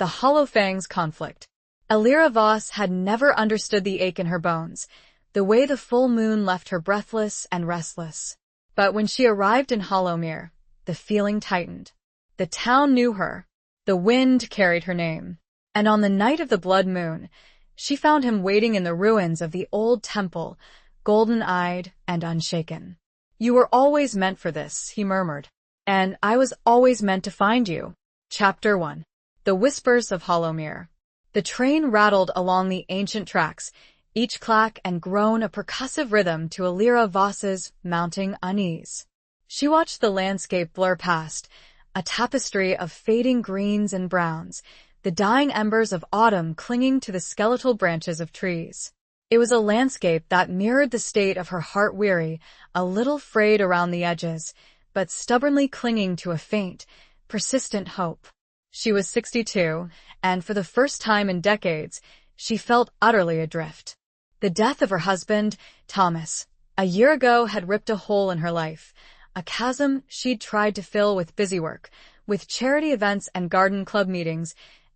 The Hollowfangs conflict. Elira Voss had never understood the ache in her bones, the way the full moon left her breathless and restless. But when she arrived in Hollowmere, the feeling tightened. The town knew her. The wind carried her name. And on the night of the blood moon, she found him waiting in the ruins of the old temple, golden-eyed and unshaken. "You were always meant for this," he murmured. "And I was always meant to find you." Chapter 1. The Whispers of Hollowmere. The train rattled along the ancient tracks, each clack and groan a percussive rhythm to Elira Voss's mounting unease. She watched the landscape blur past, a tapestry of fading greens and browns, the dying embers of autumn clinging to the skeletal branches of trees. It was a landscape that mirrored the state of her heart, weary, a little frayed around the edges, but stubbornly clinging to a faint, persistent hope. She was 62, and for the first time in decades, she felt utterly adrift. The death of her husband, Thomas, a year ago had ripped a hole in her life, a chasm she'd tried to fill with busy work, with charity events and garden club meetings,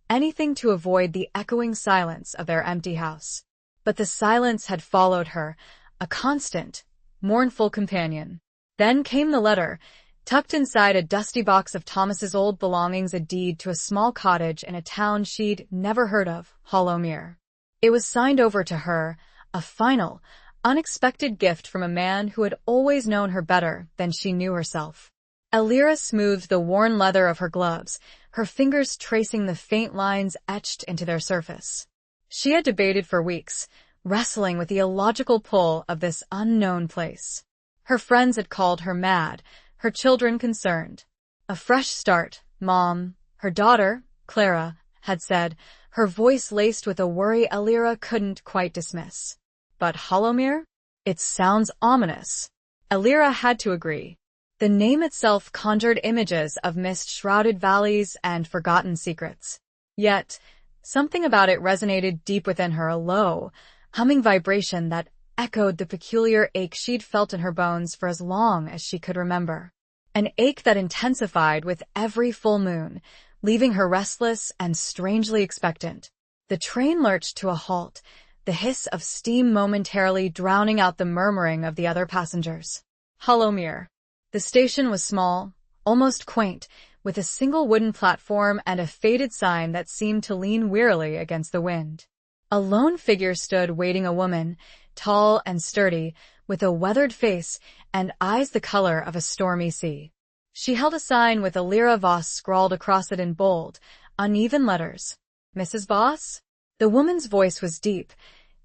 anything to avoid the echoing silence of their empty house. But the silence had followed her, a constant, mournful companion. Then came the letter, tucked inside a dusty box of Thomas's old belongings, a deed to a small cottage in a town she'd never heard of, Hollowmere. It was signed over to her, a final, unexpected gift from a man who had always known her better than she knew herself. Elira smoothed the worn leather of her gloves, her fingers tracing the faint lines etched into their surface. She had debated for weeks, wrestling with the illogical pull of this unknown place. Her friends had called her mad, her children concerned. "A fresh start, Mom," her daughter, Clara, had said, her voice laced with a worry Elira couldn't quite dismiss. But Hollowmere? It sounds ominous. Elira had to agree. The name itself conjured images of mist-shrouded valleys and forgotten secrets. Yet, something about it resonated deep within her, a low, humming vibration that echoed the peculiar ache she'd felt in her bones for as long as she could remember. An ache that intensified with every full moon, leaving her restless and strangely expectant. The train lurched to a halt, the hiss of steam momentarily drowning out the murmuring of the other passengers. Hollowmere. The station was small, almost quaint, with a single wooden platform and a faded sign that seemed to lean wearily against the wind. A lone figure stood waiting, a woman, tall and sturdy, with a weathered face and eyes the color of a stormy sea. She held a sign with Elira Voss scrawled across it in bold, uneven letters. "Mrs. Voss?" The woman's voice was deep,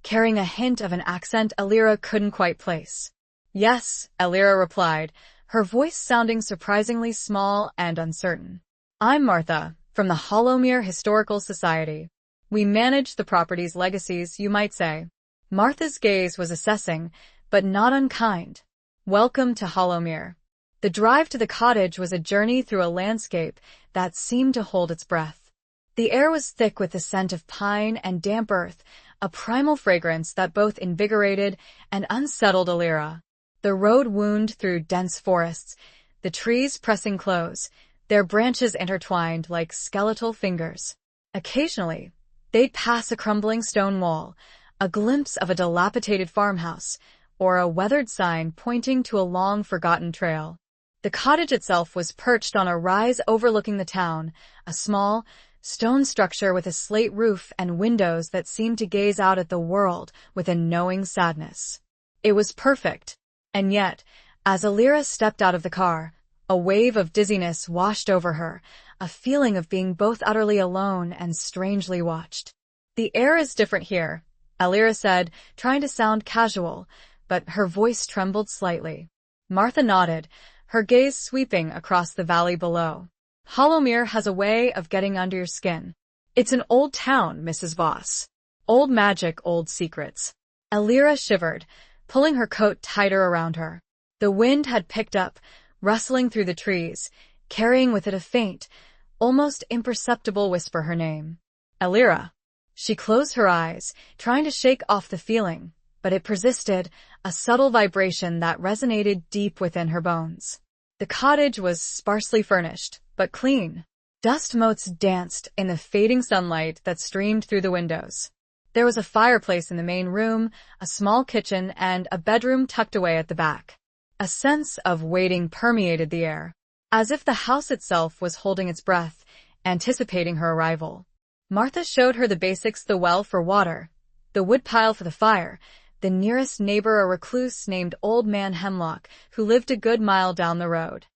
carrying a hint of an accent Elira couldn't quite place. "Yes," Elira replied, her voice sounding surprisingly small and uncertain. "I'm Martha, from the Hollowmere Historical Society. We manage the property's legacies, you might say." Martha's gaze was assessing, but not unkind. "Welcome to Hollowmere." The drive to the cottage was a journey through a landscape that seemed to hold its breath. The air was thick with the scent of pine and damp earth, a primal fragrance that both invigorated and unsettled Elira. The road wound through dense forests, the trees pressing close, their branches intertwined like skeletal fingers. Occasionally, they'd pass a crumbling stone wall, a glimpse of a dilapidated farmhouse, or a weathered sign pointing to a long-forgotten trail. The cottage itself was perched on a rise overlooking the town, a small, stone structure with a slate roof and windows that seemed to gaze out at the world with a knowing sadness. It was perfect, and yet, as Elira stepped out of the car, a wave of dizziness washed over her, a feeling of being both utterly alone and strangely watched. "The air is different here," Elira said, trying to sound casual, but her voice trembled slightly. Martha nodded, her gaze sweeping across the valley below. "Hollowmere has a way of getting under your skin. It's an old town, Mrs. Voss. Old magic, old secrets." Elira shivered, pulling her coat tighter around her. The wind had picked up, rustling through the trees, carrying with it a faint, almost imperceptible whisper, her name. "Elira." She closed her eyes, trying to shake off the feeling, but it persisted, a subtle vibration that resonated deep within her bones. The cottage was sparsely furnished, but clean. Dust motes danced in the fading sunlight that streamed through the windows. There was a fireplace in the main room, a small kitchen, and a bedroom tucked away at the back. A sense of waiting permeated the air, as if the house itself was holding its breath, anticipating her arrival. Martha showed her the basics: the well for water, the woodpile for the fire, the nearest neighbor a recluse named Old Man Hemlock, who lived a good mile down the road.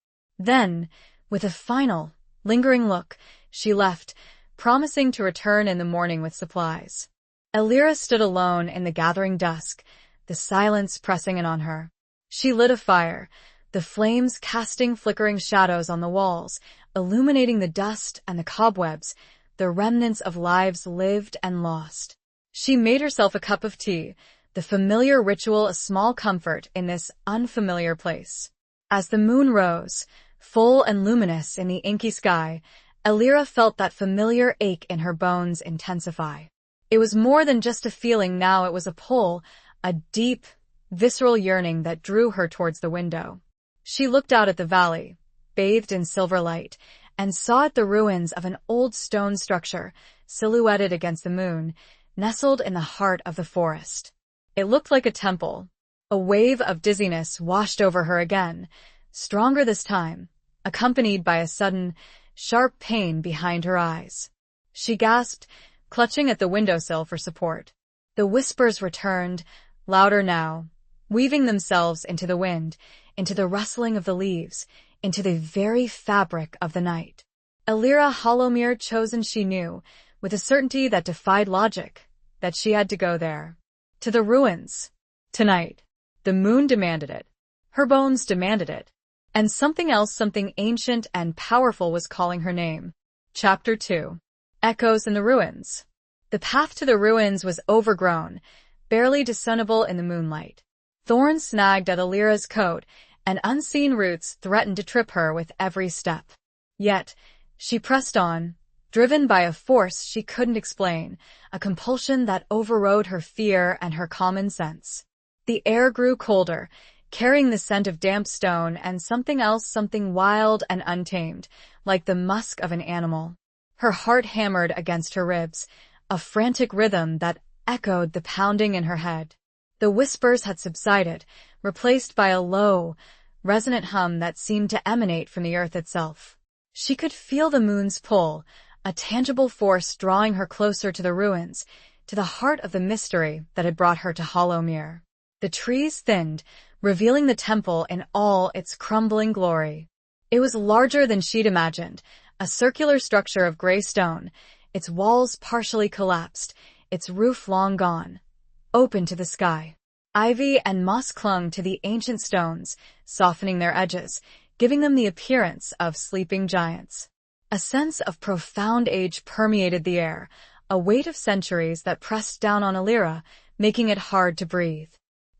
Then, with a final, lingering look, she left, promising to return in the morning with supplies. Elira stood alone in the gathering dusk, the silence pressing in on her. She lit a fire, the flames casting flickering shadows on the walls, illuminating the dust and the cobwebs, the remnants of lives lived and lost. She made herself a cup of tea, the familiar ritual a small comfort in this unfamiliar place. As the moon rose, full and luminous in the inky sky, Elira felt that familiar ache in her bones intensify. It was more than just a feeling now, it was a pull, a deep, visceral yearning that drew her towards the window. She looked out at the valley, bathed in silver light, and saw at the ruins of an old stone structure, silhouetted against the moon, nestled in the heart of the forest. It looked like a temple. A wave of dizziness washed over her again, stronger this time, accompanied by a sudden, sharp pain behind her eyes. She gasped, clutching at the windowsill for support. The whispers returned, louder now, weaving themselves into the wind, into the rustling of the leaves, into the very fabric of the night. Elira Hollowmere chosen, she knew, with a certainty that defied logic, that she had to go there. To the ruins. Tonight. The moon demanded it. Her bones demanded it. And something else, something ancient and powerful, was calling her name. Chapter 2. Echoes in the Ruins. The path to the ruins was overgrown, barely discernible in the moonlight. Thorns snagged at Elira's coat, and unseen roots threatened to trip her with every step. Yet, she pressed on, driven by a force she couldn't explain, a compulsion that overrode her fear and her common sense. The air grew colder, carrying the scent of damp stone and something else, something wild and untamed, like the musk of an animal. Her heart hammered against her ribs, a frantic rhythm that echoed the pounding in her head. The whispers had subsided, replaced by a low, resonant hum that seemed to emanate from the earth itself. She could feel the moon's pull, a tangible force drawing her closer to the ruins, to the heart of the mystery that had brought her to Hollowmere. The trees thinned, revealing the temple in all its crumbling glory. It was larger than she'd imagined, a circular structure of gray stone, its walls partially collapsed, its roof long gone, open to the sky. Ivy and moss clung to the ancient stones, softening their edges, giving them the appearance of sleeping giants. A sense of profound age permeated the air, a weight of centuries that pressed down on Elira, making it hard to breathe.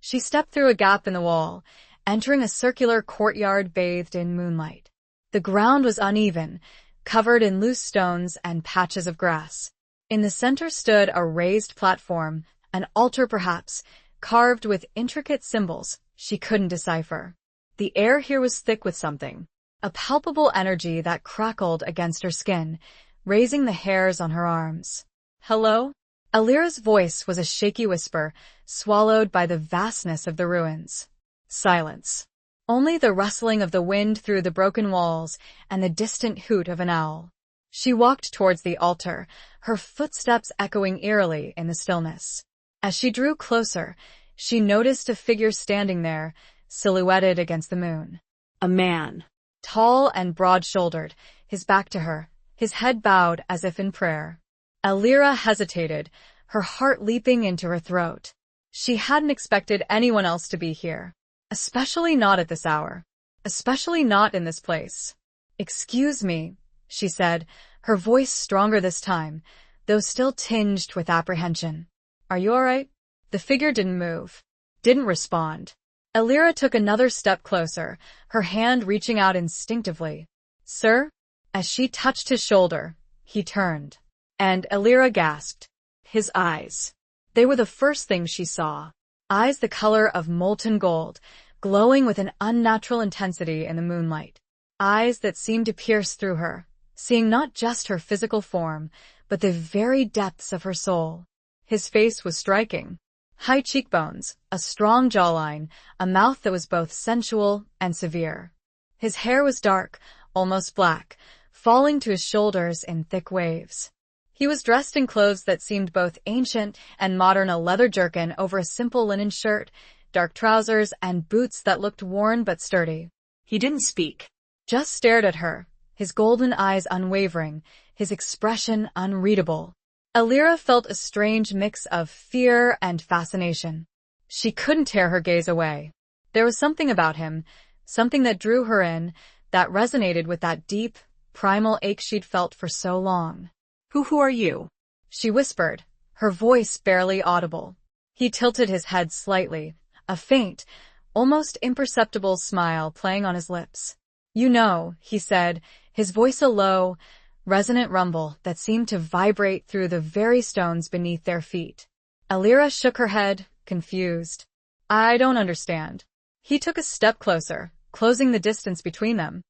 She stepped through a gap in the wall, entering a circular courtyard bathed in moonlight. The ground was uneven, covered in loose stones and patches of grass. In the center stood a raised platform, an altar perhaps, carved with intricate symbols she couldn't decipher. The air here was thick with something, a palpable energy that crackled against her skin, raising the hairs on her arms. "Hello?" Elira's voice was a shaky whisper, swallowed by the vastness of the ruins. Silence. Only the rustling of the wind through the broken walls and the distant hoot of an owl. She walked towards the altar, her footsteps echoing eerily in the stillness. As she drew closer, she noticed a figure standing there, silhouetted against the moon. A man. Tall and broad-shouldered, his back to her, his head bowed as if in prayer. Elira hesitated, her heart leaping into her throat. She hadn't expected anyone else to be here. Especially not at this hour. Especially not in this place. "Excuse me," she said, her voice stronger this time, though still tinged with apprehension. "Are you all right?" The figure didn't move. Didn't respond. Elira took another step closer, her hand reaching out instinctively. "Sir?" As she touched his shoulder, he turned. And Elira gasped. His eyes. They were the first thing she saw. Eyes the color of molten gold, glowing with an unnatural intensity in the moonlight. Eyes that seemed to pierce through her, seeing not just her physical form, but the very depths of her soul. His face was striking. High cheekbones, a strong jawline, a mouth that was both sensual and severe. His hair was dark, almost black, falling to his shoulders in thick waves. He was dressed in clothes that seemed both ancient and modern, a leather jerkin over a simple linen shirt, dark trousers, and boots that looked worn but sturdy. He didn't speak. Just stared at her, his golden eyes unwavering, his expression unreadable. Alira felt a strange mix of fear and fascination. She couldn't tear her gaze away. There was something about him, something that drew her in, that resonated with that deep, primal ache she'd felt for so long. Who are you? She whispered, her voice barely audible. He tilted his head slightly, a faint, almost imperceptible smile playing on his lips. You know, he said, his voice a low, resonant rumble that seemed to vibrate through the very stones beneath their feet. Alira shook her head, confused. I don't understand. He took a step closer, closing the distance between them.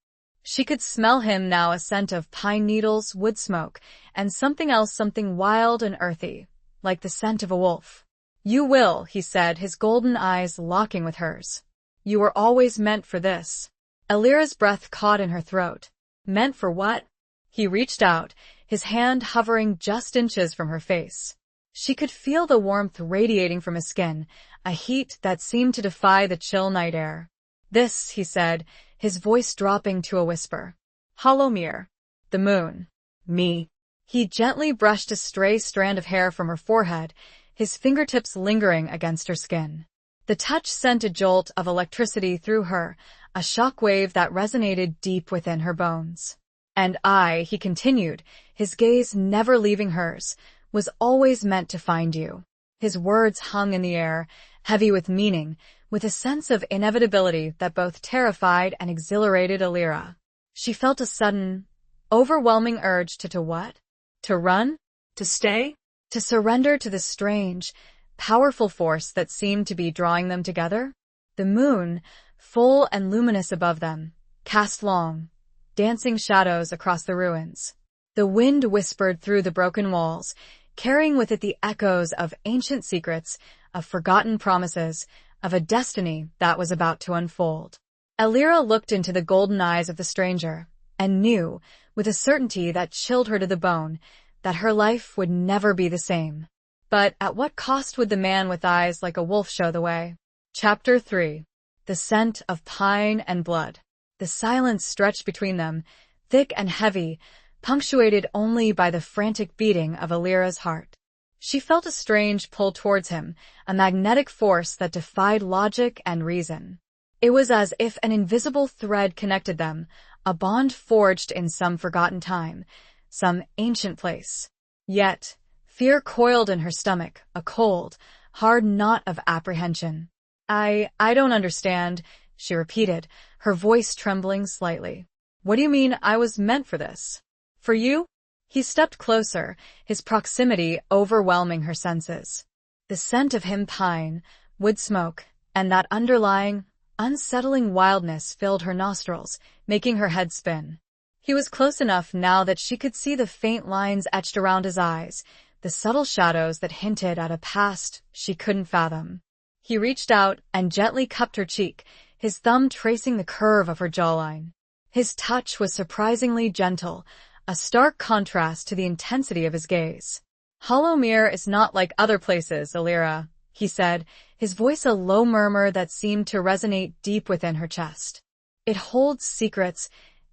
She could smell him now, a scent of pine needles, wood smoke, and something else, something wild and earthy, like the scent of a wolf. You will, he said, his golden eyes locking with hers. You were always meant for this. Alira's breath caught in her throat. Meant for what? He reached out, his hand hovering just inches from her face. She could feel the warmth radiating from his skin, a heat that seemed to defy the chill night air. This, he said, his voice dropping to a whisper. Hollowfangs. The moon. Me. He gently brushed a stray strand of hair from her forehead, his fingertips lingering against her skin. The touch sent a jolt of electricity through her, a shock wave that resonated deep within her bones. And I, he continued, his gaze never leaving hers, was always meant to find you. His words hung in the air, heavy with meaning, with a sense of inevitability that both terrified and exhilarated Alira. She felt a sudden, overwhelming urge to what? To run? To stay? To surrender to the strange, powerful force that seemed to be drawing them together? The moon, full and luminous above them, cast long, dancing shadows across the ruins. The wind whispered through the broken walls, carrying with it the echoes of ancient secrets, of forgotten promises, of a destiny that was about to unfold. Alira looked into the golden eyes of the stranger, and knew, with a certainty that chilled her to the bone, that her life would never be the same. But at what cost would the man with eyes like a wolf show the way? Chapter 3. The scent of pine and blood. The silence stretched between them, thick and heavy, punctuated only by the frantic beating of Alira's heart. She felt a strange pull towards him, a magnetic force that defied logic and reason. It was as if an invisible thread connected them, a bond forged in some forgotten time, some ancient place. Yet, fear coiled in her stomach, a cold, hard knot of apprehension. I don't understand, she repeated, her voice trembling slightly. What do you mean I was meant for this? For you? He stepped closer, his proximity overwhelming her senses. The scent of him, pine, wood smoke, and that underlying, unsettling wildness filled her nostrils, making her head spin. He was close enough now that she could see the faint lines etched around his eyes, the subtle shadows that hinted at a past she couldn't fathom. He reached out and gently cupped her cheek, his thumb tracing the curve of her jawline. His touch was surprisingly gentle, a stark contrast to the intensity of his gaze. Hollowfangs is not like other places, Alira, he said, his voice a low murmur that seemed to resonate deep within her chest. It holds secrets,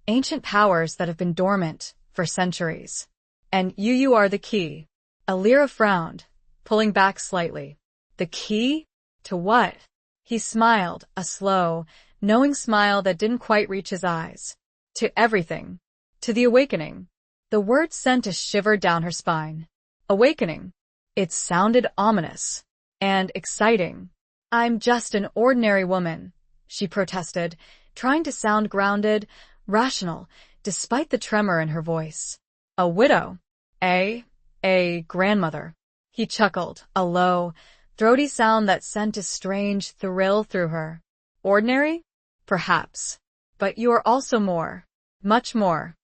ancient powers that have been dormant for centuries. And you are the key. Alira frowned, pulling back slightly. The key? To what? He smiled, a slow, knowing smile that didn't quite reach his eyes. To everything. To the awakening. The word sent a shiver down her spine. Awakening. It sounded ominous. And exciting. I'm just an ordinary woman, she protested, trying to sound grounded, rational, despite the tremor in her voice. A widow. A grandmother. He chuckled, a low, throaty sound that sent a strange thrill through her. Ordinary? Perhaps. But you are also more. Much more.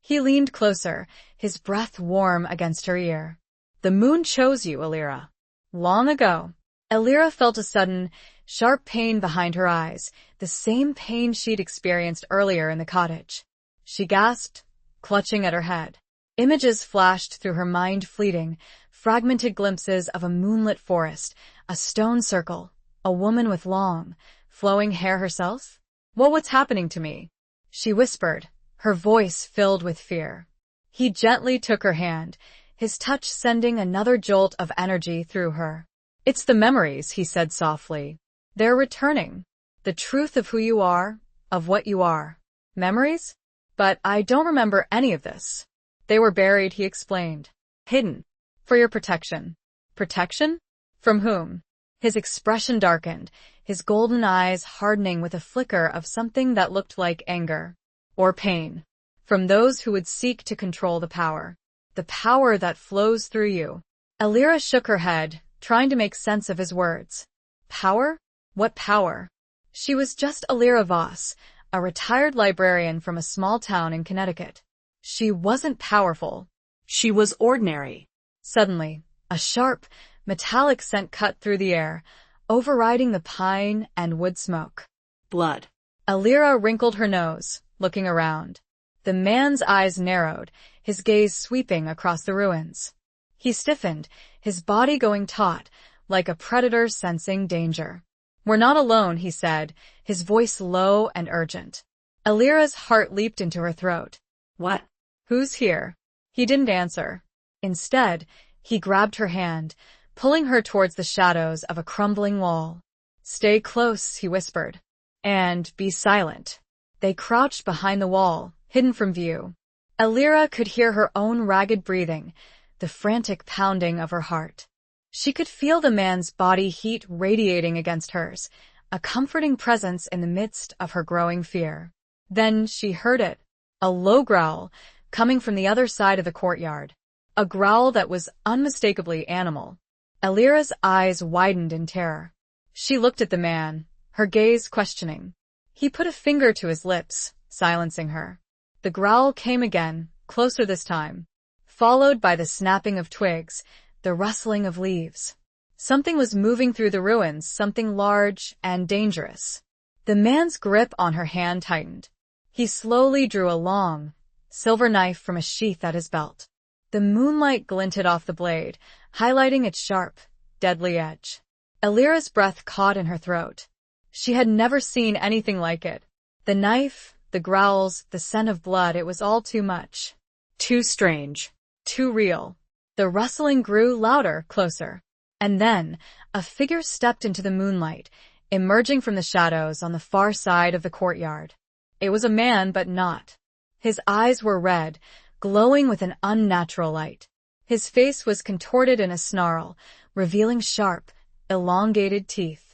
He leaned closer, his breath warm against her ear. "The moon chose you, Alira. Long ago." Alira felt a sudden, sharp pain behind her eyes, the same pain she'd experienced earlier in the cottage. She gasped, clutching at her head. Images flashed through her mind, fleeting, fragmented glimpses of a moonlit forest, a stone circle, a woman with long, flowing hair herself. What's happening to me?" she whispered, her voice filled with fear. He gently took her hand, his touch sending another jolt of energy through her. "It's the memories," he said softly. "They're returning. The truth of who you are, of what you are. Memories? But I don't remember any of this. They were buried," he explained. "Hidden. For your protection." "Protection? From whom?" His expression darkened, his golden eyes hardening with a flicker of something that looked like anger. "Or pain. From those who would seek to control the power. The power that flows through you." Alira shook her head, trying to make sense of his words. Power? What power? She was just Alira Voss, a retired librarian from a small town in Connecticut. She wasn't powerful. She was ordinary. Suddenly, a sharp, metallic scent cut through the air, overriding the pine and wood smoke. Blood. Alira wrinkled her nose, looking around. The man's eyes narrowed, his gaze sweeping across the ruins. He stiffened, his body going taut, like a predator sensing danger. "We're not alone," he said, his voice low and urgent. Alira's heart leaped into her throat. "What? "Who's here?" He didn't answer. Instead, he grabbed her hand, pulling her towards the shadows of a crumbling wall. "Stay close," he whispered. "And be silent." They crouched behind the wall, hidden from view. Alira could hear her own ragged breathing, the frantic pounding of her heart. She could feel the man's body heat radiating against hers, a comforting presence in the midst of her growing fear. Then she heard it, a low growl, coming from the other side of the courtyard. A growl that was unmistakably animal. Alira's eyes widened in terror. She looked at the man, her gaze questioning. He put a finger to his lips, silencing her. The growl came again, closer this time, followed by the snapping of twigs, the rustling of leaves. Something was moving through the ruins, something large and dangerous. The man's grip on her hand tightened. He slowly drew a long, silver knife from a sheath at his belt. The moonlight glinted off the blade, highlighting its sharp, deadly edge. Alira's breath caught in her throat. She had never seen anything like it. The knife, the growls, the scent of blood, it was all too much. Too strange. Too real. The rustling grew louder, closer. And then, a figure stepped into the moonlight, emerging from the shadows on the far side of the courtyard. It was a man, but not. His eyes were red, glowing with an unnatural light. His face was contorted in a snarl, revealing sharp, elongated teeth.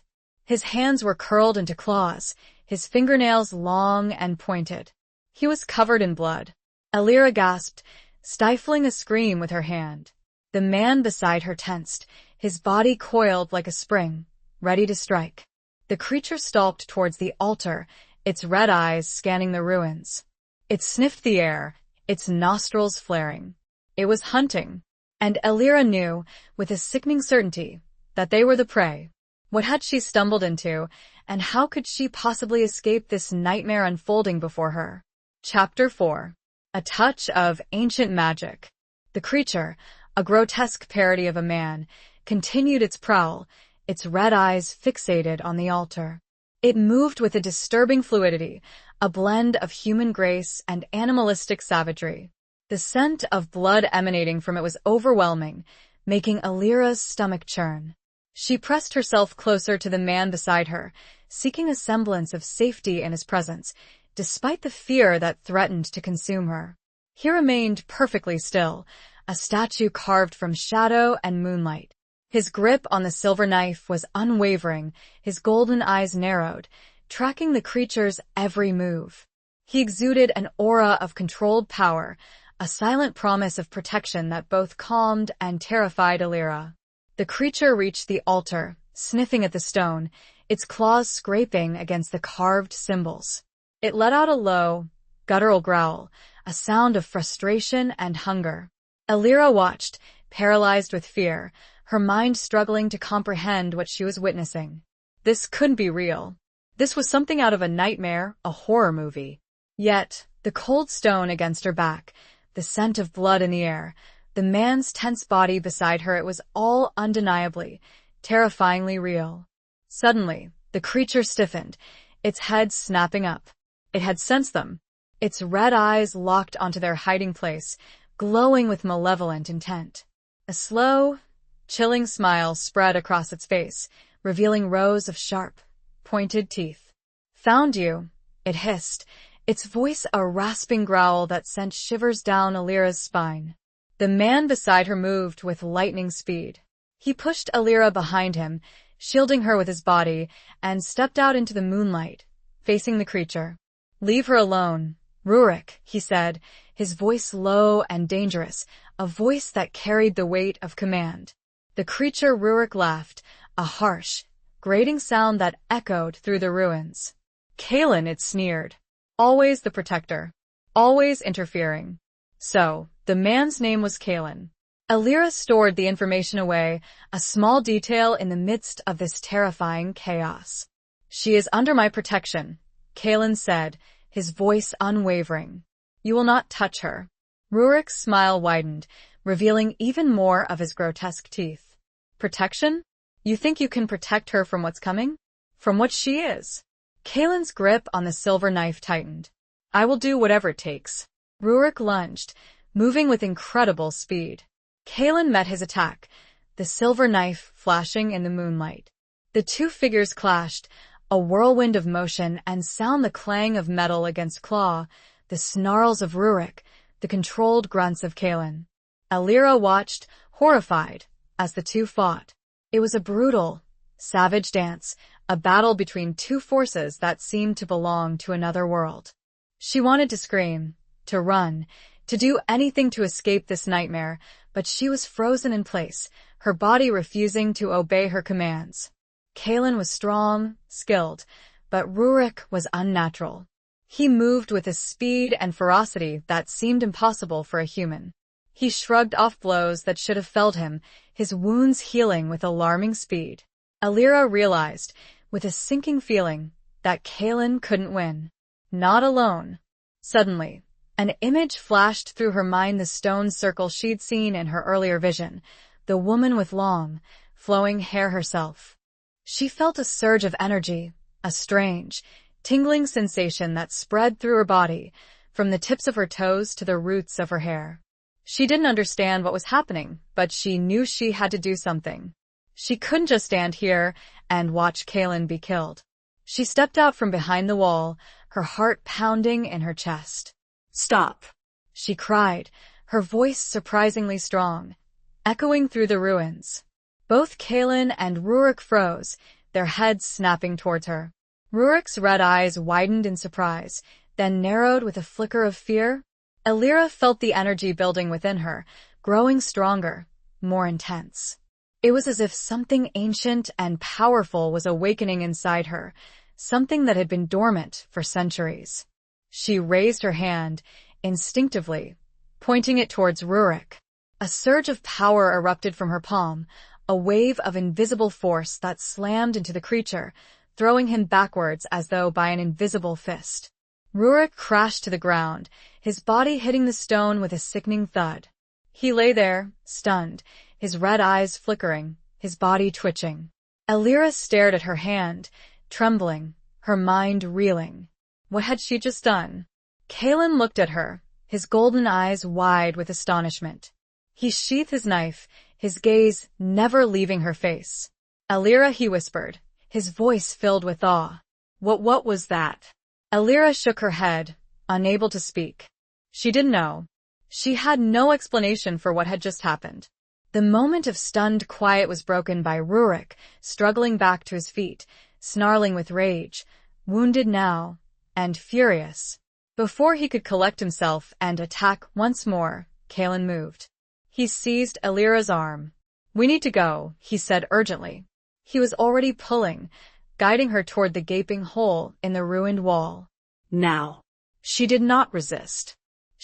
His hands were curled into claws, his fingernails long and pointed. He was covered in blood. Alira gasped, stifling a scream with her hand. The man beside her tensed, his body coiled like a spring, ready to strike. The creature stalked towards the altar, its red eyes scanning the ruins. It sniffed the air, its nostrils flaring. It was hunting, and Alira knew, with a sickening certainty, that they were the prey. What had she stumbled into, and how could she possibly escape this nightmare unfolding before her? Chapter 4. A touch of ancient magic. The creature, a grotesque parody of a man, continued its prowl, its red eyes fixated on the altar. It moved with a disturbing fluidity, a blend of human grace and animalistic savagery. The scent of blood emanating from it was overwhelming, making Alira's stomach churn. She pressed herself closer to the man beside her, seeking a semblance of safety in his presence, despite the fear that threatened to consume her. He remained perfectly still, a statue carved from shadow and moonlight. His grip on the silver knife was unwavering, his golden eyes narrowed, tracking the creature's every move. He exuded an aura of controlled power, a silent promise of protection that both calmed and terrified Alira. The creature reached the altar, sniffing at the stone, its claws scraping against the carved symbols. It let out a low, guttural growl, a sound of frustration and hunger. Alira watched, paralyzed with fear, her mind struggling to comprehend what she was witnessing. This couldn't be real. This was something out of a nightmare, a horror movie. Yet, the cold stone against her back, the scent of blood in the air, the man's tense body beside her, it was all undeniably, terrifyingly real. Suddenly, the creature stiffened, its head snapping up. It had sensed them. Its red eyes locked onto their hiding place, glowing with malevolent intent. A slow, chilling smile spread across its face, revealing rows of sharp, pointed teeth. "Found you," it hissed, its voice a rasping growl that sent shivers down Alira's spine. The man beside her moved with lightning speed. He pushed Alira behind him, shielding her with his body, and stepped out into the moonlight, facing the creature. "Leave her alone, Rurik," he said, his voice low and dangerous, a voice that carried the weight of command. The creature Rurik laughed, a harsh, grating sound that echoed through the ruins. "Kaelin," it sneered. "Always the protector. Always interfering." So, the man's name was Kaelin. Alira stored the information away, a small detail in the midst of this terrifying chaos. "She is under my protection," Kaelin said, his voice unwavering. "You will not touch her." Rurik's smile widened, revealing even more of his grotesque teeth. "Protection? You think you can protect her from what's coming? From what she is?" Kaelin's grip on the silver knife tightened. "I will do whatever it takes." Rurik lunged, moving with incredible speed. Kaelin met his attack, the silver knife flashing in the moonlight. The two figures clashed, a whirlwind of motion and sound, the clang of metal against claw, the snarls of Rurik, the controlled grunts of Kaelin. Alira watched, horrified, as the two fought. It was a brutal, savage dance, a battle between two forces that seemed to belong to another world. She wanted to scream, to run, to do anything to escape this nightmare, but she was frozen in place, her body refusing to obey her commands. Kaelin was strong, skilled, but Rurik was unnatural. He moved with a speed and ferocity that seemed impossible for a human. He shrugged off blows that should have felled him, his wounds healing with alarming speed. Alira realized, with a sinking feeling, that Kaelin couldn't win. Not alone. Suddenly, an image flashed through her mind, the stone circle she'd seen in her earlier vision, the woman with long, flowing hair herself. She felt a surge of energy, a strange, tingling sensation that spread through her body, from the tips of her toes to the roots of her hair. She didn't understand what was happening, but she knew she had to do something. She couldn't just stand here and watch Kaelin be killed. She stepped out from behind the wall, her heart pounding in her chest. "Stop," she cried, her voice surprisingly strong, echoing through the ruins. Both Kaelin and Rurik froze, their heads snapping towards her. Rurik's red eyes widened in surprise, then narrowed with a flicker of fear. Alira felt the energy building within her, growing stronger, more intense. It was as if something ancient and powerful was awakening inside her, something that had been dormant for centuries. She raised her hand, instinctively, pointing it towards Rurik. A surge of power erupted from her palm, a wave of invisible force that slammed into the creature, throwing him backwards as though by an invisible fist. Rurik crashed to the ground, his body hitting the stone with a sickening thud. He lay there, stunned, his red eyes flickering, his body twitching. Alira stared at her hand, trembling, her mind reeling. What had she just done? Kaelin looked at her, his golden eyes wide with astonishment. He sheathed his knife, his gaze never leaving her face. "Alira," he whispered, his voice filled with awe. What was that?" Alira shook her head, unable to speak. She didn't know. She had no explanation for what had just happened. The moment of stunned quiet was broken by Rurik, struggling back to his feet, snarling with rage, wounded now, and furious. Before he could collect himself and attack once more, Kaelin moved. He seized Alira's arm. "We need to go," he said urgently. He was already pulling, guiding her toward the gaping hole in the ruined wall. "Now." She did not resist.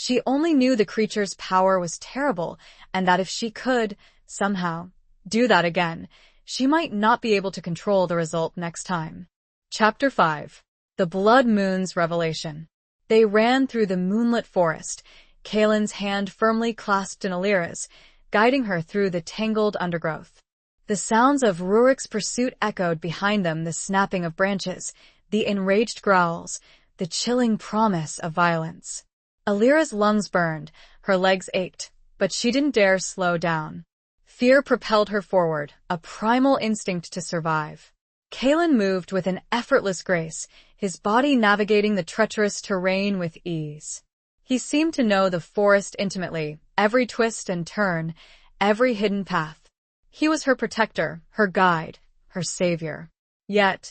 She only knew the creature's power was terrible, and that if she could, somehow, do that again, she might not be able to control the result next time. Chapter 5. The Blood Moon's Revelation. They ran through the moonlit forest, Kaylin's hand firmly clasped in Alira's, guiding her through the tangled undergrowth. The sounds of Rurik's pursuit echoed behind them, the snapping of branches, the enraged growls, the chilling promise of violence. Alira's lungs burned, her legs ached, but she didn't dare slow down. Fear propelled her forward, a primal instinct to survive. Kaylin moved with an effortless grace, his body navigating the treacherous terrain with ease. He seemed to know the forest intimately, every twist and turn, every hidden path. He was her protector, her guide, her savior. Yet,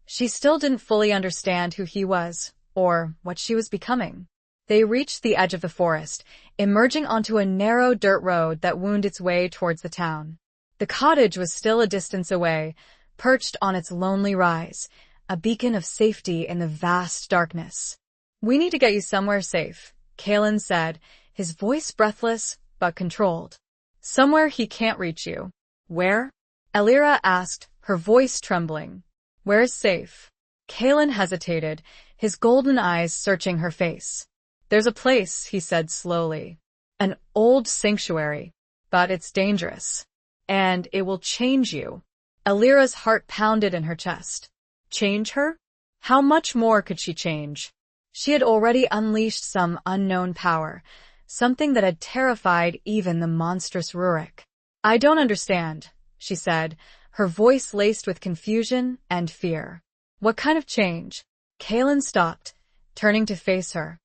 she still didn't fully understand who he was, or what she was becoming. They reached the edge of the forest, emerging onto a narrow dirt road that wound its way towards the town. The cottage was still a distance away, perched on its lonely rise, a beacon of safety in the vast darkness. "We need to get you somewhere safe," Kaylin said, his voice breathless but controlled. "Somewhere he can't reach you." "Where?" Alira asked, her voice trembling. "Where's safe?" Kaylin hesitated, his golden eyes searching her face. "There's a place," he said slowly. "An old sanctuary. But it's dangerous. And it will change you." Alira's heart pounded in her chest. Change her? How much more could she change? She had already unleashed some unknown power, something that had terrified even the monstrous Rurik. "I don't understand," she said, her voice laced with confusion and fear. "What kind of change?" Kaylin stopped, turning to face her.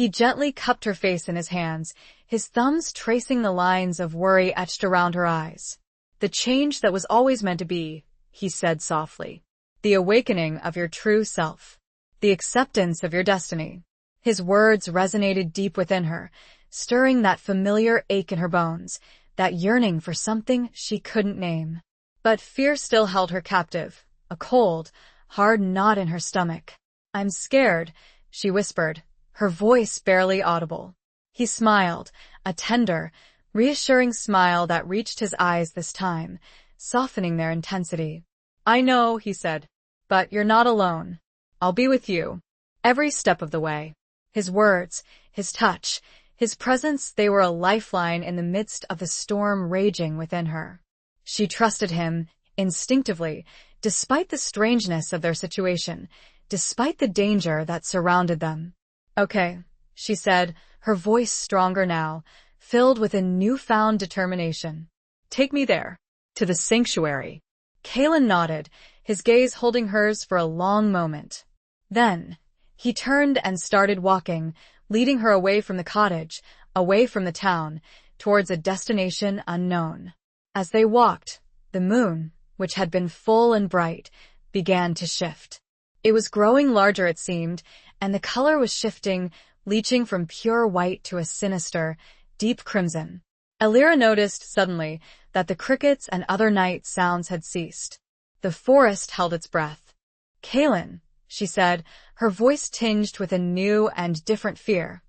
He gently cupped her face in his hands, his thumbs tracing the lines of worry etched around her eyes. "The change that was always meant to be," he said softly. "The awakening of your true self. The acceptance of your destiny." His words resonated deep within her, stirring that familiar ache in her bones, that yearning for something she couldn't name. But fear still held her captive, a cold, hard knot in her stomach. "I'm scared," she whispered, her voice barely audible. He smiled, a tender, reassuring smile that reached his eyes this time, softening their intensity. "I know," he said, "but you're not alone. I'll be with you, every step of the way." His words, his touch, his presence, they were a lifeline in the midst of the storm raging within her. She trusted him, instinctively, despite the strangeness of their situation, despite the danger that surrounded them. "Okay," she said, her voice stronger now, filled with a newfound determination. "Take me there." "To the sanctuary." Kaylin nodded, his gaze holding hers for a long moment. Then, he turned and started walking, leading her away from the cottage, away from the town, towards a destination unknown. As they walked, the moon, which had been full and bright, began to shift. It was growing larger, it seemed, and the color was shifting, leaching from pure white to a sinister, deep crimson. Alira noticed suddenly that the crickets and other night sounds had ceased. The forest held its breath. "Kaylin," she said, her voice tinged with a new and different fear.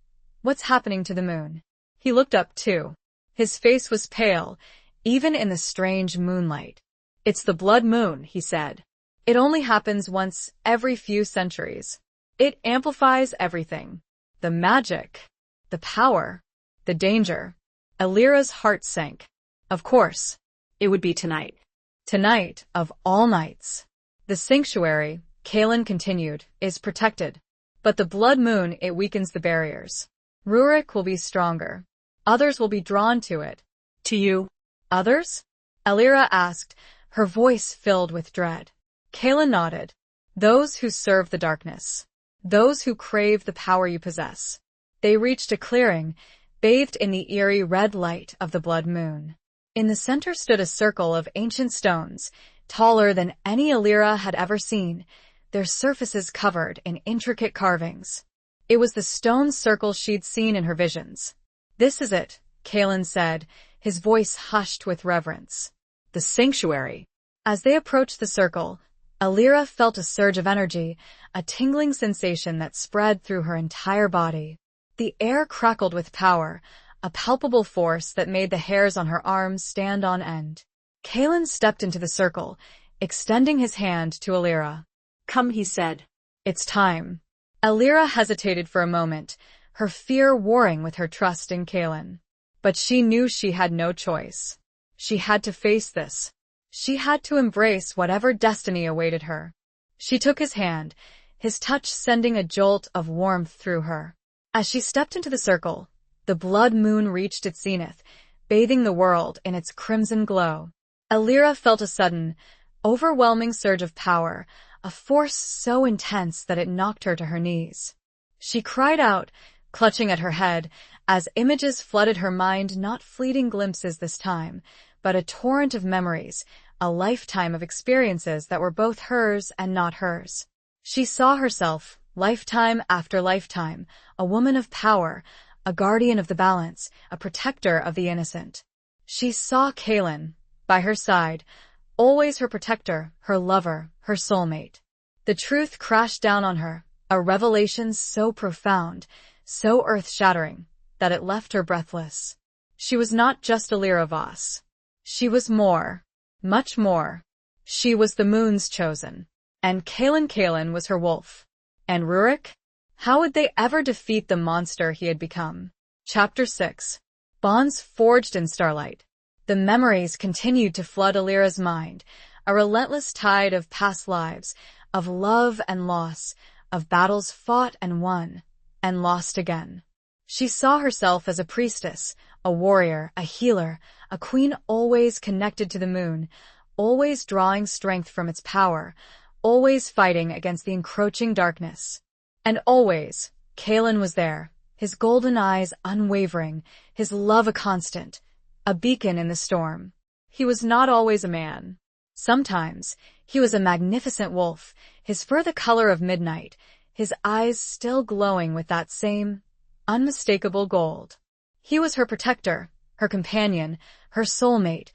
"What's happening to the moon?" He looked up too. His face was pale, even in the strange moonlight. "It's the blood moon," he said. "It only happens once every few centuries. It amplifies everything. The magic, the power, the danger." Alira's heart sank. Of course, It would be tonight. tonight of all nights. "The sanctuary," Kaylin continued, "is protected. But the blood moon, it weakens the barriers. Rurik will be stronger. Others will be drawn to it." To you. "Others?" Alira asked, her voice filled with dread. Kaylin nodded. "Those who serve the darkness. Those who crave the power you possess." They reached a clearing, bathed in the eerie red light of the blood moon. In the center stood a circle of ancient stones, taller than any Alira had ever seen, their surfaces covered in intricate carvings. It was the stone circle she'd seen in her visions. "This is it," Kaylin said, his voice hushed with reverence. "The sanctuary." As they approached the circle, Alira felt a surge of energy, a tingling sensation that spread through her entire body. The air crackled with power, a palpable force that made the hairs on her arms stand on end. Kalen stepped into the circle, extending his hand to Alira. Come, he said. It's time. Alira hesitated for a moment, her fear warring with her trust in Kalen. But she knew she had no choice. She had to face this. She had to embrace whatever destiny awaited her. She took his hand, his touch sending a jolt of warmth through her. As she stepped into the circle, the blood moon reached its zenith, bathing the world in its crimson glow. Alira felt a sudden, overwhelming surge of power, a force so intense that it knocked her to her knees. She cried out, clutching at her head, as images flooded her mind, not fleeting glimpses this time, but a torrent of memories, a lifetime of experiences that were both hers and not hers. She saw herself, lifetime after lifetime, a woman of power, a guardian of the balance, a protector of the innocent. She saw Kalen, by her side, always her protector, her lover, her soulmate. The truth crashed down on her, a revelation so profound, so earth-shattering, that it left her breathless. She was not just Alira Voss. She was more, much more. She was the moon's chosen. And Kalen was her wolf. And Rurik? How would they ever defeat the monster he had become? Chapter 6. Bonds forged in starlight. The memories continued to flood Alira's mind, a relentless tide of past lives, of love and loss, of battles fought and won, and lost again. She saw herself as a priestess, a warrior, a healer, a queen always connected to the moon, always drawing strength from its power, always fighting against the encroaching darkness. And always, Kalen was there, his golden eyes unwavering, his love a constant, a beacon in the storm. He was not always a man. Sometimes, he was a magnificent wolf, his fur the color of midnight, his eyes still glowing with that same, unmistakable gold. He was her protector, her companion, her soulmate,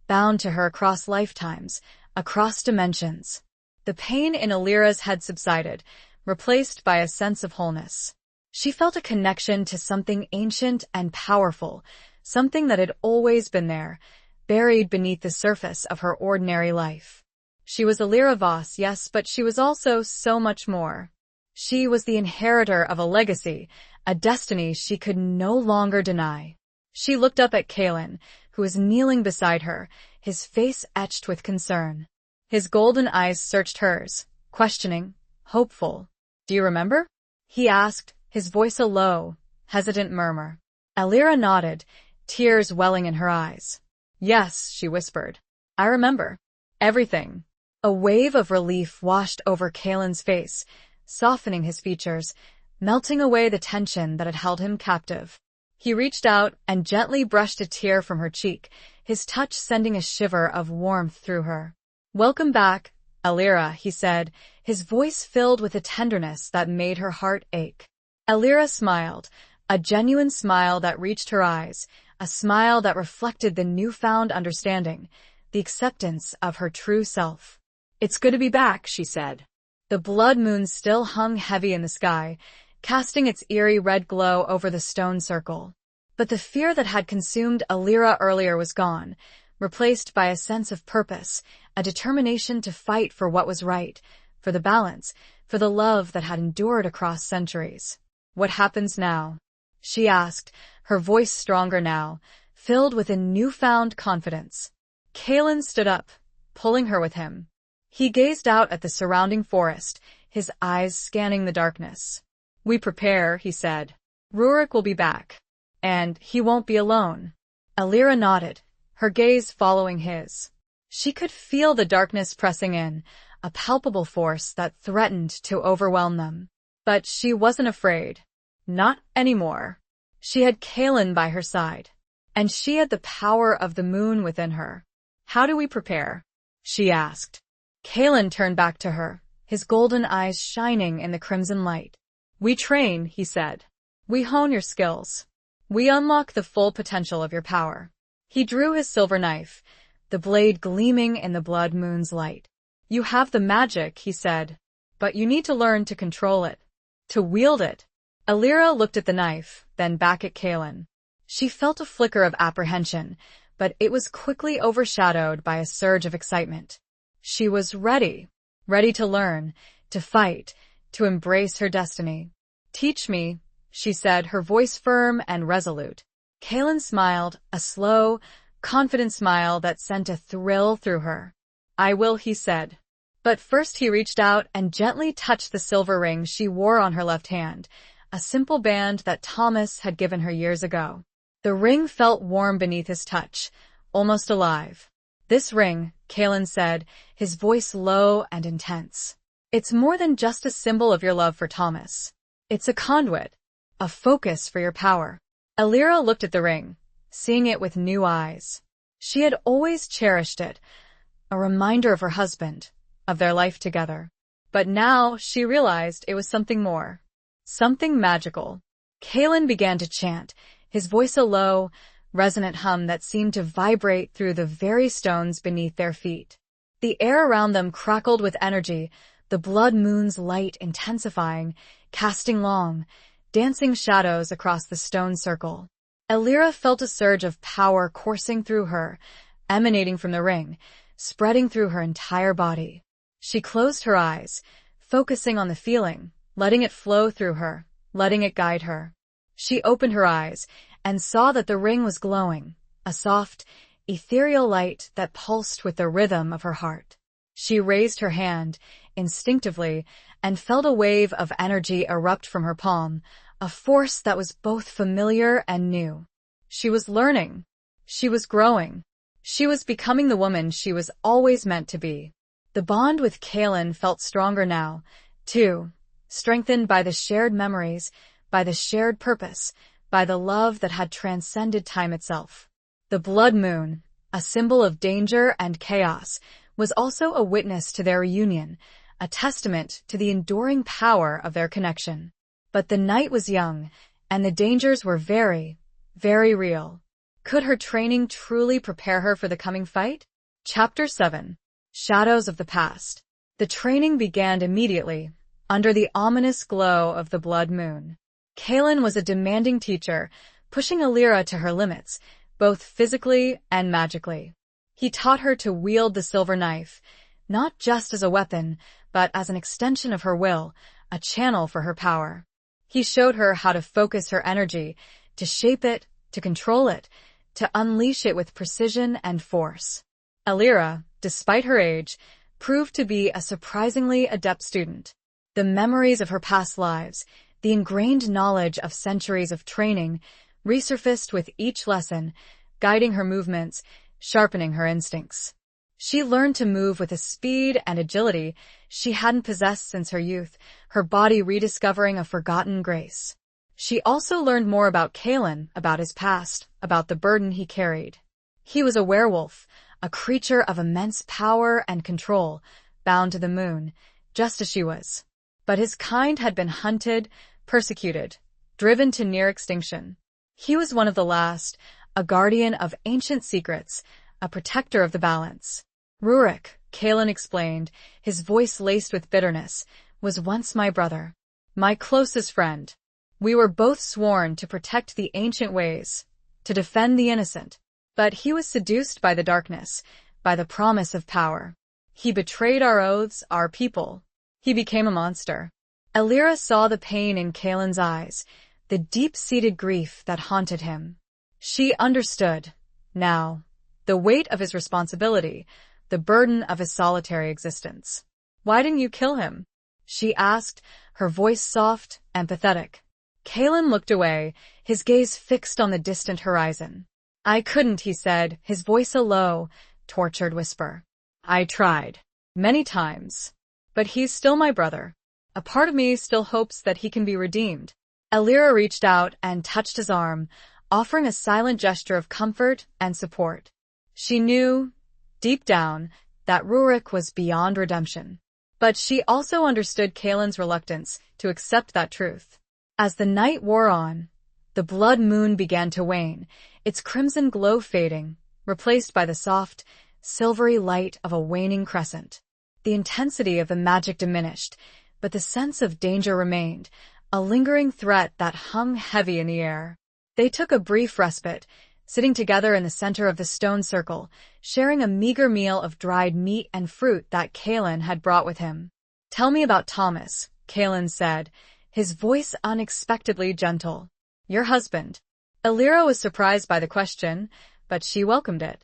bound to her across lifetimes, across dimensions. The pain in Alira's head subsided, replaced by a sense of wholeness. She felt a connection to something ancient and powerful, something that had always been there, buried beneath the surface of her ordinary life. She was Alira Voss, yes, but she was also so much more. She was the inheritor of a legacy, a destiny she could no longer deny. She looked up at Kalen, who was kneeling beside her, his face etched with concern. His golden eyes searched hers, questioning, hopeful. "Do you remember?" he asked, his voice a low, hesitant murmur. Alira nodded, tears welling in her eyes. "Yes," she whispered. "I remember. Everything." A wave of relief washed over Kalen's face, softening his features, melting away the tension that had held him captive. He reached out and gently brushed a tear from her cheek, his touch sending a shiver of warmth through her. "Welcome back, Alira," he said, his voice filled with a tenderness that made her heart ache. Alira smiled, a genuine smile that reached her eyes, a smile that reflected the newfound understanding, the acceptance of her true self. "It's good to be back," she said. The blood moon still hung heavy in the sky, casting its eerie red glow over the stone circle. But the fear that had consumed Alira earlier was gone, replaced by a sense of purpose, a determination to fight for what was right, for the balance, for the love that had endured across centuries. "What happens now?" she asked, her voice stronger now, filled with a newfound confidence. Kalen stood up, pulling her with him. He gazed out at the surrounding forest, his eyes scanning the darkness. "We prepare," he said. "Rurik will be back. And he won't be alone." Alira nodded, her gaze following his. She could feel the darkness pressing in, a palpable force that threatened to overwhelm them. But she wasn't afraid. Not anymore. She had Kalen by her side. And she had the power of the moon within her. "How do we prepare?" she asked. Kalen turned back to her, his golden eyes shining in the crimson light. "We train," he said. "We hone your skills. We unlock the full potential of your power." He drew his silver knife, the blade gleaming in the blood moon's light. "You have the magic," he said, "but you need to learn to control it, to wield it." Alira looked at the knife, then back at Kaelin. She felt a flicker of apprehension, but it was quickly overshadowed by a surge of excitement. She was ready. Ready to learn, to fight, to embrace her destiny. "Teach me," she said, her voice firm and resolute. Kaelin smiled, a slow, confident smile that sent a thrill through her. "I will," he said. But first he reached out and gently touched the silver ring she wore on her left hand, a simple band that Thomas had given her years ago. The ring felt warm beneath his touch, almost alive. "This ring," Kaelin said, his voice low and intense. "It's more than just a symbol of your love for Thomas. It's a conduit, a focus for your power." Alira looked at the ring, seeing it with new eyes. She had always cherished it, a reminder of her husband, of their life together. But now she realized it was something more. Something magical. Kaelin began to chant, his voice a low, resonant hum that seemed to vibrate through the very stones beneath their feet. The air around them crackled with energy, the blood moon's light intensifying, casting long, dancing shadows across the stone circle. Alira felt a surge of power coursing through her, emanating from the ring, spreading through her entire body. She closed her eyes, focusing on the feeling, letting it flow through her, letting it guide her. She opened her eyes and saw that the ring was glowing, a soft, ethereal light that pulsed with the rhythm of her heart. She raised her hand, instinctively, and felt a wave of energy erupt from her palm, a force that was both familiar and new. She was learning. She was growing. She was becoming the woman she was always meant to be. The bond with Kaelin felt stronger now, too, strengthened by the shared memories, by the shared purpose, by the love that had transcended time itself. The blood moon, a symbol of danger and chaos, was also a witness to their reunion, a testament to the enduring power of their connection. But the night was young, and the dangers were very, very real. Could her training truly prepare her for the coming fight? Chapter 7. Shadows of the Past. The training began immediately, under the ominous glow of the blood moon. Kaelin was a demanding teacher, pushing Alira to her limits, both physically and magically. He taught her to wield the silver knife, not just as a weapon, but as an extension of her will, a channel for her power. He showed her how to focus her energy, to shape it, to control it, to unleash it with precision and force. Alira, despite her age, proved to be a surprisingly adept student. The memories of her past lives, the ingrained knowledge of centuries of training, resurfaced with each lesson, guiding her movements, sharpening her instincts. She learned to move with a speed and agility she hadn't possessed since her youth, her body rediscovering a forgotten grace. She also learned more about Kaelin, about his past, about the burden he carried. He was a werewolf, a creature of immense power and control, bound to the moon, just as she was. But his kind had been hunted, persecuted, driven to near extinction. He was one of the last, a guardian of ancient secrets, a protector of the balance. Rurik, Kaelin explained, his voice laced with bitterness, was once my brother, my closest friend. We were both sworn to protect the ancient ways, to defend the innocent. But he was seduced by the darkness, by the promise of power. He betrayed our oaths, our people. He became a monster. Alira saw the pain in Kaelin's eyes, the deep-seated grief that haunted him. She understood, now, the weight of his responsibility, the burden of his solitary existence. "Why didn't you kill him?" she asked, her voice soft and pathetic. Kaelin looked away, his gaze fixed on the distant horizon. "I couldn't," he said, his voice a low, tortured whisper. "I tried. Many times. But he's still my brother. A part of me still hopes that he can be redeemed." Alira reached out and touched his arm, offering a silent gesture of comfort and support. She knew, deep down, that Rurik was beyond redemption. But she also understood Kaelin's reluctance to accept that truth. As the night wore on, the blood moon began to wane, its crimson glow fading, replaced by the soft, silvery light of a waning crescent. The intensity of the magic diminished, but the sense of danger remained, a lingering threat that hung heavy in the air. They took a brief respite, sitting together in the center of the stone circle, sharing a meager meal of dried meat and fruit that Kalen had brought with him. "Tell me about Thomas," Kalen said, his voice unexpectedly gentle. "Your husband." Alira was surprised by the question, but she welcomed it.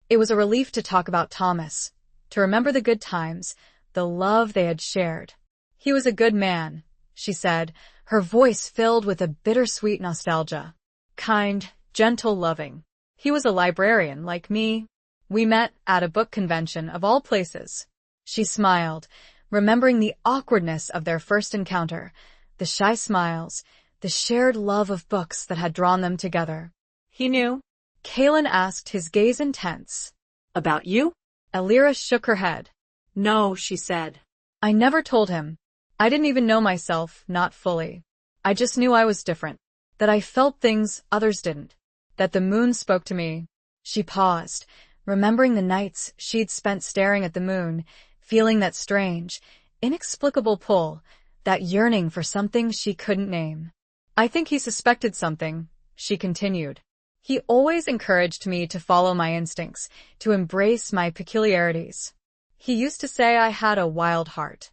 It was a relief to talk about Thomas, to remember the good times, the love they had shared. "He was a good man," she said, her voice filled with a bittersweet nostalgia. "Kind, gentle, loving. He was a librarian like me. We met at a book convention of all places." She smiled, remembering the awkwardness of their first encounter, the shy smiles, the shared love of books that had drawn them together. He knew? Kalen asked, his gaze intense. About you? Alira shook her head. "No," she said. "I never told him. I didn't even know myself, not fully. I just knew I was different, that I felt things others didn't, that the moon spoke to me." She paused, remembering the nights she'd spent staring at the moon, feeling that strange, inexplicable pull, that yearning for something she couldn't name. "I think he suspected something," she continued. "He always encouraged me to follow my instincts, to embrace my peculiarities. He used to say I had a wild heart."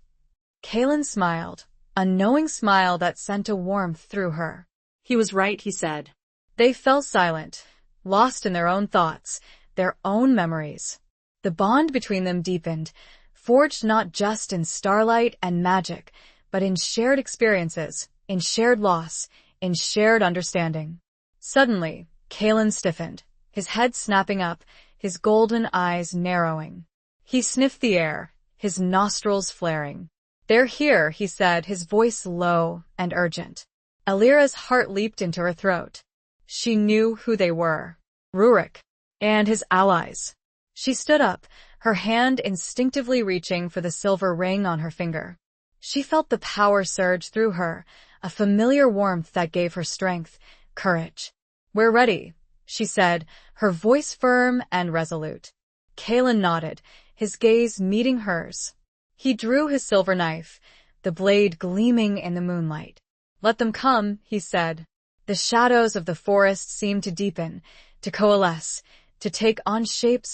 Kalen smiled, a knowing smile that sent a warmth through her. "He was right," he said. They fell silent, lost in their own thoughts, their own memories. The bond between them deepened, forged not just in starlight and magic, but in shared experiences, in shared loss, in shared understanding. Suddenly, Kalen stiffened, his head snapping up, his golden eyes narrowing. He sniffed the air, his nostrils flaring. "They're here," he said, his voice low and urgent. Alira's heart leaped into her throat. She knew who they were. Rurik and his allies. She stood up, her hand instinctively reaching for the silver ring on her finger. She felt the power surge through her, a familiar warmth that gave her strength, courage. "We're ready," she said, her voice firm and resolute. Kalen nodded, his gaze meeting hers. He drew his silver knife, the blade gleaming in the moonlight. "Let them come," he said. The shadows of the forest seemed to deepen, to coalesce, to take on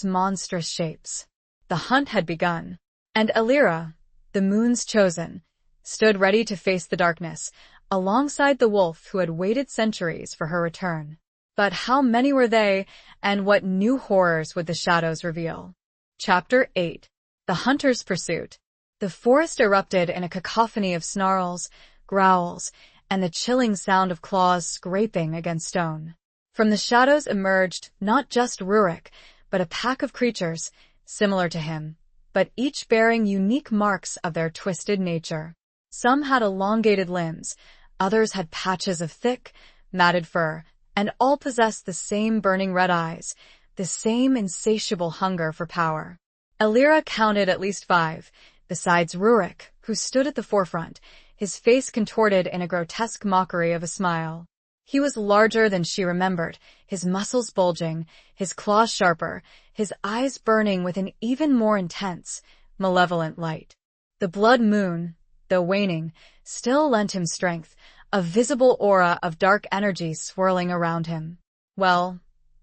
monstrous shapes. The hunt had begun, and Alira, the moon's chosen, stood ready to face the darkness, alongside the wolf who had waited centuries for her return. But how many were they, and what new horrors would the shadows reveal? Chapter 8. The Hunter's Pursuit. The forest erupted in a cacophony of snarls, growls, and the chilling sound of claws scraping against stone. From the shadows emerged not just Rurik, but a pack of creatures, similar to him, but each bearing unique marks of their twisted nature. Some had elongated limbs, others had patches of thick, matted fur, and all possessed the same burning red eyes, the same insatiable hunger for power. Alira counted at least 5, besides Rurik, who stood at the forefront, his face contorted in a grotesque mockery of a smile. He was larger than she remembered, his muscles bulging, his claws sharper, his eyes burning with an even more intense, malevolent light. The blood moon, though waning, still lent him strength, a visible aura of dark energy swirling around him. Well,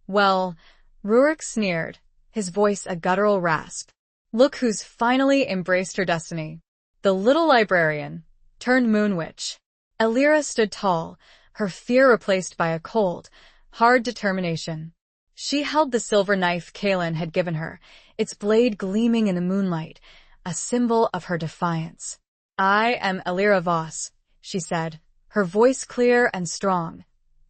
Rurik sneered, his voice a guttural rasp. "Look who's finally embraced her destiny. The little librarian, turned moon witch." Alira stood tall, her fear replaced by a cold, hard determination. She held the silver knife Kalen had given her, its blade gleaming in the moonlight, a symbol of her defiance. "I am Alira Voss," she said, her voice clear and strong,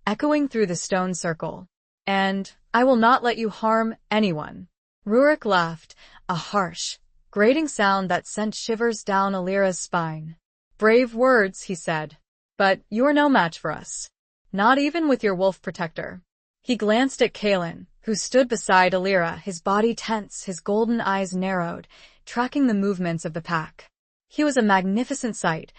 echoing through the stone circle. "And I will not let you harm anyone." Rurik laughed, a harsh, grating sound that sent shivers down Alira's spine. "Brave words," he said. "But you are no match for us. Not even with your wolf protector." He glanced at Kalen, who stood beside Alira, his body tense, his golden eyes narrowed, tracking the movements of the pack. He was a magnificent sight,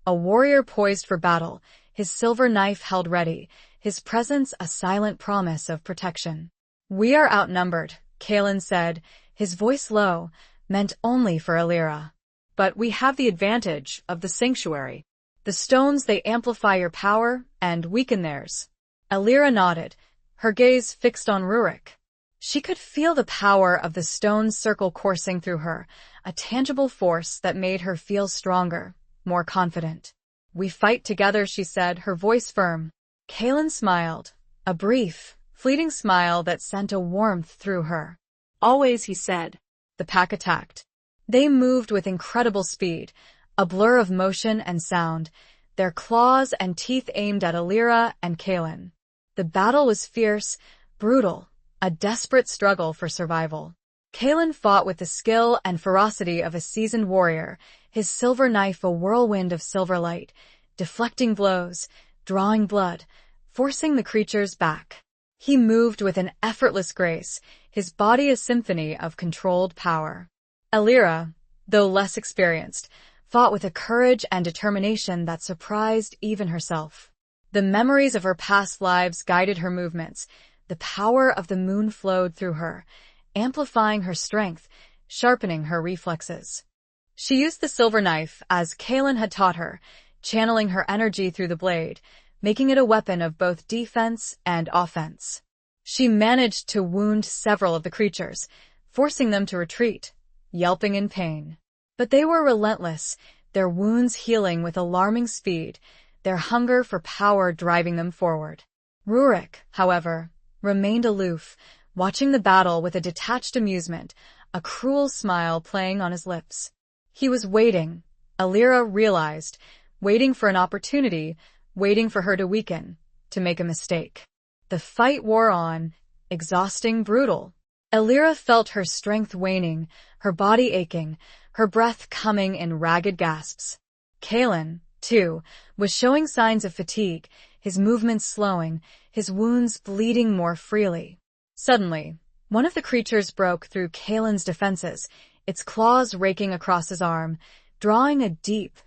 a warrior poised for battle, his silver knife held ready, his presence a silent promise of protection. "We are outnumbered," Kalen said, his voice low, meant only for Alira. "But we have the advantage of the sanctuary." The stones, they amplify your power and weaken theirs. Alira nodded, her gaze fixed on Rurik. She could feel the power of the stone circle coursing through her, a tangible force that made her feel stronger, more confident. "We fight together," she said, her voice firm. Kaelin smiled, a brief, fleeting smile that sent a warmth through her. "Always," he said. The pack attacked. They moved with incredible speed, a blur of motion and sound, their claws and teeth aimed at Alira and Kaelin. The battle was fierce, brutal, a desperate struggle for survival. Kaelin fought with the skill and ferocity of a seasoned warrior, his silver knife a whirlwind of silver light, deflecting blows, drawing blood, forcing the creatures back. He moved with an effortless grace, his body a symphony of controlled power. Alira, though less experienced, fought with a courage and determination that surprised even herself. The memories of her past lives guided her movements. The power of the moon flowed through her, amplifying her strength, sharpening her reflexes. She used the silver knife as Kaelin had taught her, channeling her energy through the blade, making it a weapon of both defense and offense. She managed to wound several of the creatures, forcing them to retreat, yelping in pain. But they were relentless, their wounds healing with alarming speed, their hunger for power driving them forward. Rurik, however, remained aloof, watching the battle with a detached amusement, a cruel smile playing on his lips. He was waiting, Alira realized, waiting for an opportunity, waiting for her to weaken, to make a mistake. The fight wore on, exhausting, brutal. Alira felt her strength waning, her body aching, her breath coming in ragged gasps. Kaelin, too, was showing signs of fatigue, his movements slowing, his wounds bleeding more freely. Suddenly, one of the creatures broke through Kaelin's defenses, its claws raking across his arm, drawing a deep,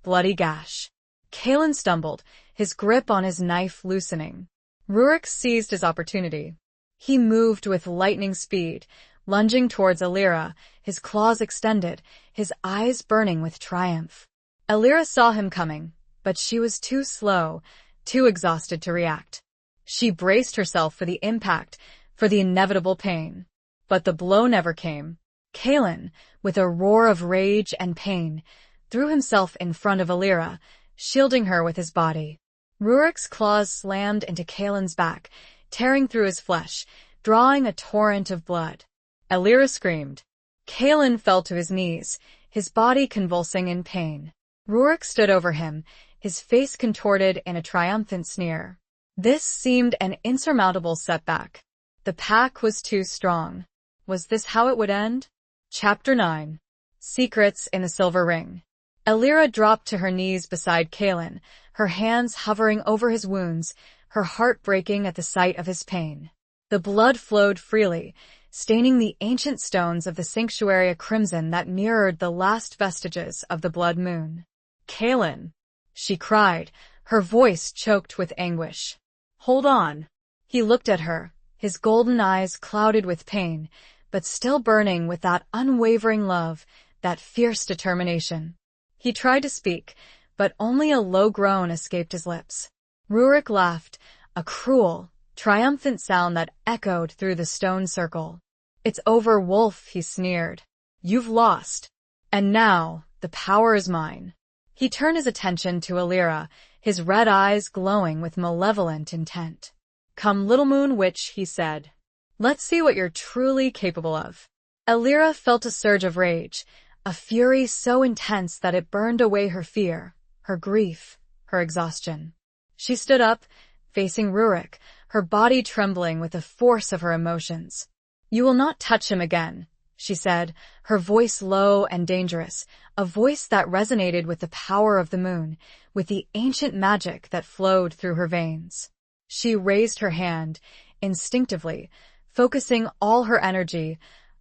bloody gash. Kaelin stumbled, his grip on his knife loosening. Rurik seized his opportunity. He moved with lightning speed, lunging towards Alira, his claws extended, his eyes burning with triumph. Alira saw him coming, but she was too slow, too exhausted to react. She braced herself for the impact, for the inevitable pain. But the blow never came. Kaelin, with a roar of rage and pain, threw himself in front of Alira, shielding her with his body. Rurik's claws slammed into Kaelin's back, tearing through his flesh, drawing a torrent of blood. Alira screamed. Kaelin fell to his knees, his body convulsing in pain. Rurik stood over him, his face contorted in a triumphant sneer. This seemed an insurmountable setback. The pack was too strong. Was this how it would end? Chapter 9. Secrets in the Silver Ring. Alira dropped to her knees beside Kaelin, her hands hovering over his wounds, her heart breaking at the sight of his pain. The blood flowed freely, staining the ancient stones of the sanctuary a crimson that mirrored the last vestiges of the blood moon. "Kaelin," she cried, her voice choked with anguish. "Hold on." He looked at her, his golden eyes clouded with pain, but still burning with that unwavering love, that fierce determination. He tried to speak, but only a low groan escaped his lips. Rurik laughed, a cruel, triumphant sound that echoed through the stone circle. "It's over, Wolf," he sneered. "You've lost. And now, the power is mine." He turned his attention to Alira, his red eyes glowing with malevolent intent. "Come, little moon witch," he said. "Let's see what you're truly capable of." Alira felt a surge of rage, a fury so intense that it burned away her fear, her grief, her exhaustion. She stood up, facing Rurik, her body trembling with the force of her emotions. "You will not touch him again," she said, her voice low and dangerous, a voice that resonated with the power of the moon, with the ancient magic that flowed through her veins. She raised her hand, instinctively, focusing all her energy,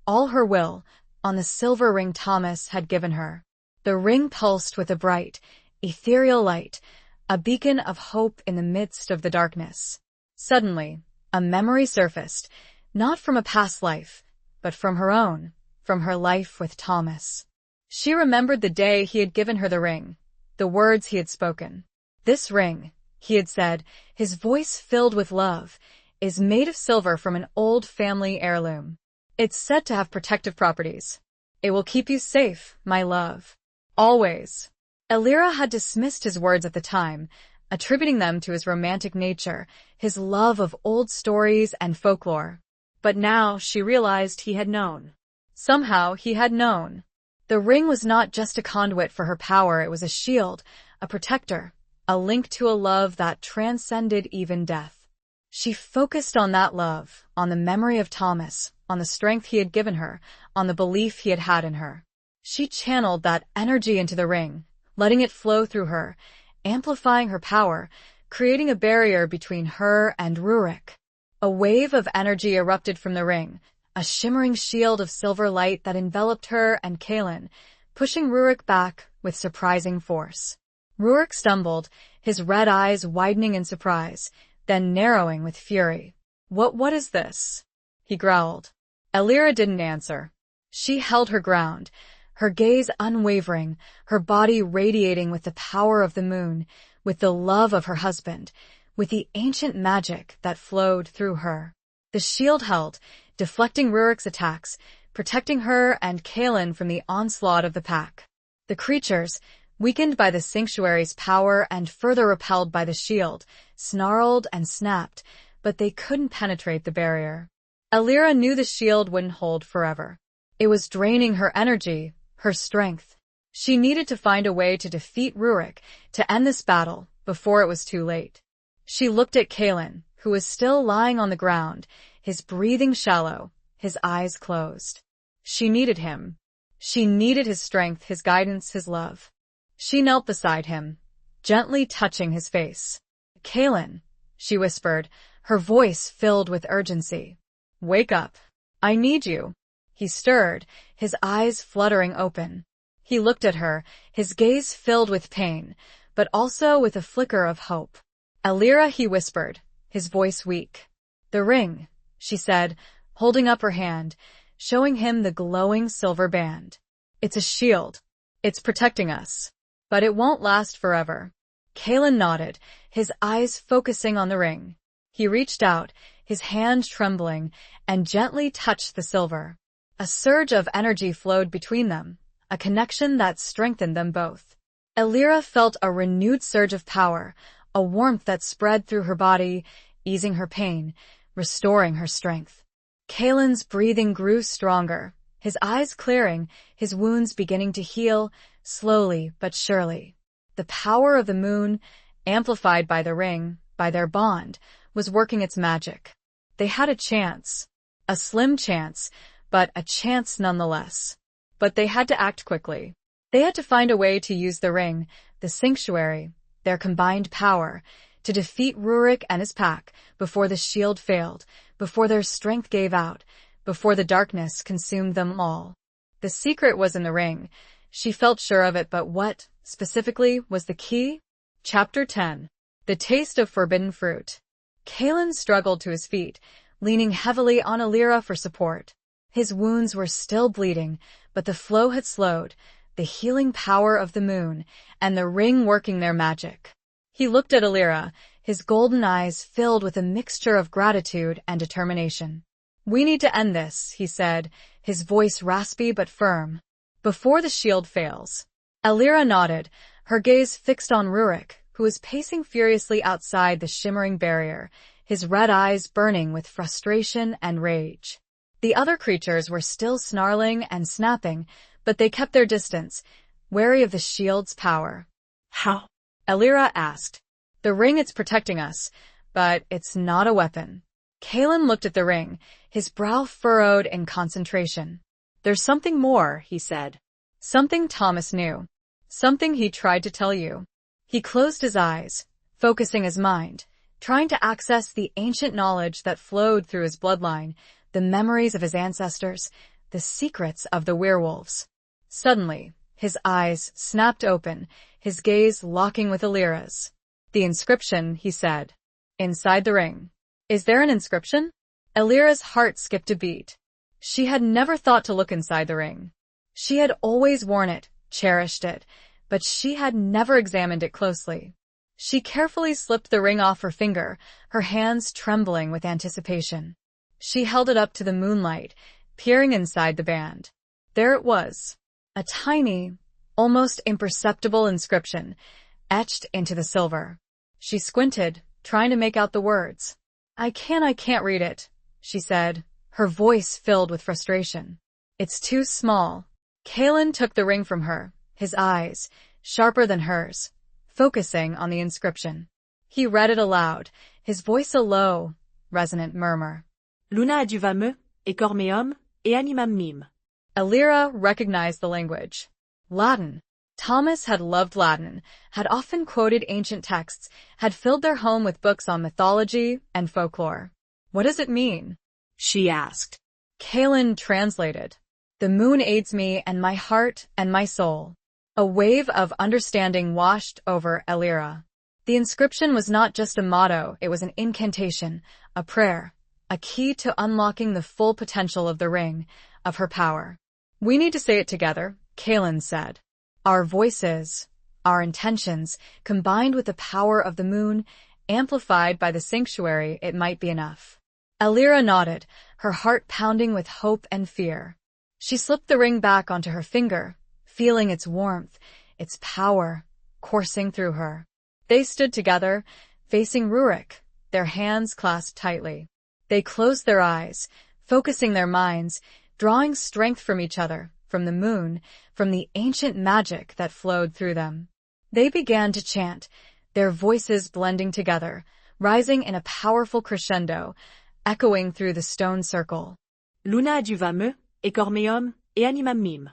all her will, on the silver ring Thomas had given her. The ring pulsed with a bright, ethereal light, a beacon of hope in the midst of the darkness. Suddenly, a memory surfaced, not from a past life, but from her own, from her life with Thomas. She remembered the day he had given her the ring, the words he had spoken. "This ring," he had said, his voice filled with love, "is made of silver from an old family heirloom. It's said to have protective properties. It will keep you safe, my love. Always." Elira had dismissed his words at the time, attributing them to his romantic nature, his love of old stories and folklore. But now she realized he had known. Somehow he had known. The ring was not just a conduit for her power, it was a shield, a protector, a link to a love that transcended even death. She focused on that love, on the memory of Thomas, on the strength he had given her, on the belief he had had in her. She channeled that energy into the ring, letting it flow through her, amplifying her power, creating a barrier between her and Rurik. A wave of energy erupted from the ring, a shimmering shield of silver light that enveloped her and Kaelin, pushing Rurik back with surprising force. Rurik stumbled, his red eyes widening in surprise, then narrowing with fury. What is this?" he growled. Elira didn't answer. She held her ground, her gaze unwavering, her body radiating with the power of the moon, with the love of her husband, with the ancient magic that flowed through her. The shield held, deflecting Rurik's attacks, protecting her and Kaelin from the onslaught of the pack. The creatures, weakened by the sanctuary's power and further repelled by the shield, snarled and snapped, but they couldn't penetrate the barrier. Elira knew the shield wouldn't hold forever. It was draining her energy, her strength. She needed to find a way to defeat Rurik, to end this battle, before it was too late. She looked at Kaelin, who was still lying on the ground, his breathing shallow, his eyes closed. She needed him. She needed his strength, his guidance, his love. She knelt beside him, gently touching his face. "Kaelin," she whispered, her voice filled with urgency. "Wake up. I need you." He stirred, his eyes fluttering open. He looked at her, his gaze filled with pain, but also with a flicker of hope. "Elira," he whispered, his voice weak. "The ring," she said, holding up her hand, showing him the glowing silver band. "It's a shield. It's protecting us. But it won't last forever." Kaelin nodded, his eyes focusing on the ring. He reached out, his hand trembling, and gently touched the silver. A surge of energy flowed between them, a connection that strengthened them both. Elira felt a renewed surge of power, a warmth that spread through her body, easing her pain, restoring her strength. Kaelin's breathing grew stronger, his eyes clearing, his wounds beginning to heal, slowly but surely. The power of the moon, amplified by the ring, by their bond, was working its magic. They had a chance. A slim chance, but a chance nonetheless. But they had to act quickly. They had to find a way to use the ring, the sanctuary, their combined power, to defeat Rurik and his pack before the shield failed, before their strength gave out, before the darkness consumed them all. The secret was in the ring. She felt sure of it, but what, specifically, was the key? Chapter 10. The Taste of Forbidden Fruit. Kaelin struggled to his feet, leaning heavily on Elira for support. His wounds were still bleeding, but the flow had slowed, the healing power of the moon, and the ring working their magic. He looked at Elira, his golden eyes filled with a mixture of gratitude and determination. "We need to end this," he said, his voice raspy but firm. "Before the shield fails." Elira nodded, her gaze fixed on Rurik, who was pacing furiously outside the shimmering barrier, his red eyes burning with frustration and rage. The other creatures were still snarling and snapping, but they kept their distance, wary of the shield's power. "How?" Elira asked. "The ring, it's protecting us, but it's not a weapon." Kaelin looked at the ring, his brow furrowed in concentration. "There's something more," he said. "Something Thomas knew. Something he tried to tell you." He closed his eyes, focusing his mind, trying to access the ancient knowledge that flowed through his bloodline, the memories of his ancestors, the secrets of the werewolves. Suddenly, his eyes snapped open, his gaze locking with Elira's. "The inscription," he said. "Inside the ring." "Is there an inscription?" Elira's heart skipped a beat. She had never thought to look inside the ring. She had always worn it, cherished it, but she had never examined it closely. She carefully slipped the ring off her finger, her hands trembling with anticipation. She held it up to the moonlight, peering inside the band. There it was, a tiny, almost imperceptible inscription, etched into the silver. She squinted, trying to make out the words. I can't read it, she said, her voice filled with frustration. It's too small. Kalen took the ring from her, his eyes, sharper than hers, focusing on the inscription. He read it aloud, his voice a low, resonant murmur. Luna adjuvame, e cor meum, e animam mim. Alira recognized the language. Latin. Thomas had loved Latin, had often quoted ancient texts, had filled their home with books on mythology and folklore. What does it mean? She asked. Kalen translated. The moon aids me and my heart and my soul. A wave of understanding washed over Alira. The inscription was not just a motto, it was an incantation, a prayer, a key to unlocking the full potential of the ring, of her power. We need to say it together, Kalen said. Our voices, our intentions, combined with the power of the moon, amplified by the sanctuary, it might be enough. Alira nodded, her heart pounding with hope and fear. She slipped the ring back onto her finger, feeling its warmth, its power, coursing through her. They stood together, facing Rurik, their hands clasped tightly. They closed their eyes, focusing their minds, drawing strength from each other, from the moon, from the ancient magic that flowed through them. They began to chant, their voices blending together, rising in a powerful crescendo, echoing through the stone circle. Luna adjuvame, e cor meum, e animam mim.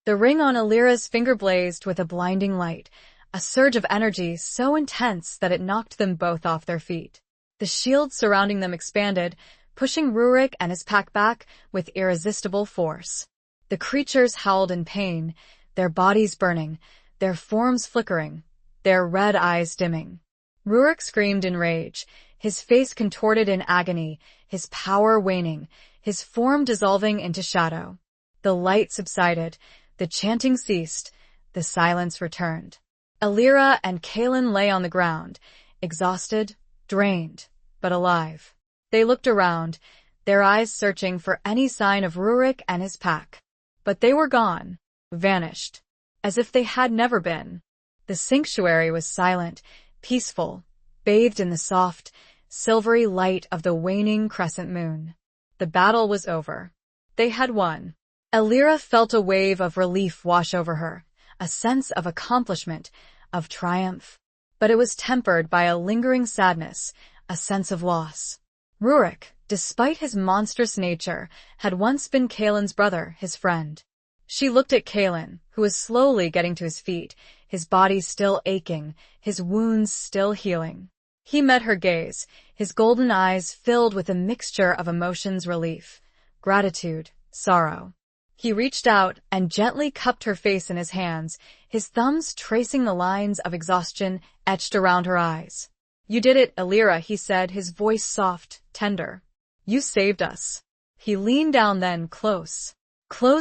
The ring on Alira's finger blazed with a blinding light, a surge of energy so intense that it knocked them both off their feet. The shield surrounding them expanded, pushing Rurik and his pack back with irresistible force. The creatures howled in pain, their bodies burning, their forms flickering, their red eyes dimming. Rurik screamed in rage, his face contorted in agony, his power waning, his form dissolving into shadow. The light subsided, the chanting ceased, the silence returned. Alira and Kalen lay on the ground, exhausted, drained, but alive. They looked around, their eyes searching for any sign of Rurik and his pack. But they were gone, vanished, as if they had never been. The sanctuary was silent, peaceful, bathed in the soft, silvery light of the waning crescent moon. The battle was over. They had won. Alira felt a wave of relief wash over her, a sense of accomplishment, of triumph. But it was tempered by a lingering sadness, a sense of loss. Rurik, despite his monstrous nature, had once been Kalen's brother, his friend. She looked at Kalen, who was slowly getting to his feet, his body still aching, his wounds still healing. He met her gaze, his golden eyes filled with a mixture of emotions: relief, gratitude, sorrow. He reached out and gently cupped her face in his hands, his thumbs tracing the lines of exhaustion etched around her eyes. You did it, Alira, he said, his voice soft, tender. You saved us. He leaned down then, close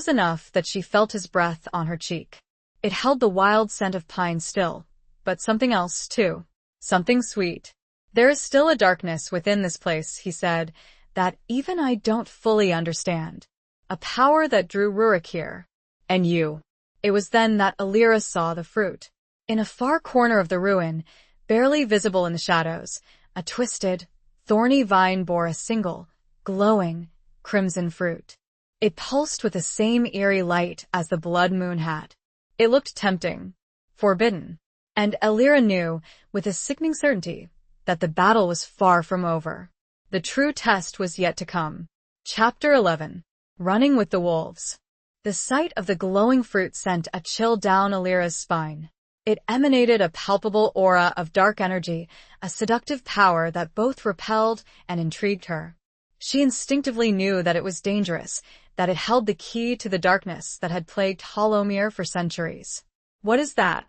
enough that she felt his breath on her cheek. It held the wild scent of pine still, but something else, too. Something sweet. There is still a darkness within this place, he said, that even I don't fully understand. A power that drew Rurik here. And you. It was then that Alira saw the fruit. In a far corner of the ruin, barely visible in the shadows, a twisted, thorny vine bore a single, glowing, crimson fruit. It pulsed with the same eerie light as the blood moon had. It looked tempting, forbidden, and Alira knew, with a sickening certainty, that the battle was far from over. The true test was yet to come. Chapter 11. Running with the Wolves. The sight of the glowing fruit sent a chill down Alira's spine. It emanated a palpable aura of dark energy, a seductive power that both repelled and intrigued her. She instinctively knew that it was dangerous, that it held the key to the darkness that had plagued Hollowmere for centuries. What is that?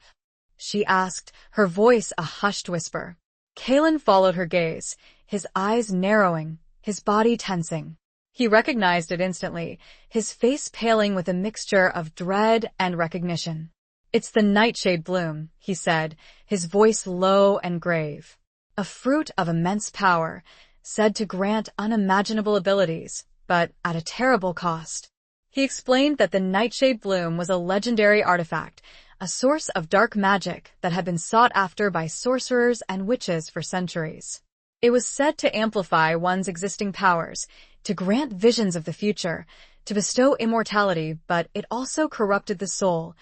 She asked, her voice a hushed whisper. Kalen followed her gaze, his eyes narrowing, his body tensing. He recognized it instantly, his face paling with a mixture of dread and recognition. It's the nightshade bloom, he said, his voice low and grave. A fruit of immense power, said to grant unimaginable abilities, but at a terrible cost. He explained that the nightshade bloom was a legendary artifact, a source of dark magic that had been sought after by sorcerers and witches for centuries. It was said to amplify one's existing powers, to grant visions of the future, to bestow immortality, but it also corrupted the soul,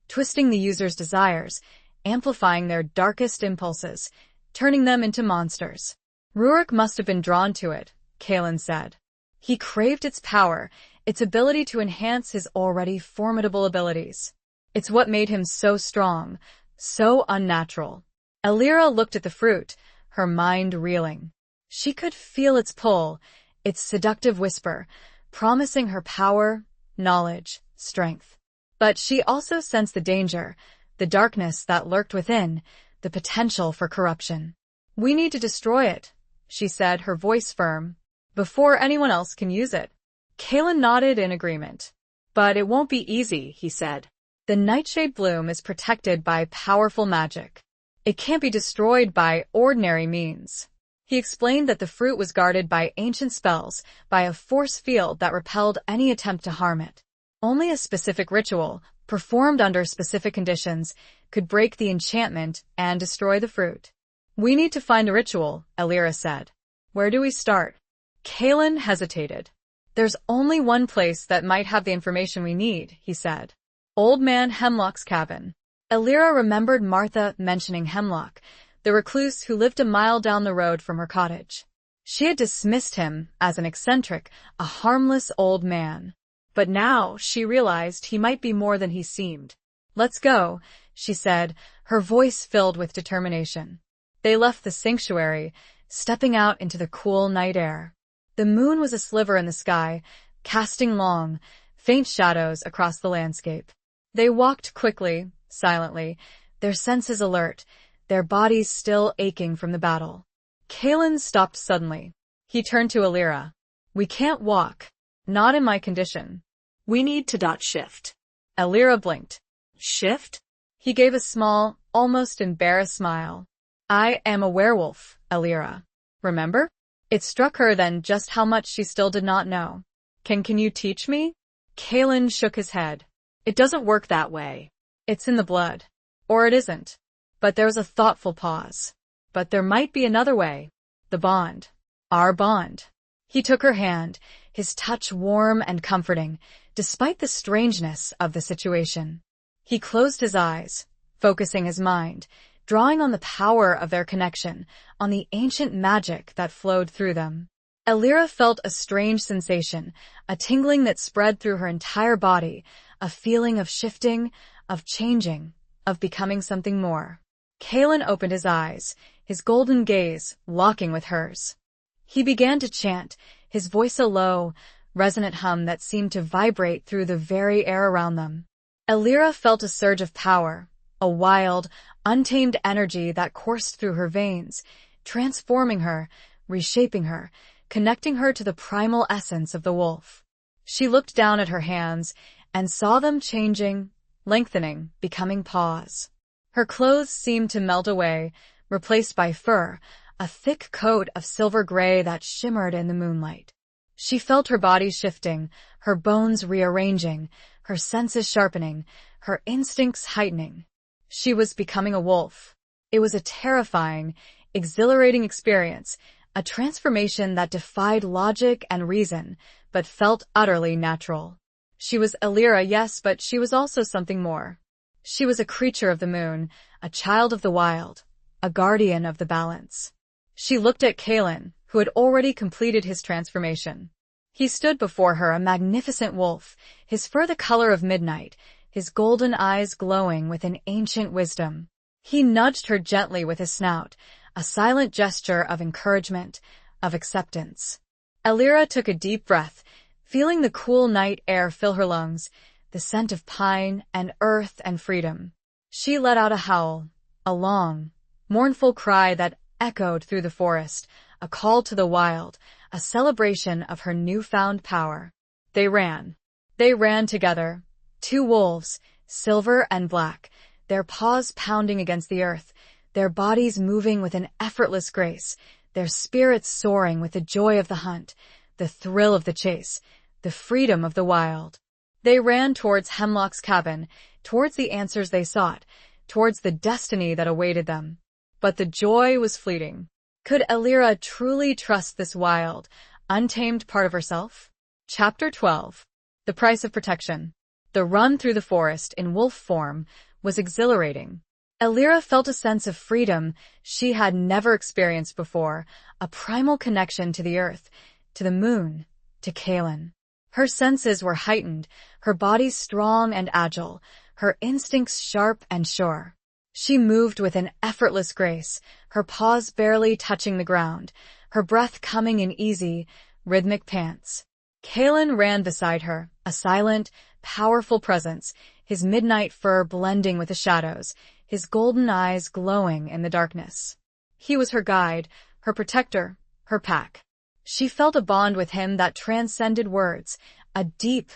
twisting the user's desires, amplifying their darkest impulses, turning them into monsters. Rurik must have been drawn to it, Kalen said. He craved its power, its ability to enhance his already formidable abilities. It's what made him so strong, so unnatural. Alira looked at the fruit, her mind reeling. She could feel its pull, its seductive whisper, promising her power, knowledge, strength. But she also sensed the danger, the darkness that lurked within, the potential for corruption. We need to destroy it, she said, her voice firm, before anyone else can use it. Kalen nodded in agreement. But it won't be easy, he said. The nightshade bloom is protected by powerful magic. It can't be destroyed by ordinary means. He explained that the fruit was guarded by ancient spells, by a force field that repelled any attempt to harm it. Only a specific ritual, performed under specific conditions, could break the enchantment and destroy the fruit. We need to find a ritual, Alira said. Where do we start? Kalen hesitated. There's only one place that might have the information we need, he said. Old Man Hemlock's cabin. Alira remembered Martha mentioning Hemlock, the recluse who lived a mile down the road from her cottage. She had dismissed him as an eccentric, a harmless old man. But now she realized he might be more than he seemed. Let's go, she said, her voice filled with determination. They left the sanctuary, stepping out into the cool night air. The moon was a sliver in the sky, casting long, faint shadows across the landscape. They walked quickly, silently, their senses alert, their bodies still aching from the battle. Kalen stopped suddenly. He turned to Alira. We can't walk. Not in my condition. We need to shift. Alira blinked. Shift? He gave a small, almost embarrassed smile. I am a werewolf, Alira. Remember? It struck her then just how much she still did not know. Can you teach me? Kalen shook his head. It doesn't work that way. It's in the blood. Or it isn't. But there was a thoughtful pause. But there might be another way. The bond. Our bond. He took her hand, his touch warm and comforting, despite the strangeness of the situation. He closed his eyes, focusing his mind, drawing on the power of their connection, on the ancient magic that flowed through them. Alira felt a strange sensation, a tingling that spread through her entire body, a feeling of shifting, of changing, of becoming something more. Kalen opened his eyes, his golden gaze locking with hers. He began to chant, his voice a low, resonant hum that seemed to vibrate through the very air around them. Alira felt a surge of power, a wild, untamed energy that coursed through her veins, transforming her, reshaping her, connecting her to the primal essence of the wolf. She looked down at her hands and saw them changing, lengthening, becoming paws. Her clothes seemed to melt away, replaced by fur, a thick coat of silver gray that shimmered in the moonlight. She felt her body shifting, her bones rearranging, her senses sharpening, her instincts heightening. She was becoming a wolf. It was a terrifying, exhilarating experience, a transformation that defied logic and reason, but felt utterly natural. She was Alira, yes, but she was also something more. She was a creature of the moon, a child of the wild, a guardian of the balance. She looked at Kalen, who had already completed his transformation. He stood before her, a magnificent wolf, his fur the color of midnight, his golden eyes glowing with an ancient wisdom. He nudged her gently with his snout, a silent gesture of encouragement, of acceptance. Alira took a deep breath, feeling the cool night air fill her lungs, the scent of pine and earth and freedom. She let out a howl, a long, mournful cry that echoed through the forest, a call to the wild, a celebration of her newfound power. They ran. They ran together. Two wolves, silver and black, their paws pounding against the earth, their bodies moving with an effortless grace, their spirits soaring with the joy of the hunt, the thrill of the chase, the freedom of the wild. They ran towards Hemlock's cabin, towards the answers they sought, towards the destiny that awaited them. But the joy was fleeting. Could Elira truly trust this wild, untamed part of herself? Chapter 12. The Price of Protection. The run through the forest in wolf form was exhilarating. Elira felt a sense of freedom she had never experienced before, a primal connection to the earth, to the moon, to Kaelin. Her senses were heightened, her body strong and agile, her instincts sharp and sure. She moved with an effortless grace, her paws barely touching the ground, her breath coming in easy, rhythmic pants. Kaelin ran beside her, a silent, powerful presence, his midnight fur blending with the shadows, his golden eyes glowing in the darkness. He was her guide, her protector, her pack. She felt a bond with him that transcended words, a deep,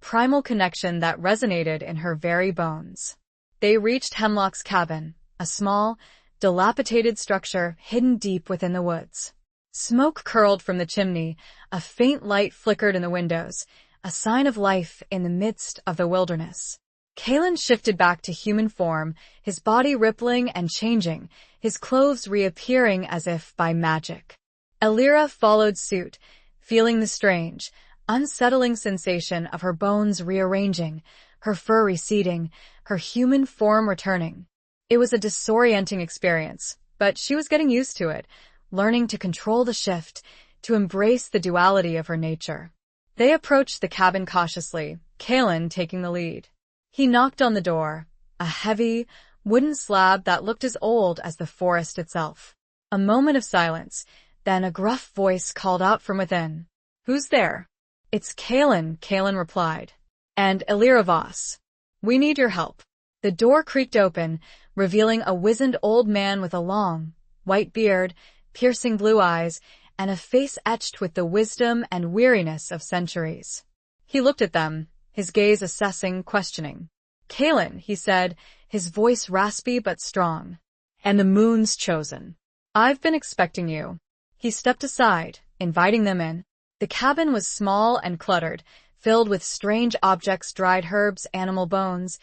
primal connection that resonated in her very bones. They reached Hemlock's cabin, a small, dilapidated structure hidden deep within the woods. Smoke curled from the chimney, a faint light flickered in the windows, a sign of life in the midst of the wilderness. Kaelin shifted back to human form, his body rippling and changing, his clothes reappearing as if by magic. Elira followed suit, feeling the strange, unsettling sensation of her bones rearranging, her fur receding, her human form returning. It was a disorienting experience, but she was getting used to it, learning to control the shift, to embrace the duality of her nature. They approached the cabin cautiously, Kaelin taking the lead. He knocked on the door, a heavy, wooden slab that looked as old as the forest itself. A moment of silence, then a gruff voice called out from within. "Who's there?" "It's Kaelin," Kaelin replied. "And Elira Voss. We need your help." The door creaked open, revealing a wizened old man with a long, white beard, piercing blue eyes, and a face etched with the wisdom and weariness of centuries. He looked at them, his gaze assessing, questioning. "Kaelin," he said, his voice raspy but strong. "And the moon's chosen. I've been expecting you." He stepped aside, inviting them in. The cabin was small and cluttered, filled with strange objects, dried herbs, animal bones,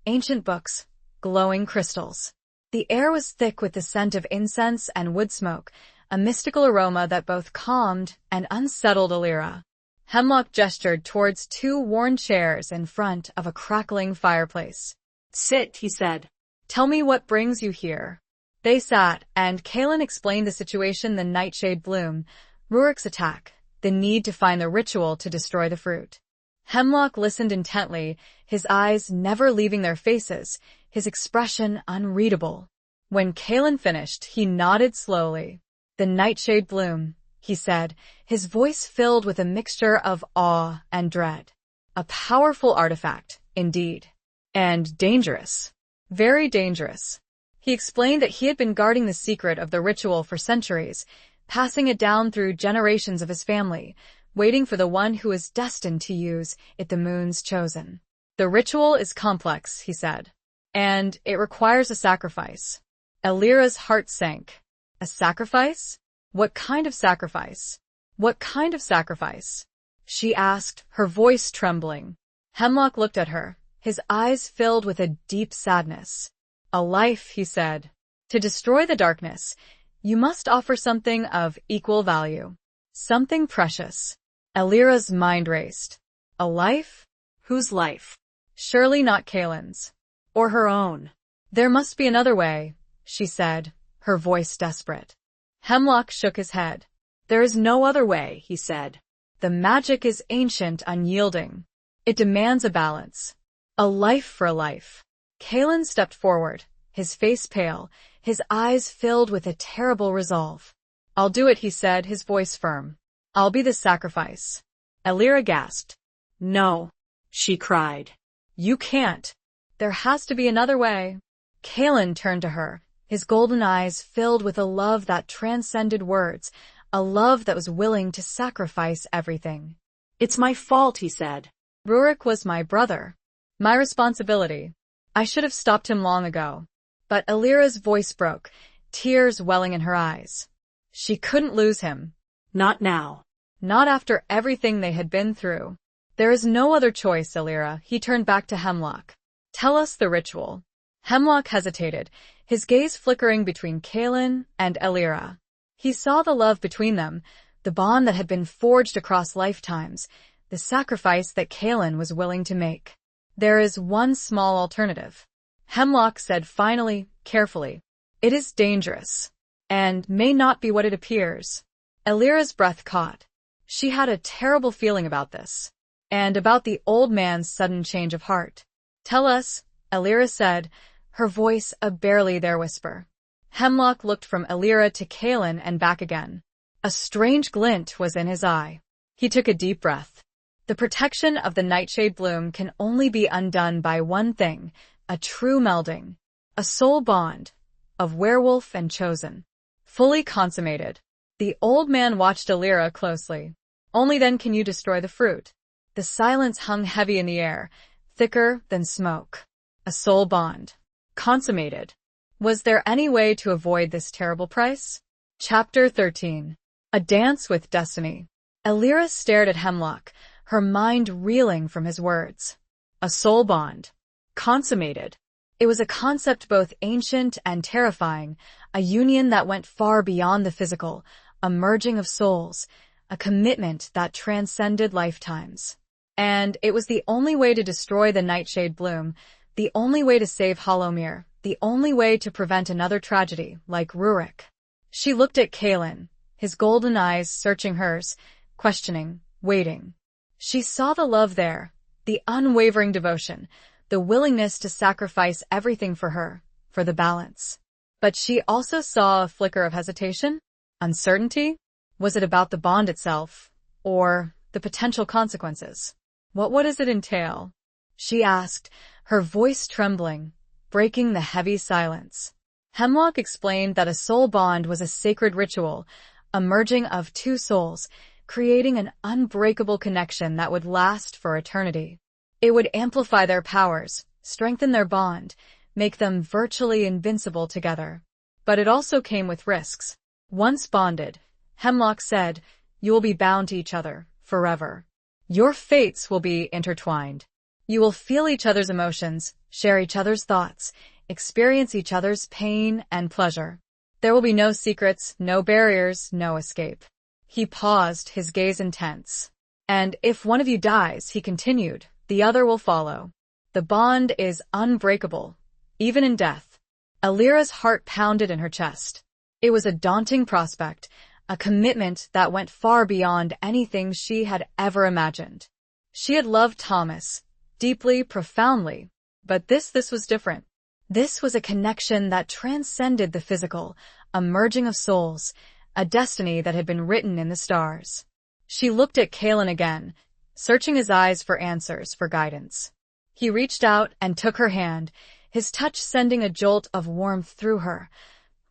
ancient books, glowing crystals. The air was thick with the scent of incense and wood smoke, a mystical aroma that both calmed and unsettled Elira. Hemlock gestured towards two worn chairs in front of a crackling fireplace. "Sit," he said. "Tell me what brings you here." They sat, and Kaelin explained the situation: the nightshade bloom, Rurik's attack, the need to find the ritual to destroy the fruit. Hemlock listened intently, his eyes never leaving their faces, his expression unreadable. When Kaelin finished, he nodded slowly. "The nightshade bloom," he said, his voice filled with a mixture of awe and dread. "A powerful artifact, indeed. And dangerous. Very dangerous." He explained that he had been guarding the secret of the ritual for centuries, passing it down through generations of his family, waiting for the one who is destined to use it, the moon's chosen. "The ritual is complex," he said, "and it requires a sacrifice." Elira's heart sank. "A sacrifice? What kind of sacrifice? What kind of sacrifice?" she asked, her voice trembling. Hemlock looked at her, his eyes filled with a deep sadness. "A life," he said. "To destroy the darkness, you must offer something of equal value. Something precious." Elira's mind raced. "A life? Whose life?" "Surely not Kaelin's. Or her own." "There must be another way," she said, her voice desperate. Hemlock shook his head. "There is no other way," he said. "The magic is ancient, unyielding. It demands a balance. A life for a life." Kaelin stepped forward, his face pale, his eyes filled with a terrible resolve. "I'll do it," he said, his voice firm. "I'll be the sacrifice." Elira gasped. "No," she cried. "You can't. There has to be another way." Kaelin turned to her, his golden eyes filled with a love that transcended words, a love that was willing to sacrifice everything. "It's my fault," he said. "Rurik was my brother. My responsibility. I should have stopped him long ago. But Alira's voice broke, tears welling in her eyes. She couldn't lose him. Not now. Not after everything they had been through. There is no other choice, Alira. He turned back to Hemlock. Tell us the ritual. Hemlock hesitated, his gaze flickering between Kaelin and Alira. He saw the love between them, the bond that had been forged across lifetimes, the sacrifice that Kaelin was willing to make. There is one small alternative. Hemlock said finally, carefully. It is dangerous, and may not be what it appears. Alira's breath caught. She had a terrible feeling about this, and about the old man's sudden change of heart. Tell us, Alira said, her voice a barely there whisper. Hemlock looked from Alira to Kaelin and back again. A strange glint was in his eye. He took a deep breath. The protection of the nightshade bloom can only be undone by one thing, a true melding. A soul bond, of werewolf and chosen. Fully consummated. The old man watched Alira closely. Only then can you destroy the fruit. The silence hung heavy in the air, thicker than smoke. A soul bond. Consummated. Was there any way to avoid this terrible price? Chapter 13. A Dance with Destiny. Alira stared at Hemlock, her mind reeling from his words. A soul bond. Consummated. It was a concept both ancient and terrifying, a union that went far beyond the physical, a merging of souls, a commitment that transcended lifetimes. And it was the only way to destroy the nightshade bloom, the only way to save Hollowmere, the only way to prevent another tragedy like Rurik. She looked at Kaelin, his golden eyes searching hers, questioning, waiting. She saw the love there, the unwavering devotion, the willingness to sacrifice everything for her, for the balance. But she also saw a flicker of hesitation, uncertainty. Was it about the bond itself, or the potential consequences? What does it entail? She asked, her voice trembling, breaking the heavy silence. Hemlock explained that a soul bond was a sacred ritual, a merging of two souls, creating an unbreakable connection that would last for eternity. It would amplify their powers, strengthen their bond, make them virtually invincible together. But it also came with risks. Once bonded, Hemlock said, you will be bound to each other, forever. Your fates will be intertwined. You will feel each other's emotions, share each other's thoughts, experience each other's pain and pleasure. There will be no secrets, no barriers, no escape. He paused, his gaze intense. And if one of you dies, he continued, the other will follow. The bond is unbreakable, even in death. Alira's heart pounded in her chest. It was a daunting prospect, a commitment that went far beyond anything she had ever imagined. She had loved Thomas, deeply, profoundly, but this was different. This was a connection that transcended the physical, a merging of souls, a destiny that had been written in the stars. She looked at Kaelin again, searching his eyes for answers, for guidance. He reached out and took her hand, his touch sending a jolt of warmth through her,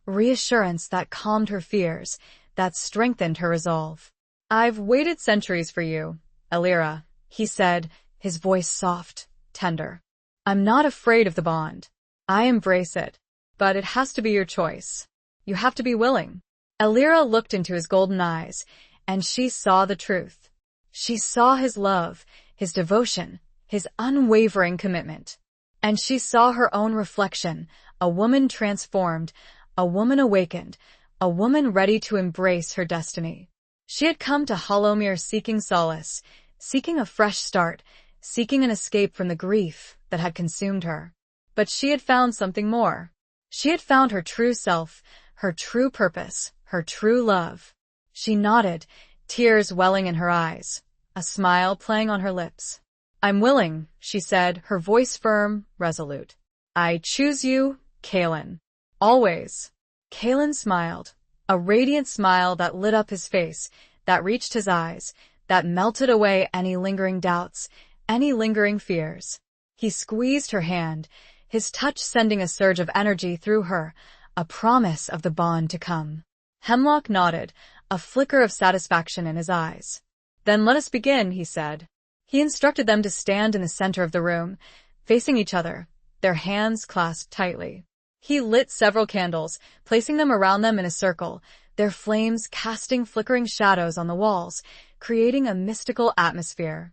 reassurance that calmed her fears, that strengthened her resolve. I've waited centuries for you, Alira, he said, his voice soft, tender. I'm not afraid of the bond. I embrace it. But it has to be your choice. You have to be willing. Alira looked into his golden eyes, and she saw the truth. She saw his love, his devotion, his unwavering commitment. And she saw her own reflection, a woman transformed, a woman awakened, a woman ready to embrace her destiny. She had come to Hollowmere seeking solace, seeking a fresh start, seeking an escape from the grief that had consumed her. But she had found something more. She had found her true self, her true purpose, her true love. She nodded, tears welling in her eyes, a smile playing on her lips. I'm willing, she said, her voice firm, resolute. I choose you, Kaelin. Always. Kaelin smiled, a radiant smile that lit up his face, that reached his eyes, that melted away any lingering doubts, any lingering fears. He squeezed her hand, his touch sending a surge of energy through her, a promise of the bond to come. Hemlock nodded, a flicker of satisfaction in his eyes. Then let us begin, he said. He instructed them to stand in the center of the room, facing each other, their hands clasped tightly. He lit several candles, placing them around them in a circle, their flames casting flickering shadows on the walls, creating a mystical atmosphere.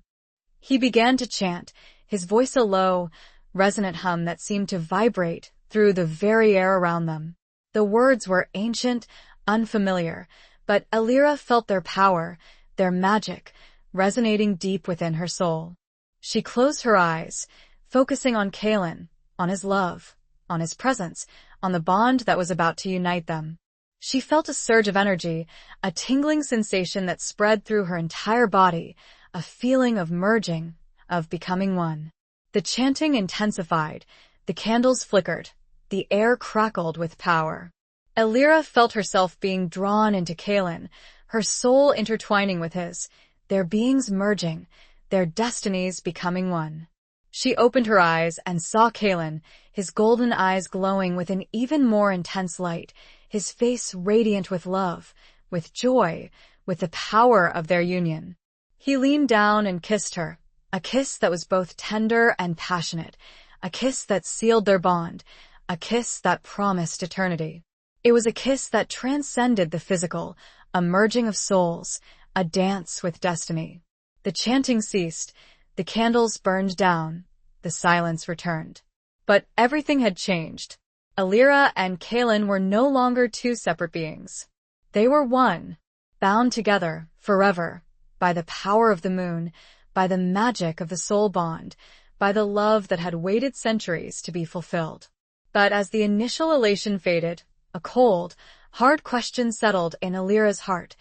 He began to chant, his voice a low, resonant hum that seemed to vibrate through the very air around them. The words were ancient, unfamiliar, but Alira felt their power, their magic, resonating deep within her soul. She closed her eyes, focusing on Kalen, on his love, on his presence, on the bond that was about to unite them. She felt a surge of energy, a tingling sensation that spread through her entire body, a feeling of merging, of becoming one. The chanting intensified, the candles flickered, the air crackled with power. Alira felt herself being drawn into Kalen, her soul intertwining with his, their beings merging, their destinies becoming one. She opened her eyes and saw Kalen, his golden eyes glowing with an even more intense light, his face radiant with love, with joy, with the power of their union. He leaned down and kissed her, a kiss that was both tender and passionate, a kiss that sealed their bond, a kiss that promised eternity. It was a kiss that transcended the physical, a merging of souls, a dance with destiny. The chanting ceased, the candles burned down, the silence returned. But everything had changed. Alira and Kalen were no longer two separate beings. They were one, bound together, forever, by the power of the moon, by the magic of the soul bond, by the love that had waited centuries to be fulfilled. But as the initial elation faded, a cold, hard question settled in Alira's heart.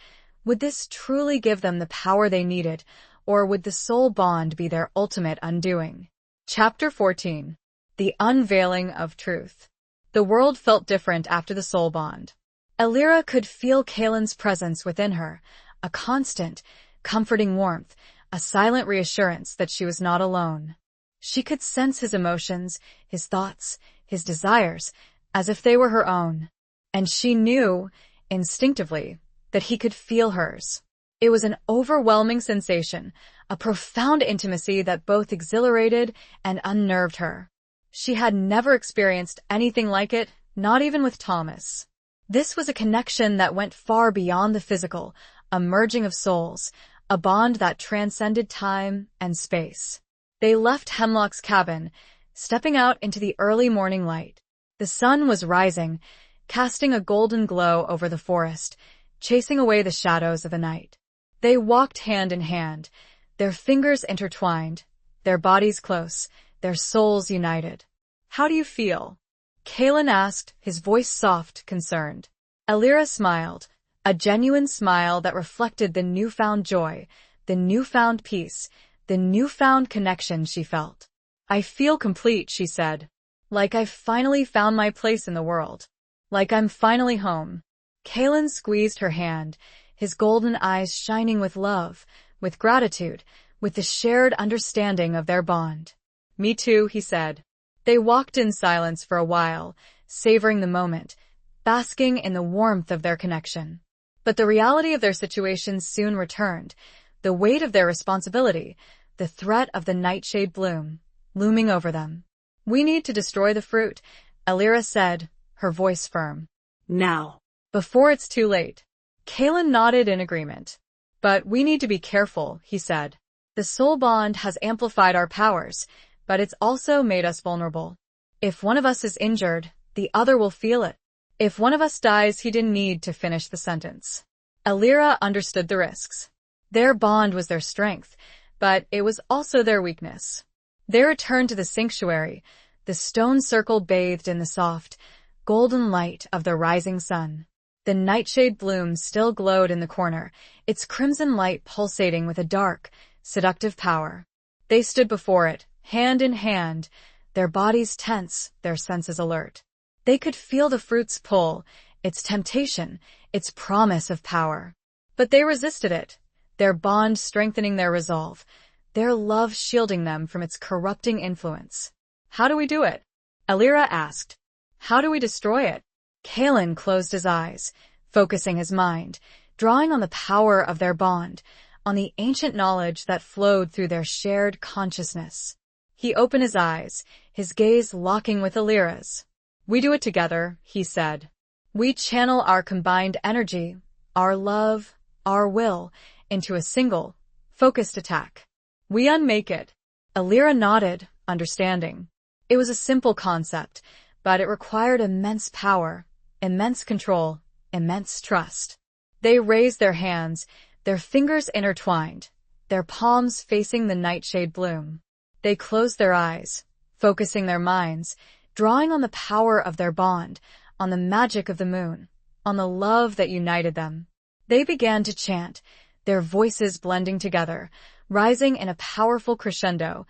Would this truly give them the power they needed, or would the soul bond be their ultimate undoing? Chapter 14. The Unveiling of Truth. The world felt different after the soul bond. Alira could feel Kalen's presence within her, a constant, comforting warmth, a silent reassurance that she was not alone. She could sense his emotions, his thoughts, his desires, as if they were her own. And she knew, instinctively, that he could feel hers. It was an overwhelming sensation, a profound intimacy that both exhilarated and unnerved her. She had never experienced anything like it, not even with Thomas. This was a connection that went far beyond the physical, a merging of souls, a bond that transcended time and space. They left Hemlock's cabin, stepping out into the early morning light. The sun was rising, casting a golden glow over the forest, chasing away the shadows of the night. They walked hand in hand, their fingers intertwined, their bodies close, their souls united. "How do you feel?" Kalen asked, his voice soft, concerned. Alira smiled, a genuine smile that reflected the newfound joy, the newfound peace, the newfound connection she felt. "I feel complete," she said. "Like I've finally found my place in the world. Like I'm finally home." Kalen squeezed her hand, his golden eyes shining with love, with gratitude, with the shared understanding of their bond. "Me too," he said. They walked in silence for a while, savoring the moment, basking in the warmth of their connection. But the reality of their situation soon returned, the weight of their responsibility, the threat of the nightshade bloom, looming over them. "We need to destroy the fruit," Alira said, her voice firm. Now. "Before it's too late." Kalen nodded in agreement. "But we need to be careful," he said. "The soul bond has amplified our powers, but it's also made us vulnerable. If one of us is injured, the other will feel it. If one of us dies, he didn't need to finish the sentence." Alira understood the risks. Their bond was their strength, but it was also their weakness. They returned to the sanctuary, the stone circle bathed in the soft, golden light of the rising sun. The nightshade bloom still glowed in the corner, its crimson light pulsating with a dark, seductive power. They stood before it, hand in hand, their bodies tense, their senses alert. They could feel the fruit's pull, its temptation, its promise of power. But they resisted it, their bond strengthening their resolve, their love shielding them from its corrupting influence. "How do we do it?" Alira asked. "How do we destroy it?" Kalen closed his eyes, focusing his mind, drawing on the power of their bond, on the ancient knowledge that flowed through their shared consciousness. He opened his eyes, his gaze locking with Alira's. "We do it together," he said. "We channel our combined energy, our love, our will, into a single, focused attack. We unmake it." Alira nodded, understanding. It was a simple concept, but it required immense power, immense control, immense trust. They raised their hands, their fingers intertwined, their palms facing the nightshade bloom. They closed their eyes, focusing their minds, drawing on the power of their bond, on the magic of the moon, on the love that united them. They began to chant, their voices blending together, rising in a powerful crescendo,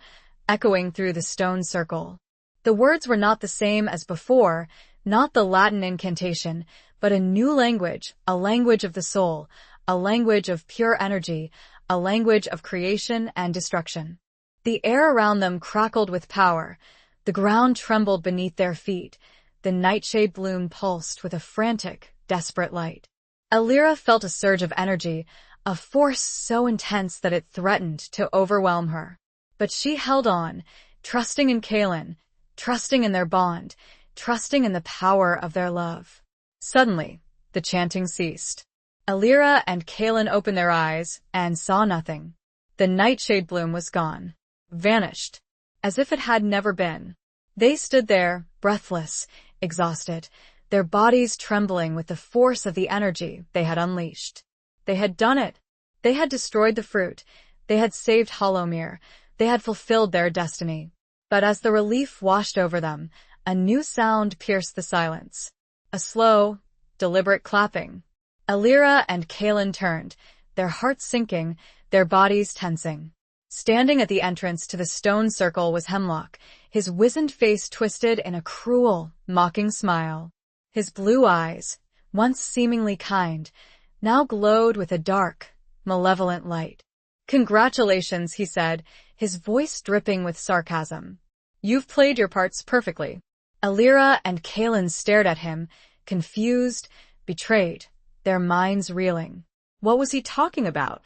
echoing through the stone circle. The words were not the same as before, not the Latin incantation, but a new language, a language of the soul, a language of pure energy, a language of creation and destruction. The air around them crackled with power. The ground trembled beneath their feet. The nightshade bloom pulsed with a frantic, desperate light. Alira felt a surge of energy, a force so intense that it threatened to overwhelm her. But she held on, trusting in Kaelin, trusting in their bond, trusting in the power of their love. Suddenly, the chanting ceased. Alira and Kaelin opened their eyes and saw nothing. The nightshade bloom was gone, vanished, as if it had never been. They stood there, breathless, exhausted, their bodies trembling with the force of the energy they had unleashed. They had done it. They had destroyed the fruit. They had saved Hollowmere. They had fulfilled their destiny. But as the relief washed over them, a new sound pierced the silence. A slow, deliberate clapping. Alira and Kaelin turned, their hearts sinking, their bodies tensing. Standing at the entrance to the stone circle was Hemlock, his wizened face twisted in a cruel, mocking smile. His blue eyes, once seemingly kind, now glowed with a dark, malevolent light. "Congratulations," he said, his voice dripping with sarcasm. "You've played your parts perfectly." Alira and Kaelin stared at him, confused, betrayed, their minds reeling. What was he talking about?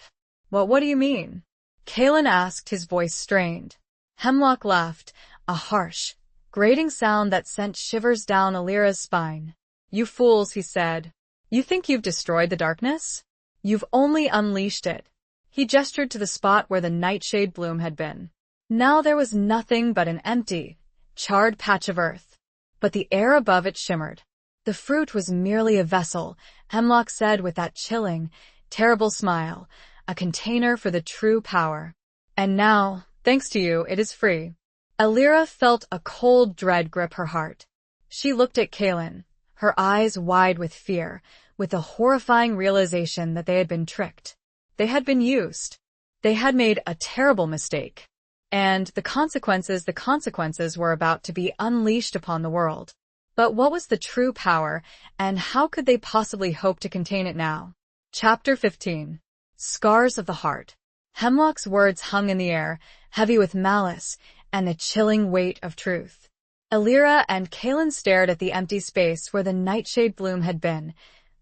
What do you mean?" Kaelin asked, his voice strained. Hemlock laughed, a harsh, grating sound that sent shivers down Alira's spine. "You fools," he said. "You think you've destroyed the darkness? You've only unleashed it." He gestured to the spot where the nightshade bloom had been. Now there was nothing but an empty, charred patch of earth. But the air above it shimmered. "The fruit was merely a vessel," Hemlock said with that chilling, terrible smile, "a container for the true power. And now, thanks to you, it is free." Alira felt a cold dread grip her heart. She looked at Kaelin, her eyes wide with fear, with the horrifying realization that they had been tricked. They had been used. They had made a terrible mistake. And the consequences were about to be unleashed upon the world. But what was the true power, and how could they possibly hope to contain it now? Chapter 15. Scars of the Heart. Hemlock's words hung in the air, heavy with malice and the chilling weight of truth. Alira and Kaelin stared at the empty space where the nightshade bloom had been,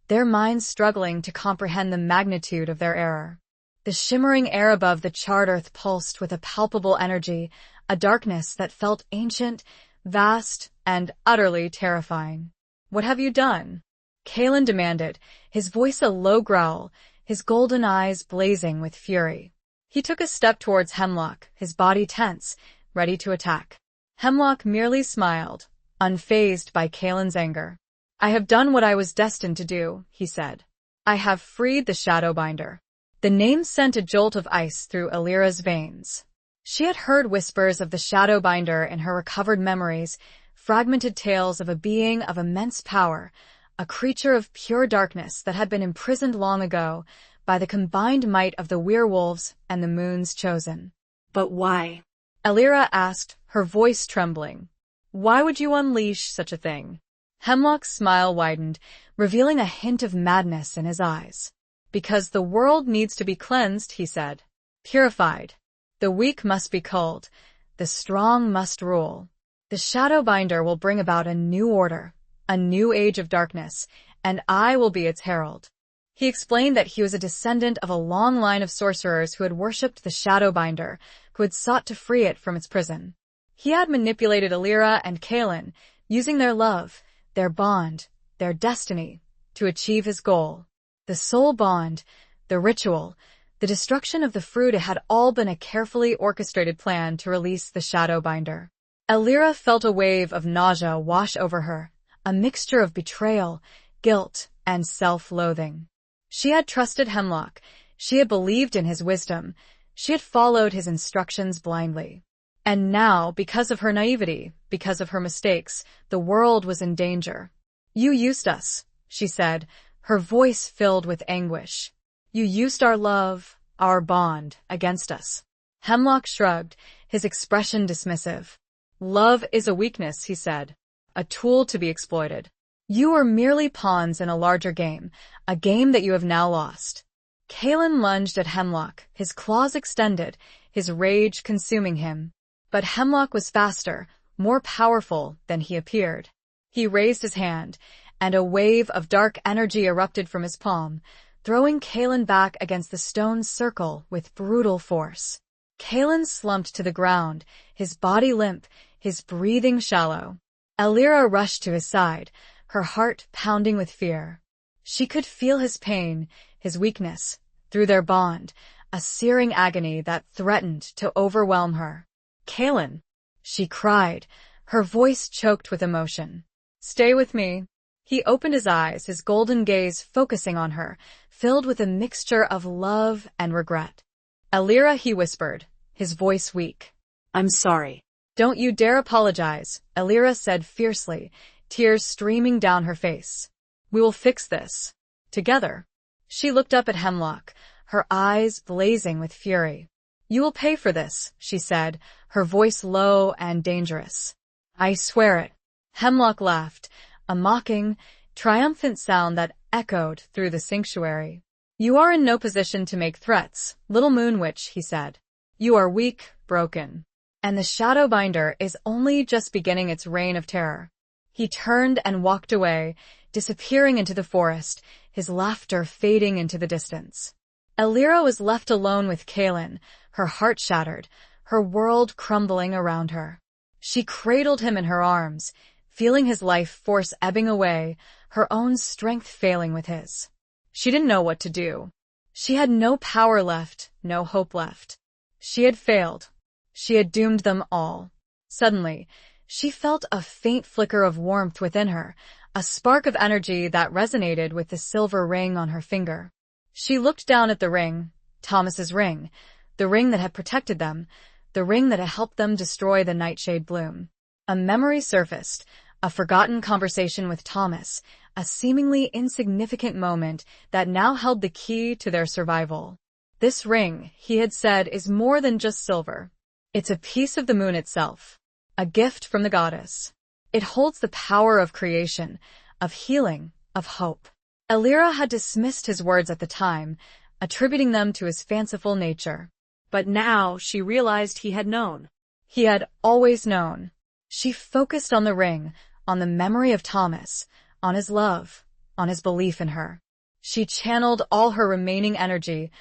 their minds struggling to comprehend the magnitude of their error. The shimmering air above the charred earth pulsed with a palpable energy, a darkness that felt ancient, vast, and utterly terrifying. "What have you done?" Kaelin demanded, his voice a low growl, his golden eyes blazing with fury. He took a step towards Hemlock, his body tense, ready to attack. Hemlock merely smiled, unfazed by Kaelin's anger. "I have done what I was destined to do," he said. "I have freed the Shadowbinder." The name sent a jolt of ice through Alira's veins. She had heard whispers of the Shadowbinder in her recovered memories, fragmented tales of a being of immense power, a creature of pure darkness that had been imprisoned long ago by the combined might of the werewolves and the moon's chosen. But why? Alira asked, her voice trembling. "Why would you unleash such a thing?" Hemlock's smile widened, revealing a hint of madness in his eyes. "Because the world needs to be cleansed," he said. "Purified. The weak must be culled. The strong must rule. The Shadowbinder will bring about a new order, a new age of darkness, and I will be its herald." He explained that he was a descendant of a long line of sorcerers who had worshipped the Shadowbinder, who had sought to free it from its prison. He had manipulated Alira and Kaelin, using their love, their bond, their destiny, to achieve his goal. The soul bond, the ritual, the destruction of the fruit, it had all been a carefully orchestrated plan to release the Shadowbinder. Alira felt a wave of nausea wash over her, a mixture of betrayal, guilt, and self-loathing. She had trusted Hemlock. She had believed in his wisdom. She had followed his instructions blindly. And now, because of her naivety, because of her mistakes, the world was in danger. "You used us," she said, her voice filled with anguish. "You used our love, our bond, against us." Hemlock shrugged, his expression dismissive. "Love is a weakness," he said, "a tool to be exploited. You are merely pawns in a larger game, a game that you have now lost." Kaelin lunged at Hemlock, his claws extended, his rage consuming him. But Hemlock was faster, more powerful than he appeared. He raised his hand, and a wave of dark energy erupted from his palm, throwing Kaelin back against the stone circle with brutal force. Kaelin slumped to the ground, his body limp, his breathing shallow. Alira rushed to his side, her heart pounding with fear. She could feel his pain, his weakness, through their bond, a searing agony that threatened to overwhelm her. "Kaelin," she cried, her voice choked with emotion. "Stay with me." He opened his eyes, his golden gaze focusing on her, filled with a mixture of love and regret. "Alira," he whispered, his voice weak. "I'm sorry." "Don't you dare apologize," Alira said fiercely, tears streaming down her face. "We will fix this. Together." She looked up at Hemlock, her eyes blazing with fury. "You will pay for this," she said, her voice low and dangerous. "I swear it." Hemlock laughed, a mocking, triumphant sound that echoed through the sanctuary. "You are in no position to make threats, little moon witch," he said. "You are weak, broken. And the Shadowbinder is only just beginning its reign of terror." He turned and walked away, disappearing into the forest, his laughter fading into the distance. Alira was left alone with Kaelin, her heart shattered, her world crumbling around her. She cradled him in her arms, feeling his life force ebbing away, her own strength failing with his. She didn't know what to do. She had no power left, no hope left. She had failed. She had doomed them all. Suddenly, she felt a faint flicker of warmth within her, a spark of energy that resonated with the silver ring on her finger. She looked down at the ring, Thomas's ring, the ring that had protected them, the ring that had helped them destroy the nightshade bloom. A memory surfaced, a forgotten conversation with Thomas, a seemingly insignificant moment that now held the key to their survival. "This ring," he had said, "is more than just silver. It's a piece of the moon itself, a gift from the goddess. It holds the power of creation, of healing, of hope." Alira had dismissed his words at the time, attributing them to his fanciful nature. But now she realized he had known. He had always known. She focused on the ring, on the memory of Thomas, on his love, on his belief in her. She channeled all her remaining energy,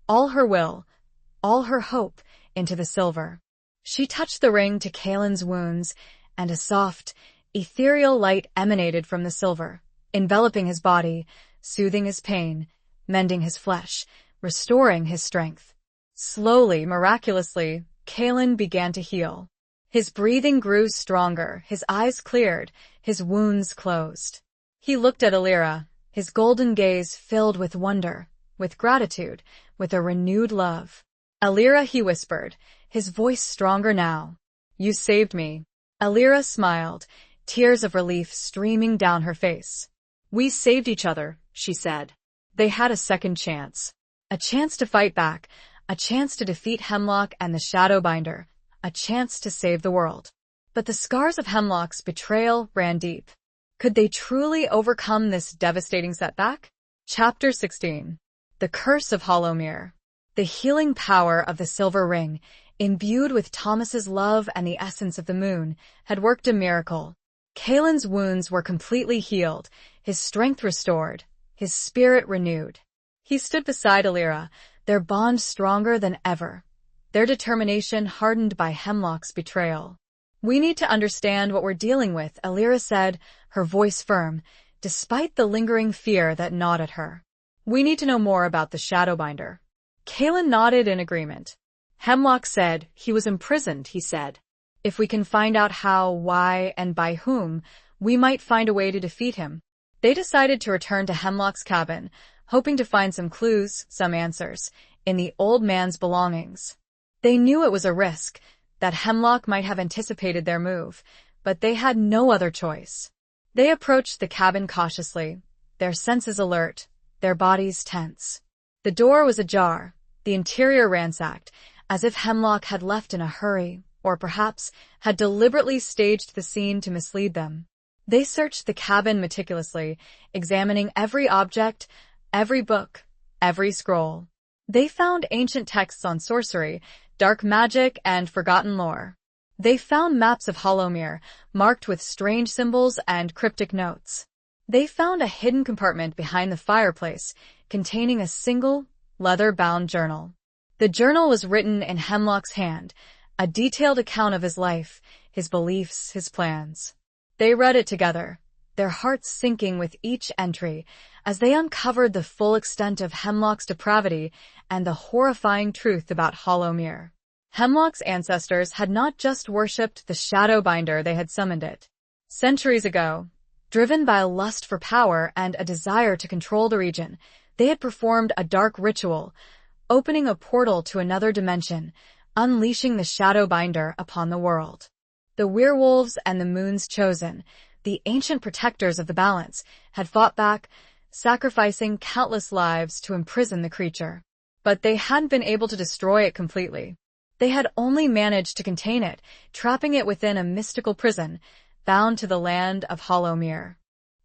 all her will, all her hope into the silver. She touched the ring to Kaelin's wounds, and a soft, ethereal light emanated from the silver, enveloping his body, soothing his pain, mending his flesh, restoring his strength. Slowly, miraculously, Kaelin began to heal. His breathing grew stronger, his eyes cleared, his wounds closed. He looked at Alira, his golden gaze filled with wonder, with gratitude, with a renewed love. "Alira," he whispered, his voice stronger now. "You saved me." Alira smiled, tears of relief streaming down her face. "We saved each other," she said. They had a second chance. A chance to fight back, a chance to defeat Hemlock and the Shadowbinder, a chance to save the world. But the scars of Hemlock's betrayal ran deep. Could they truly overcome this devastating setback? Chapter 16. The Curse of Hollowmere. The healing power of the silver ring, imbued with Thomas's love and the essence of the moon, had worked a miracle. Kaelin's wounds were completely healed, his strength restored, his spirit renewed. He stood beside Alira, their bond stronger than ever, their determination hardened by Hemlock's betrayal. We need to understand what we're dealing with, Alira said, her voice firm, despite the lingering fear that gnawed at her. We need to know more about the Shadowbinder. Kaelin nodded in agreement. Hemlock said, he was imprisoned, he said. If we can find out how, why, and by whom, we might find a way to defeat him. They decided to return to Hemlock's cabin, hoping to find some clues, some answers, in the old man's belongings. They knew it was a risk, that Hemlock might have anticipated their move, but they had no other choice. They approached the cabin cautiously, their senses alert, their bodies tense. The door was ajar, the interior ransacked, as if Hemlock had left in a hurry, or perhaps had deliberately staged the scene to mislead them. They searched the cabin meticulously, examining every object, every book, every scroll. They found ancient texts on sorcery, dark magic, and forgotten lore. They found maps of Hollowmere, marked with strange symbols and cryptic notes. They found a hidden compartment behind the fireplace, containing a single, leather-bound journal. The journal was written in Hemlock's hand, a detailed account of his life, his beliefs, his plans. They read it together, their hearts sinking with each entry, as they uncovered the full extent of Hemlock's depravity and the horrifying truth about Hollowmere. Hemlock's ancestors had not just worshipped the Shadowbinder, they had summoned it. Centuries ago, driven by a lust for power and a desire to control the region, they had performed a dark ritual, opening a portal to another dimension, unleashing the Shadowbinder upon the world. The werewolves and the Moon's Chosen, the ancient protectors of the balance, had fought back, sacrificing countless lives to imprison the creature. But they hadn't been able to destroy it completely. They had only managed to contain it, trapping it within a mystical prison, bound to the land of Hollowmere.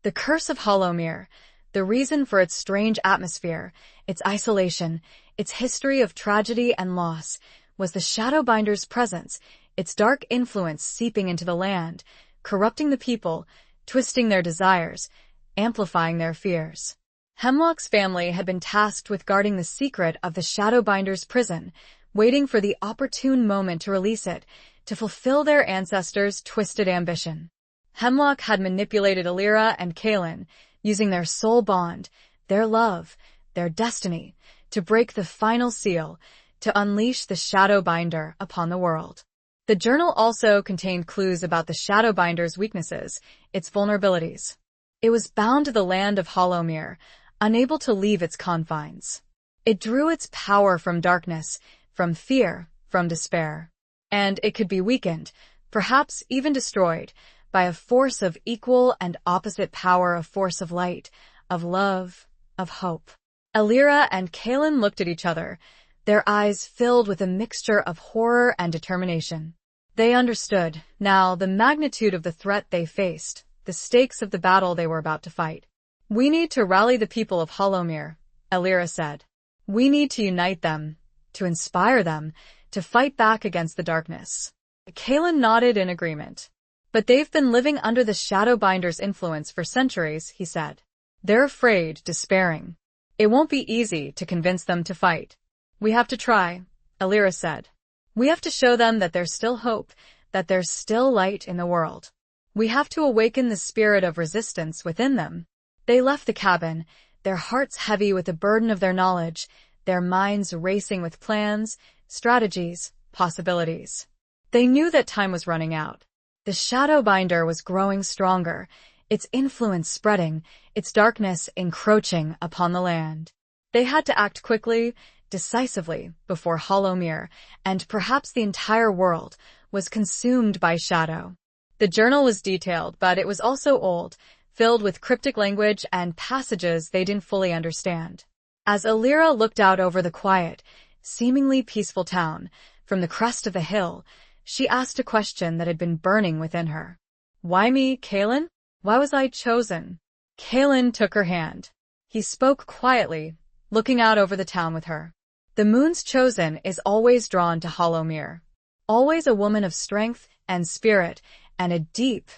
The curse of Hollowmere, the reason for its strange atmosphere, its isolation, its history of tragedy and loss, was the Shadowbinder's presence, its dark influence seeping into the land, corrupting the people, twisting their desires, amplifying their fears. Hemlock's family had been tasked with guarding the secret of the Shadowbinder's prison, waiting for the opportune moment to release it, to fulfill their ancestors' twisted ambition. Hemlock had manipulated Alira and Kaelin, using their soul bond, their love, their destiny, to break the final seal, to unleash the Shadowbinder upon the world. The journal also contained clues about the Shadowbinder's weaknesses, its vulnerabilities. It was bound to the land of Hollowmere, unable to leave its confines. It drew its power from darkness, from fear, from despair. And it could be weakened, perhaps even destroyed, by a force of equal and opposite power, a force of light, of love, of hope. Alira and Kaelin looked at each other, their eyes filled with a mixture of horror and determination. They understood, now, the magnitude of the threat they faced, the stakes of the battle they were about to fight. We need to rally the people of Hollowmere, Alira said. We need to unite them, to inspire them, to fight back against the darkness. Kaelin nodded in agreement. But they've been living under the Shadowbinder's influence for centuries, he said. They're afraid, despairing. It won't be easy to convince them to fight. We have to try, Alira said. We have to show them that there's still hope, that there's still light in the world. We have to awaken the spirit of resistance within them. They left the cabin, their hearts heavy with the burden of their knowledge, their minds racing with plans, strategies, possibilities. They knew that time was running out. The Shadowbinder was growing stronger, its influence spreading, its darkness encroaching upon the land. They had to act quickly, decisively, before Hollowmere, and perhaps the entire world, was consumed by shadow. The journal was detailed, but it was also old, filled with cryptic language and passages they didn't fully understand. As Alira looked out over the quiet, seemingly peaceful town, from the crest of the hill, she asked a question that had been burning within her. Why me, Kaelin? Why was I chosen? Kaelin took her hand. He spoke quietly, looking out over the town with her. The Moon's Chosen is always drawn to Hollowmere. Always a woman of strength and spirit and a deep,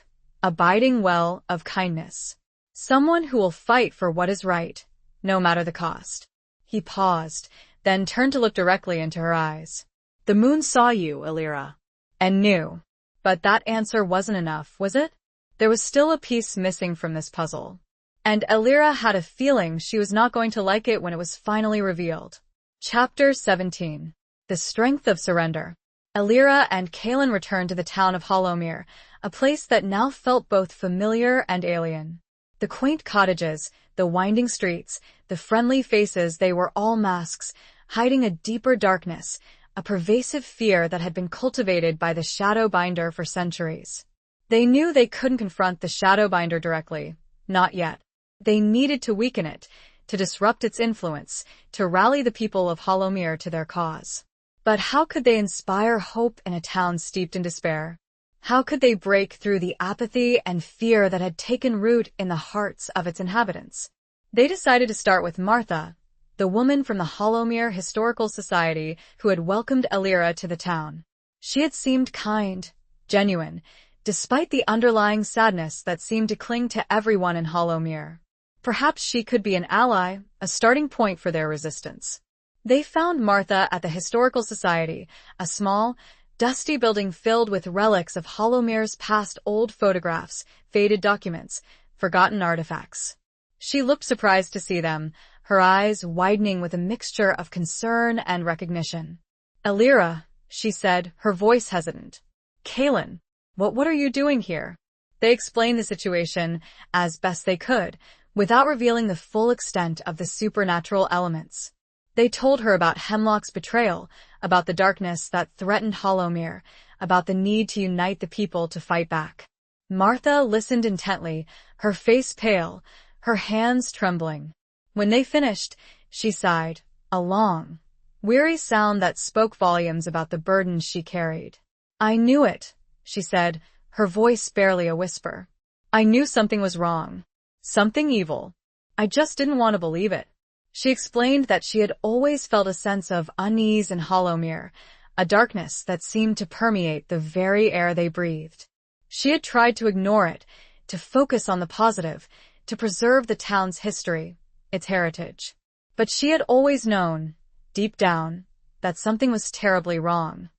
abiding well of kindness. Someone who will fight for what is right, no matter the cost. He paused, then turned to look directly into her eyes. The moon saw you, Alira, and knew. But that answer wasn't enough, was it? There was still a piece missing from this puzzle. And Elira had a feeling she was not going to like it when it was finally revealed. Chapter 17. The Strength of Surrender. Elira and Kaelin returned to the town of Hollowmere, a place that now felt both familiar and alien. The quaint cottages, the winding streets, the friendly faces, they were all masks, hiding a deeper darkness, a pervasive fear that had been cultivated by the Shadowbinder for centuries. They knew they couldn't confront the Shadowbinder directly. Not yet. They needed to weaken it, to disrupt its influence, to rally the people of Hollowmere to their cause. But how could they inspire hope in a town steeped in despair? How could they break through the apathy and fear that had taken root in the hearts of its inhabitants? They decided to start with Martha, the woman from the Hollowmere Historical Society who had welcomed Elira to the town. She had seemed kind, genuine, despite the underlying sadness that seemed to cling to everyone in Hollowmere. Perhaps she could be an ally, a starting point for their resistance. They found Martha at the Historical Society, a small, dusty building filled with relics of Hollowmere's past, old photographs, faded documents, forgotten artifacts. She looked surprised to see them, her eyes widening with a mixture of concern and recognition. "Elira," she said, her voice hesitant. "Kaelin, what are you doing here?" They explained the situation as best they could, without revealing the full extent of the supernatural elements. They told her about Hemlock's betrayal, about the darkness that threatened Hollowmere, about the need to unite the people to fight back. Martha listened intently, her face pale, her hands trembling. When they finished, she sighed, a long, weary sound that spoke volumes about the burden she carried. "I knew it," she said, her voice barely a whisper. "I knew something was wrong. Something evil. I just didn't want to believe it." She explained that she had always felt a sense of unease in Hollowmere, a darkness that seemed to permeate the very air they breathed. She had tried to ignore it, to focus on the positive, to preserve the town's history, its heritage. But she had always known, deep down, that something was terribly wrong.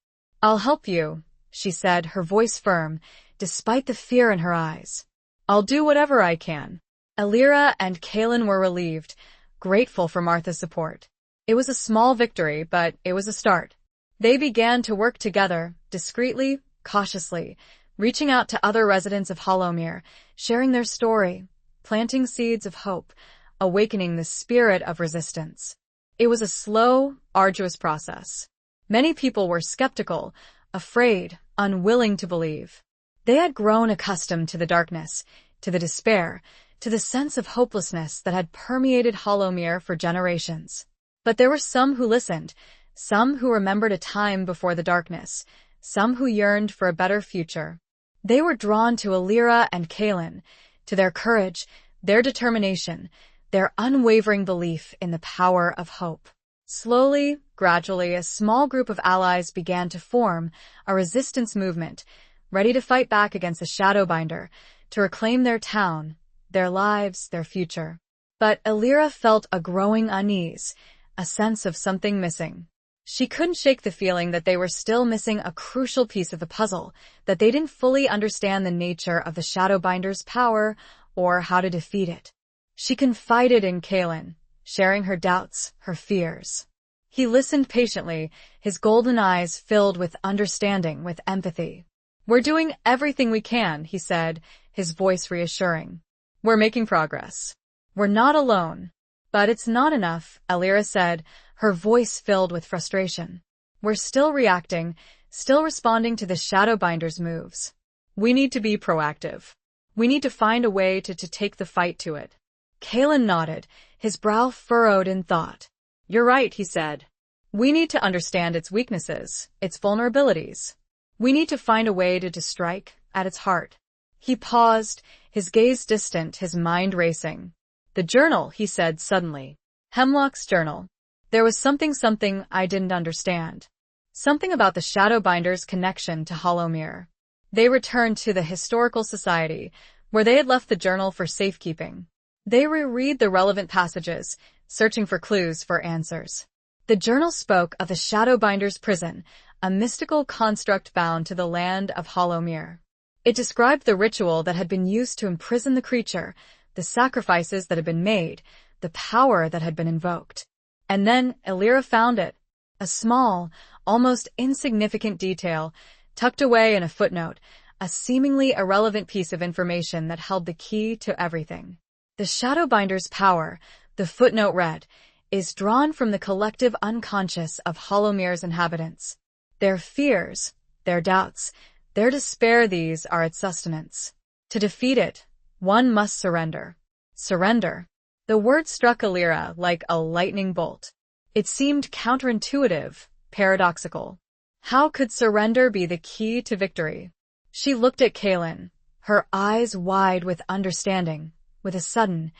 "I'll help you," she said, her voice firm, despite the fear in her eyes. "I'll do whatever I can." Elira and Kaelin were relieved, grateful for Martha's support. It was a small victory, but it was a start. They began to work together, discreetly, cautiously, reaching out to other residents of Hollowmere, sharing their story, planting seeds of hope, awakening the spirit of resistance. It was a slow, arduous process. Many people were skeptical, afraid, unwilling to believe. They had grown accustomed to the darkness, to the despair, to the sense of hopelessness that had permeated Hollowmere for generations. But there were some who listened, some who remembered a time before the darkness, some who yearned for a better future. They were drawn to Elira and Kaelin, to their courage, their determination, their unwavering belief in the power of hope. Slowly, gradually, a small group of allies began to form, a resistance movement, ready to fight back against the Shadowbinder, to reclaim their town, their lives, their future. But Elira felt a growing unease, a sense of something missing. She couldn't shake the feeling that they were still missing a crucial piece of the puzzle, that they didn't fully understand the nature of the Shadowbinder's power or how to defeat it. She confided in Kaelin, sharing her doubts, her fears. He listened patiently, his golden eyes filled with understanding, with empathy. "We're doing everything we can," he said, his voice reassuring. "We're making progress. We're not alone." "But it's not enough," Elira said, her voice filled with frustration. "We're still reacting, still responding to the Shadowbinder's moves. We need to be proactive. We need to find a way to take the fight to it." Kaelin nodded, his brow furrowed in thought. "You're right," he said. "We need to understand its weaknesses, its vulnerabilities. We need to find a way to strike at its heart." He paused, his gaze distant, his mind racing. "The journal," he said suddenly. "Hemlock's journal. There was something I didn't understand. Something about the Shadowbinder's connection to Hollowmere." They returned to the Historical Society, where they had left the journal for safekeeping. They reread the relevant passages, searching for clues, for answers. The journal spoke of the Shadowbinder's prison, a mystical construct bound to the land of Hollowmere. It described the ritual that had been used to imprison the creature, the sacrifices that had been made, the power that had been invoked. And then Elira found it, a small, almost insignificant detail, tucked away in a footnote, a seemingly irrelevant piece of information that held the key to everything. The Shadowbinder's power, the footnote read, is drawn from the collective unconscious of Hollowmere's inhabitants. Their fears, their doubts, their despair, these are its sustenance. To defeat it, one must surrender. Surrender. The word struck Elira like a lightning bolt. It seemed counterintuitive, paradoxical. How could surrender be the key to victory? She looked at Kaelin, her eyes wide with understanding, with a sudden,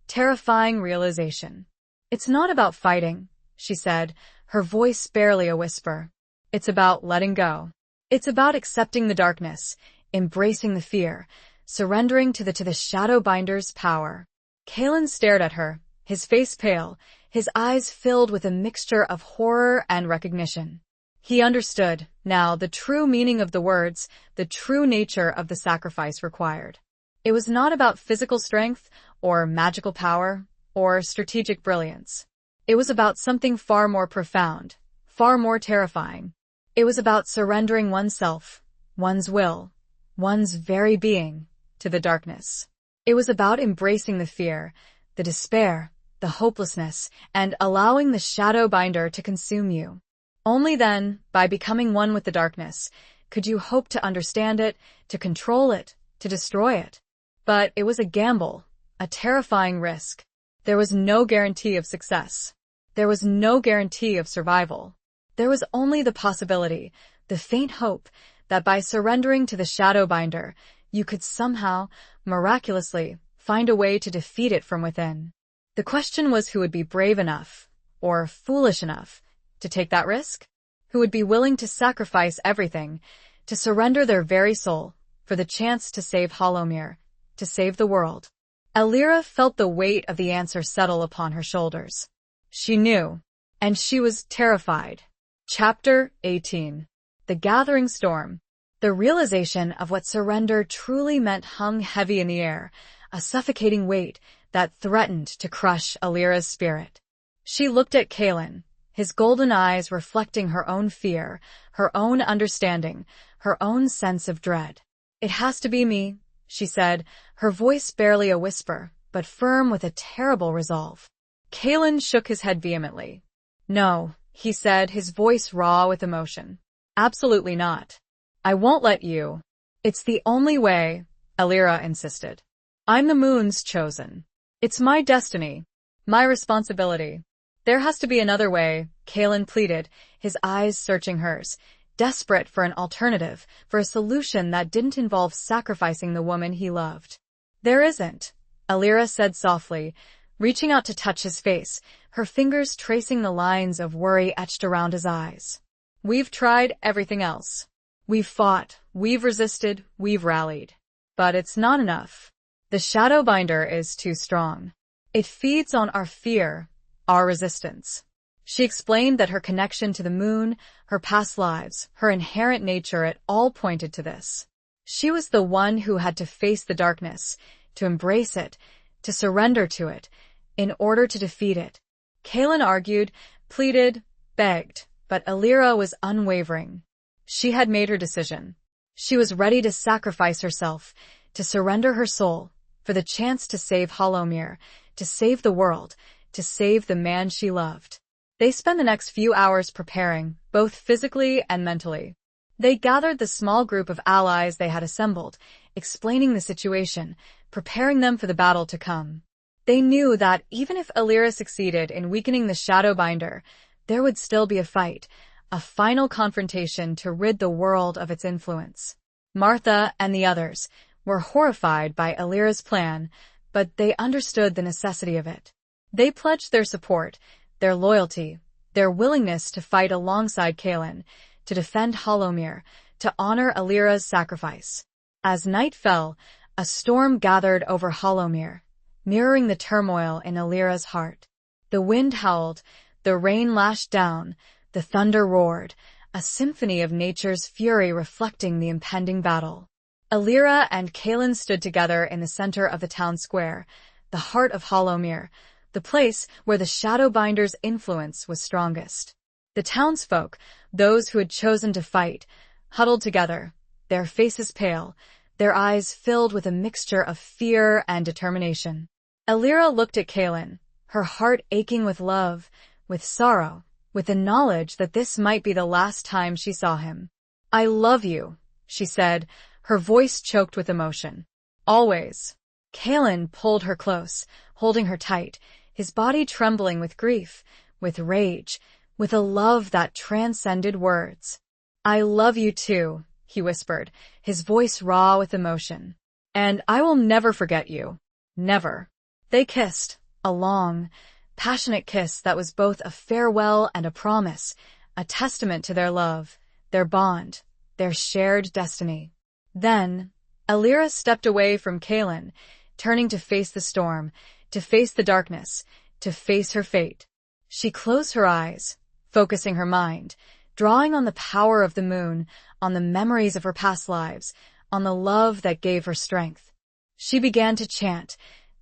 terrifying realization. It's not about fighting, she said, her voice barely a whisper. It's about letting go. It's about accepting the darkness, embracing the fear, surrendering to the Shadowbinder's power. Kaelin stared at her, his face pale, his eyes filled with a mixture of horror and recognition. He understood, now, the true meaning of the words, the true nature of the sacrifice required. It was not about physical strength, or magical power, or strategic brilliance. It was about something far more profound, far more terrifying. It was about surrendering oneself, one's will, one's very being, to the darkness. It was about embracing the fear, the despair, the hopelessness, and allowing the Shadowbinder to consume you. Only then, by becoming one with the darkness, could you hope to understand it, to control it, to destroy it. But it was a gamble, a terrifying risk. There was no guarantee of success. There was no guarantee of survival. There was only the possibility, the faint hope, that by surrendering to the Shadowbinder, you could somehow, miraculously, find a way to defeat it from within. The question was who would be brave enough, or foolish enough, to take that risk? Who would be willing to sacrifice everything, to surrender their very soul, for the chance to save Hollowmere, to save the world? Elira felt the weight of the answer settle upon her shoulders. She knew, and she was terrified. Chapter 18. The Gathering Storm. The realization of what surrender truly meant hung heavy in the air, a suffocating weight that threatened to crush Elira's spirit. She looked at Kaelin, his golden eyes reflecting her own fear, her own understanding, her own sense of dread. "It has to be me," she said, her voice barely a whisper, but firm with a terrible resolve. Kaelin shook his head vehemently. "No," he said, his voice raw with emotion. "Absolutely not. I won't let you." "It's the only way," Elira insisted. "I'm the moon's chosen. It's my destiny, my responsibility. There has to be another way," Kaelin pleaded, his eyes searching hers, desperate for an alternative, for a solution that didn't involve sacrificing the woman he loved. "There isn't," Elira said softly, reaching out to touch his face, her fingers tracing the lines of worry etched around his eyes. "We've tried everything else. We've fought, we've resisted, we've rallied. But it's not enough. The Shadowbinder is too strong. It feeds on our fear, our resistance." She explained that her connection to the moon, her past lives, her inherent nature, it all pointed to this. She was the one who had to face the darkness, to embrace it, to surrender to it, in order to defeat it. Kaelin argued, pleaded, begged, but Elira was unwavering. She had made her decision. She was ready to sacrifice herself, to surrender her soul, for the chance to save Hollowmere, to save the world, to save the man she loved. They spent the next few hours preparing, both physically and mentally. They gathered the small group of allies they had assembled, explaining the situation, preparing them for the battle to come. They knew that even if Elira succeeded in weakening the Shadowbinder, there would still be a fight, a final confrontation to rid the world of its influence. Martha and the others were horrified by Elira's plan, but they understood the necessity of it. They pledged their support, their loyalty, their willingness to fight alongside Kaelin, to defend Hollowmere, to honor Elira's sacrifice. As night fell, a storm gathered over Hollowmere, mirroring the turmoil in Elira's heart. The wind howled, the rain lashed down, the thunder roared, a symphony of nature's fury reflecting the impending battle. Alira and Kaelin stood together in the center of the town square, the heart of Hollowmere, the place where the Shadowbinder's influence was strongest. The townsfolk, those who had chosen to fight, huddled together, their faces pale, their eyes filled with a mixture of fear and determination. Alira looked at Kaelin, her heart aching with love, with sorrow, with the knowledge that this might be the last time she saw him. "I love you," she said, her voice choked with emotion. "Always." Kaelin pulled her close, holding her tight, his body trembling with grief, with rage, with a love that transcended words. "I love you too," he whispered, his voice raw with emotion. "And I will never forget you. Never." They kissed, a long, passionate kiss that was both a farewell and a promise, a testament to their love, their bond, their shared destiny. Then, Alira stepped away from Kaelin, turning to face the storm, to face the darkness, to face her fate. She closed her eyes, focusing her mind, drawing on the power of the moon, on the memories of her past lives, on the love that gave her strength. She began to chant,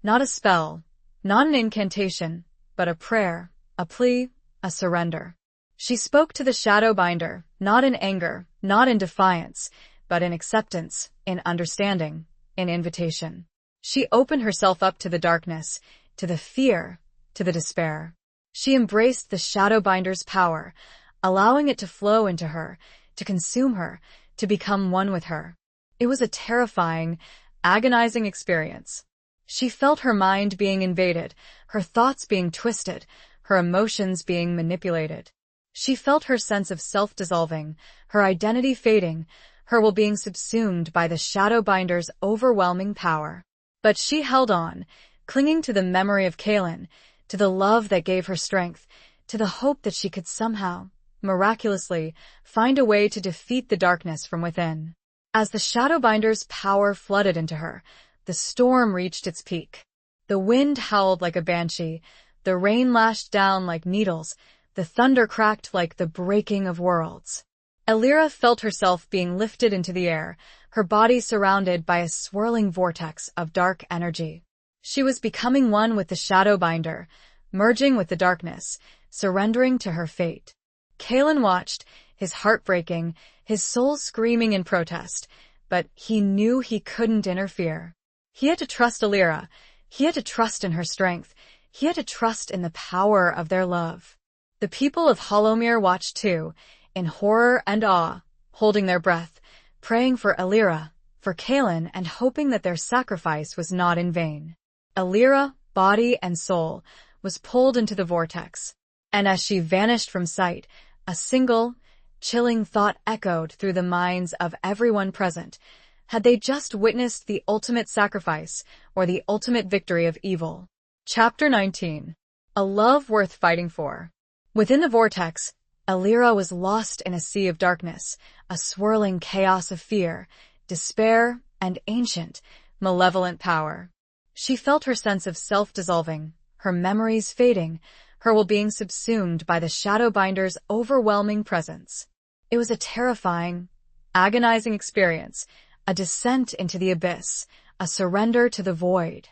not a spell, not an incantation, but a prayer, a plea, a surrender. She spoke to the Shadowbinder, not in anger, not in defiance, but in acceptance, in understanding, in invitation. She opened herself up to the darkness, to the fear, to the despair. She embraced the Shadowbinder's power, allowing it to flow into her, to consume her, to become one with her. It was a terrifying, agonizing experience. She felt her mind being invaded, her thoughts being twisted, her emotions being manipulated. She felt her sense of self dissolving, her identity fading, her will being subsumed by the Shadowbinder's overwhelming power. But she held on, clinging to the memory of Kaelin, to the love that gave her strength, to the hope that she could somehow, miraculously, find a way to defeat the darkness from within. As the Shadowbinder's power flooded into her, the storm reached its peak. The wind howled like a banshee, the rain lashed down like needles, the thunder cracked like the breaking of worlds. Alira felt herself being lifted into the air, her body surrounded by a swirling vortex of dark energy. She was becoming one with the Shadowbinder, merging with the darkness, surrendering to her fate. Kaelin watched, his heart breaking, his soul screaming in protest, but he knew he couldn't interfere. He had to trust Alira, he had to trust in her strength, he had to trust in the power of their love. The people of Hollowmere watched too, in horror and awe, holding their breath, praying for Alira, for Kaelin, and hoping that their sacrifice was not in vain. Alira, body and soul, was pulled into the vortex, and as she vanished from sight, a single, chilling thought echoed through the minds of everyone present. Had they just witnessed the ultimate sacrifice or the ultimate victory of evil? Chapter 19. A Love Worth Fighting For. Within the vortex, Alira was lost in a sea of darkness, a swirling chaos of fear, despair, and ancient, malevolent power. She felt her sense of self dissolving, her memories fading, her will being subsumed by the Shadowbinder's overwhelming presence. It was a terrifying, agonizing experience, a descent into the abyss, a surrender to the void.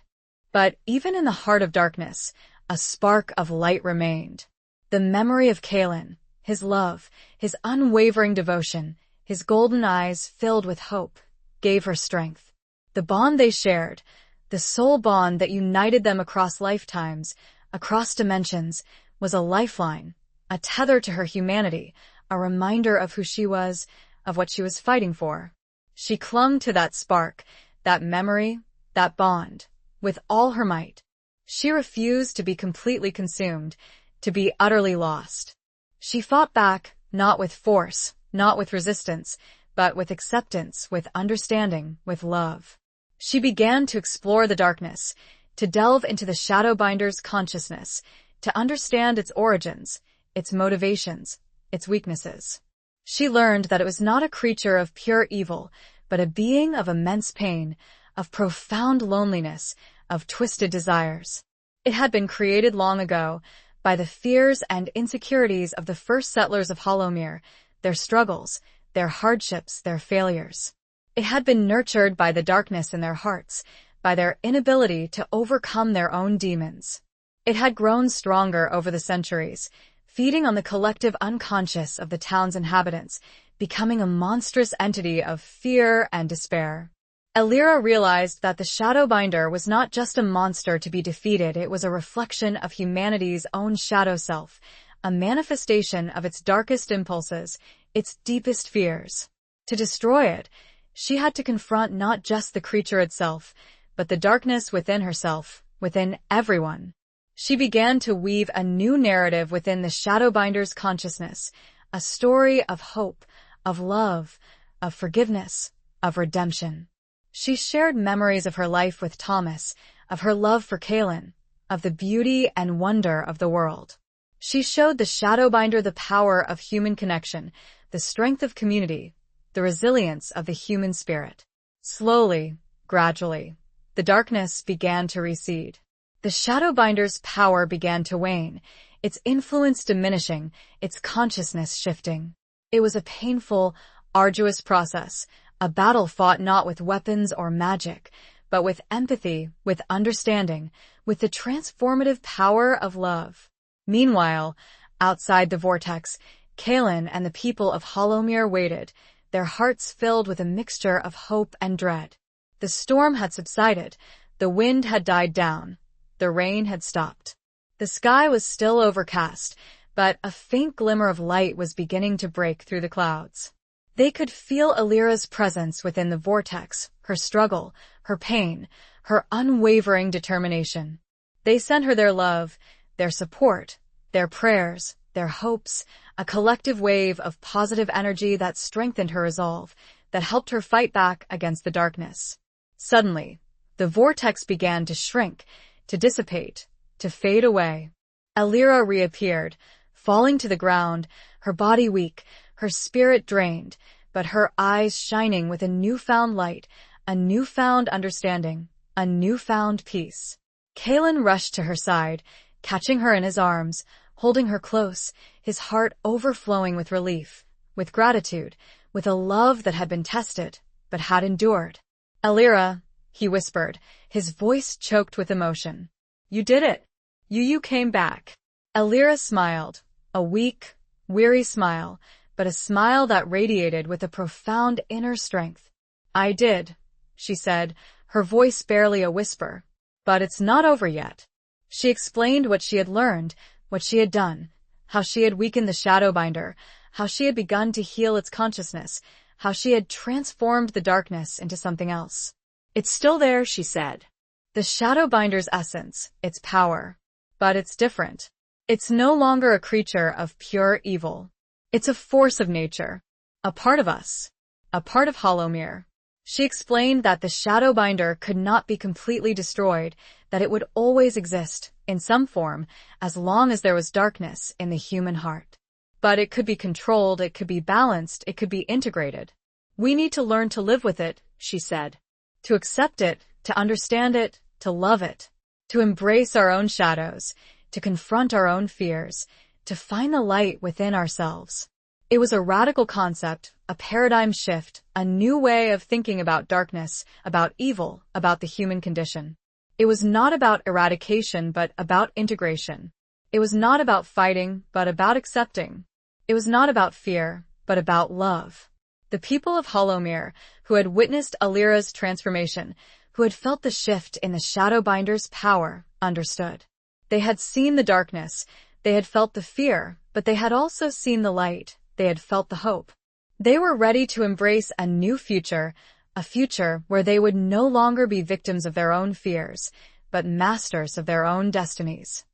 But even in the heart of darkness, a spark of light remained. The memory of Kaelin, his love, his unwavering devotion, his golden eyes filled with hope, gave her strength. The bond they shared, the soul bond that united them across lifetimes, across dimensions, was a lifeline, a tether to her humanity, a reminder of who she was, of what she was fighting for. She clung to that spark, that memory, that bond, with all her might. She refused to be completely consumed, to be utterly lost. She fought back, not with force, not with resistance, but with acceptance, with understanding, with love. She began to explore the darkness, to delve into the Shadowbinder's consciousness, to understand its origins, its motivations, its weaknesses. She learned that it was not a creature of pure evil, but a being of immense pain, of profound loneliness, of twisted desires. It had been created long ago, by the fears and insecurities of the first settlers of Hollowmere, their struggles, their hardships, their failures. It had been nurtured by the darkness in their hearts, by their inability to overcome their own demons. It had grown stronger over the centuries, feeding on the collective unconscious of the town's inhabitants, becoming a monstrous entity of fear and despair. Alira realized that the Shadowbinder was not just a monster to be defeated, it was a reflection of humanity's own shadow self, a manifestation of its darkest impulses, its deepest fears. To destroy it, she had to confront not just the creature itself, but the darkness within herself, within everyone. She began to weave a new narrative within the Shadowbinder's consciousness, a story of hope, of love, of forgiveness, of redemption. She shared memories of her life with Thomas, of her love for Kaelin, of the beauty and wonder of the world. She showed the Shadowbinder the power of human connection, the strength of community, the resilience of the human spirit. Slowly, gradually, the darkness began to recede. The Shadowbinder's power began to wane, its influence diminishing, its consciousness shifting. It was a painful, arduous process, a battle fought not with weapons or magic, but with empathy, with understanding, with the transformative power of love. Meanwhile, outside the vortex, Kaelin and the people of Hollowmere waited, their hearts filled with a mixture of hope and dread. The storm had subsided, the wind had died down, the rain had stopped. The sky was still overcast, but a faint glimmer of light was beginning to break through the clouds. They could feel Alira's presence within the vortex, her struggle, her pain, her unwavering determination. They sent her their love, their support, their prayers, their hopes, a collective wave of positive energy that strengthened her resolve, that helped her fight back against the darkness. Suddenly, the vortex began to shrink, to dissipate, to fade away. Alira reappeared, falling to the ground, her body weak, her spirit drained, but her eyes shining with a newfound light, a newfound understanding, a newfound peace. Kaelin rushed to her side, catching her in his arms, holding her close, his heart overflowing with relief, with gratitude, with a love that had been tested, but had endured. "Alira," he whispered, his voice choked with emotion. "You did it. You came back." Alira smiled, a weak, weary smile, but a smile that radiated with a profound inner strength. "I did," she said, her voice barely a whisper. "But it's not over yet." She explained what she had learned, what she had done, how she had weakened the Shadowbinder, how she had begun to heal its consciousness, how she had transformed the darkness into something else. "It's still there," she said. "The Shadowbinder's essence, its power. But it's different. It's no longer a creature of pure evil. It's a force of nature, a part of us, a part of Hollowmere." She explained that the Shadowbinder could not be completely destroyed, that it would always exist, in some form, as long as there was darkness in the human heart. But it could be controlled, it could be balanced, it could be integrated. "We need to learn to live with it," she said. "To accept it, to understand it, to love it. To embrace our own shadows, to confront our own fears, to find the light within ourselves." It was a radical concept, a paradigm shift, a new way of thinking about darkness, about evil, about the human condition. It was not about eradication, but about integration. It was not about fighting, but about accepting. It was not about fear, but about love. The people of Hollowmere, who had witnessed Alira's transformation, who had felt the shift in the Shadowbinder's power, understood. They had seen the darkness, they had felt the fear, but they had also seen the light, they had felt the hope. They were ready to embrace a new future, a future where they would no longer be victims of their own fears, but masters of their own destinies.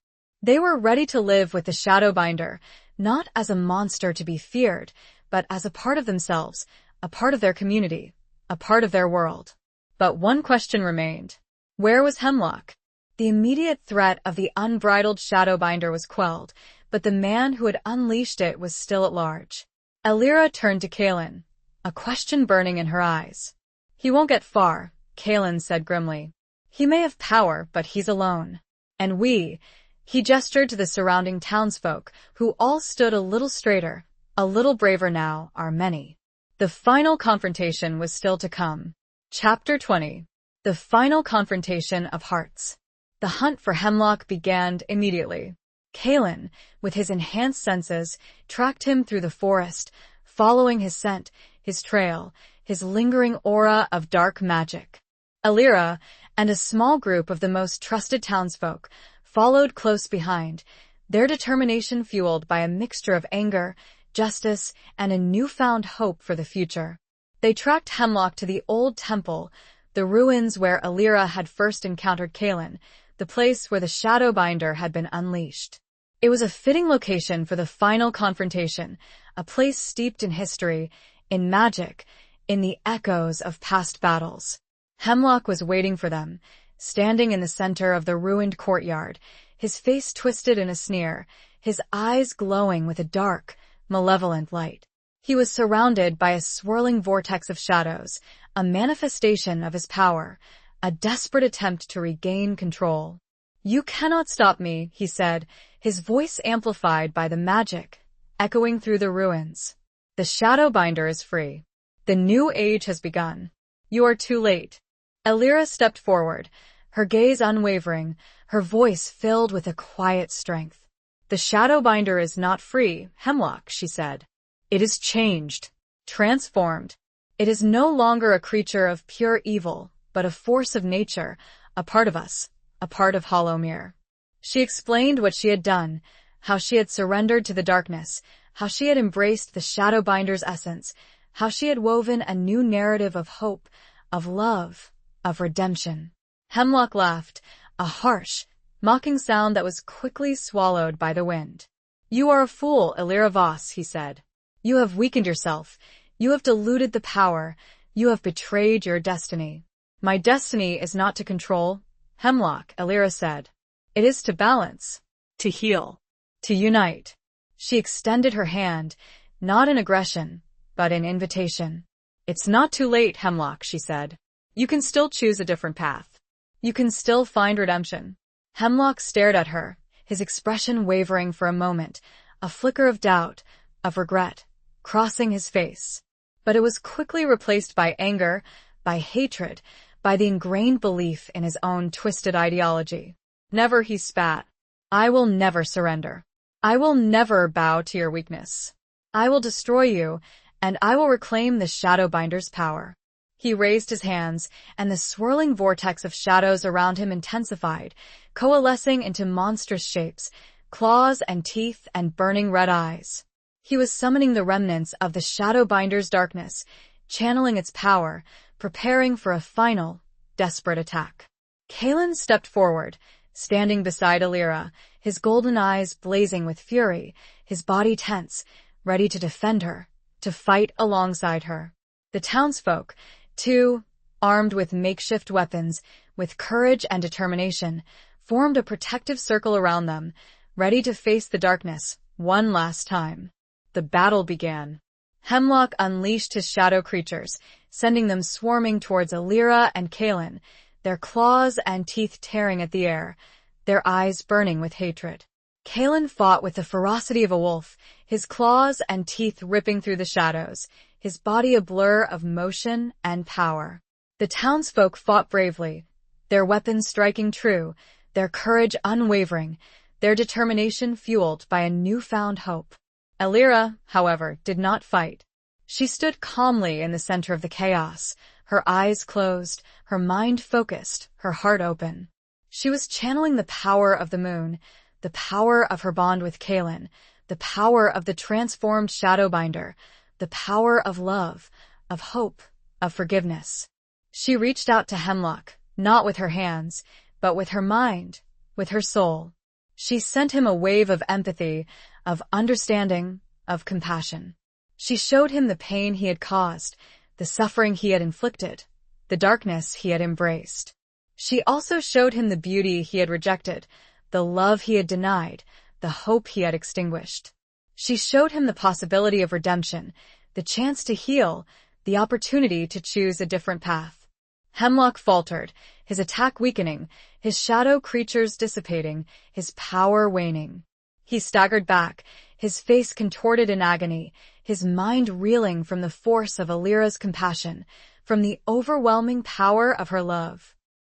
They were ready to live with the Shadowbinder, not as a monster to be feared, but as a part of themselves, a part of their community, a part of their world. But one question remained. Where was Hemlock? The immediate threat of the unbridled Shadowbinder was quelled, but the man who had unleashed it was still at large. Alira turned to Kaelin, a question burning in her eyes. "He won't get far," Kaelin said grimly. "He may have power, but he's alone. And we," he gestured to the surrounding townsfolk, who all stood a little straighter, A little braver now are many. The final confrontation was still to come. Chapter 20. The final confrontation of hearts. The hunt for Hemlock began immediately. Kalen, with his enhanced senses, tracked him through the forest, following his scent, his trail, his lingering aura of dark magic. Alira and a small group of the most trusted townsfolk followed close behind, their determination fueled by a mixture of anger, justice, and a newfound hope for the future. They tracked Hemlock to the old temple, the ruins where Alira had first encountered Kalen, the place where the Shadowbinder had been unleashed. It was a fitting location for the final confrontation, a place steeped in history, in magic, in the echoes of past battles. Hemlock was waiting for them, standing in the center of the ruined courtyard, his face twisted in a sneer, his eyes glowing with a dark, malevolent light. He was surrounded by a swirling vortex of shadows, a manifestation of his power, a desperate attempt to regain control. "You cannot stop me," he said, his voice amplified by the magic, echoing through the ruins. "The Shadowbinder is free. The new age has begun. You are too late." Alira stepped forward, her gaze unwavering, her voice filled with a quiet strength. "The Shadowbinder is not free, Hemlock," she said. "It is changed, transformed. It is no longer a creature of pure evil, but a force of nature, a part of us, a part of Hollowmere." She explained what she had done, how she had surrendered to the darkness, how she had embraced the Shadowbinder's essence, how she had woven a new narrative of hope, of love, of redemption. Hemlock laughed, a harsh, mocking sound that was quickly swallowed by the wind. "You are a fool, Alira Voss," he said. "You have weakened yourself. You have diluted the power. You have betrayed your destiny." "My destiny is not to control, Hemlock," Alira said. "It is to balance, to heal, to unite." She extended her hand, not in aggression, but in invitation. "It's not too late, Hemlock," she said. "You can still choose a different path. You can still find redemption." Hemlock stared at her, his expression wavering for a moment, a flicker of doubt, of regret, crossing his face. But it was quickly replaced by anger, by hatred, by the ingrained belief in his own twisted ideology. "Never," he spat. "I will never surrender. I will never bow to your weakness. I will destroy you, and I will reclaim the Shadowbinder's power." He raised his hands, and the swirling vortex of shadows around him intensified, coalescing into monstrous shapes, claws and teeth and burning red eyes. He was summoning the remnants of the Shadowbinder's darkness, channeling its power, preparing for a final, desperate attack. Kalen stepped forward, standing beside Alira, his golden eyes blazing with fury, his body tense, ready to defend her, to fight alongside her. The townsfolk, too, armed with makeshift weapons, with courage and determination, formed a protective circle around them, ready to face the darkness one last time. The battle began. Hemlock unleashed his shadow creatures, sending them swarming towards Alira and Kalen, their claws and teeth tearing at the air, their eyes burning with hatred. Kalen fought with the ferocity of a wolf, his claws and teeth ripping through the shadows, his body a blur of motion and power. The townsfolk fought bravely, their weapons striking true, their courage unwavering, their determination fueled by a newfound hope. Alira, however, did not fight. She stood calmly in the center of the chaos, her eyes closed, her mind focused, her heart open. She was channeling the power of the moon, the power of her bond with Kalen, the power of the transformed Shadowbinder, the power of love, of hope, of forgiveness. She reached out to Hemlock, not with her hands, but with her mind, with her soul. She sent him a wave of empathy, of understanding, of compassion. She showed him the pain he had caused, the suffering he had inflicted, the darkness he had embraced. She also showed him the beauty he had rejected, the love he had denied, the hope he had extinguished. She showed him the possibility of redemption, the chance to heal, the opportunity to choose a different path. Hemlock faltered, his attack weakening, his shadow creatures dissipating, his power waning. He staggered back, his face contorted in agony, his mind reeling from the force of Alira's compassion, from the overwhelming power of her love.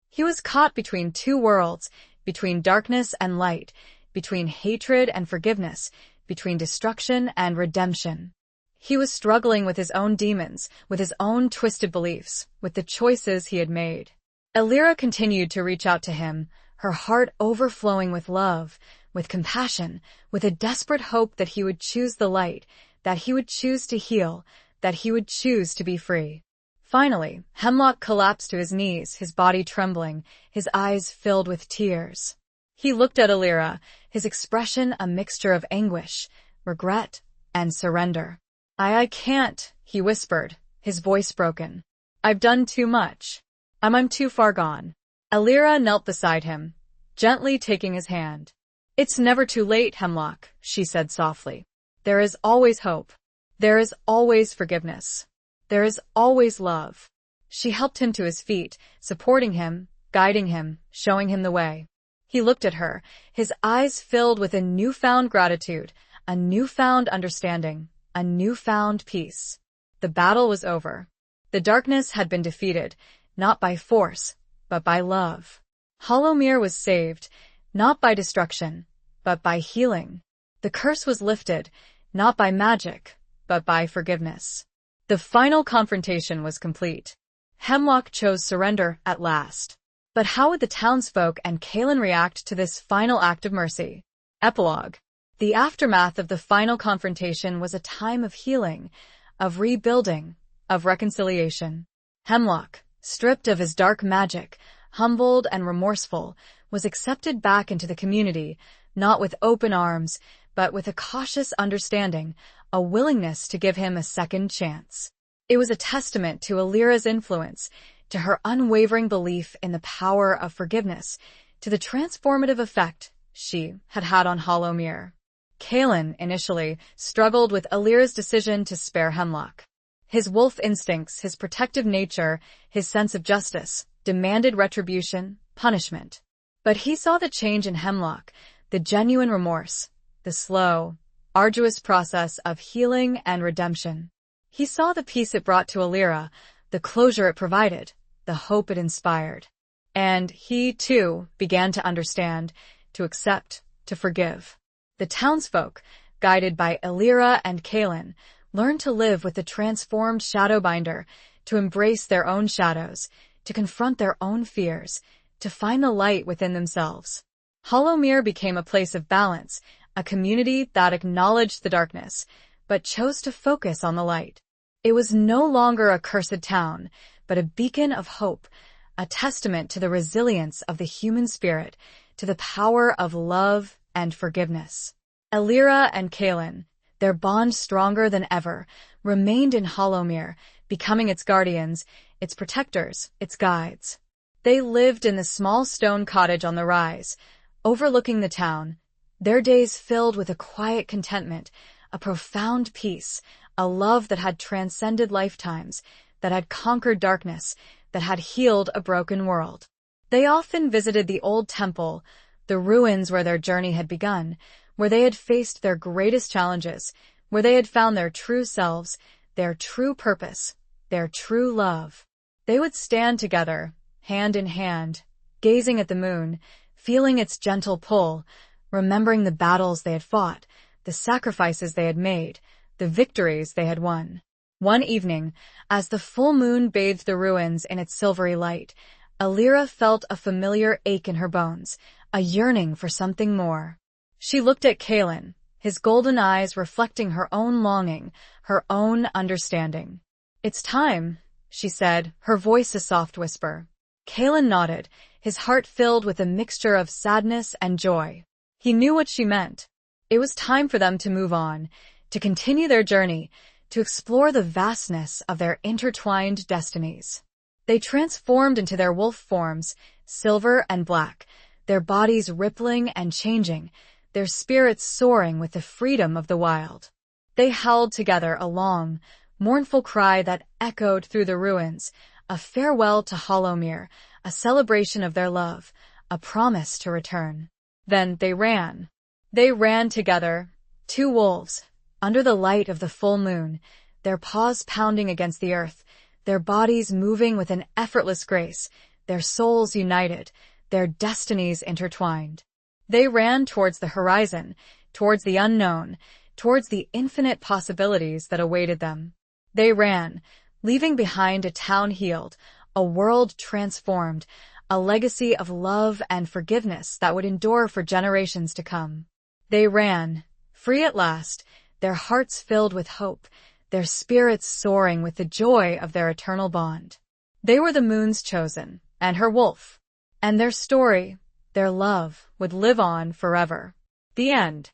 He was caught between two worlds, between darkness and light, between hatred and forgiveness, between destruction and redemption. He was struggling with his own demons, with his own twisted beliefs, with the choices he had made. Alira continued to reach out to him, her heart overflowing with love, with compassion, with a desperate hope that he would choose the light, that he would choose to heal, that he would choose to be free. Finally, Hemlock collapsed to his knees, his body trembling, his eyes filled with tears. He looked at Alira, his expression a mixture of anguish, regret, and surrender. I can't, he whispered, his voice broken. I've done too much. I'm too far gone. Alira knelt beside him, gently taking his hand. It's never too late, Hemlock, she said softly. There is always hope. There is always forgiveness. There is always love. She helped him to his feet, supporting him, guiding him, showing him the way. He looked at her, his eyes filled with a newfound gratitude, a newfound understanding, a newfound peace. The battle was over. The darkness had been defeated, not by force, but by love. Hollowmere was saved, not by destruction, but by healing. The curse was lifted, not by magic, but by forgiveness. The final confrontation was complete. Hemlock chose surrender at last. But how would the townsfolk and Kaelin react to this final act of mercy? Epilogue. The aftermath of the final confrontation was a time of healing, of rebuilding, of reconciliation. Hemlock, stripped of his dark magic, humbled and remorseful, was accepted back into the community, not with open arms, but with a cautious understanding, a willingness to give him a second chance. It was a testament to Alira's influence, to her unwavering belief in the power of forgiveness, to the transformative effect she had had on Hollowmere. Kaelin, initially, struggled with Alira's decision to spare Hemlock. His wolf instincts, his protective nature, his sense of justice, demanded retribution, punishment. But he saw the change in Hemlock, the genuine remorse, the slow, arduous process of healing and redemption. He saw the peace it brought to Alira, the closure it provided, the hope it inspired. And he, too, began to understand, to accept, to forgive. The townsfolk, guided by Alira and Kaelin, learned to live with the transformed Shadowbinder, to embrace their own shadows, to confront their own fears, to find the light within themselves. Hollowmere became a place of balance, a community that acknowledged the darkness, but chose to focus on the light. It was no longer a cursed town, but a beacon of hope, a testament to the resilience of the human spirit, to the power of love and forgiveness. Alira and Kaelin, their bond stronger than ever, remained in Hollowmere, becoming its guardians, its protectors, its guides. They lived in the small stone cottage on the rise, overlooking the town, their days filled with a quiet contentment, a profound peace, a love that had transcended lifetimes, that had conquered darkness, that had healed a broken world. They often visited the old temple, the ruins where their journey had begun, where they had faced their greatest challenges, where they had found their true selves, their true purpose, their true love. They would stand together, hand in hand, gazing at the moon, feeling its gentle pull, remembering the battles they had fought, the sacrifices they had made, the victories they had won. One evening, as the full moon bathed the ruins in its silvery light, Alira felt a familiar ache in her bones, a yearning for something more. She looked at Kaelin, his golden eyes reflecting her own longing, her own understanding. "It's time," she said, her voice a soft whisper. Kaelin nodded, his heart filled with a mixture of sadness and joy. He knew what she meant. It was time for them to move on, to continue their journey, to explore the vastness of their intertwined destinies. They transformed into their wolf forms, silver and black, their bodies rippling and changing, their spirits soaring with the freedom of the wild. They howled together a long, mournful cry that echoed through the ruins, a farewell to Hollowmere, a celebration of their love, a promise to return. Then they ran. They ran together, two wolves, under the light of the full moon, their paws pounding against the earth, their bodies moving with an effortless grace, their souls united, their destinies intertwined. They ran towards the horizon, towards the unknown, towards the infinite possibilities that awaited them. They ran, leaving behind a town healed, a world transformed, a legacy of love and forgiveness that would endure for generations to come. They ran, free at last, their hearts filled with hope, their spirits soaring with the joy of their eternal bond. They were the moon's chosen, and her wolf. And their story, their love, would live on forever. The end.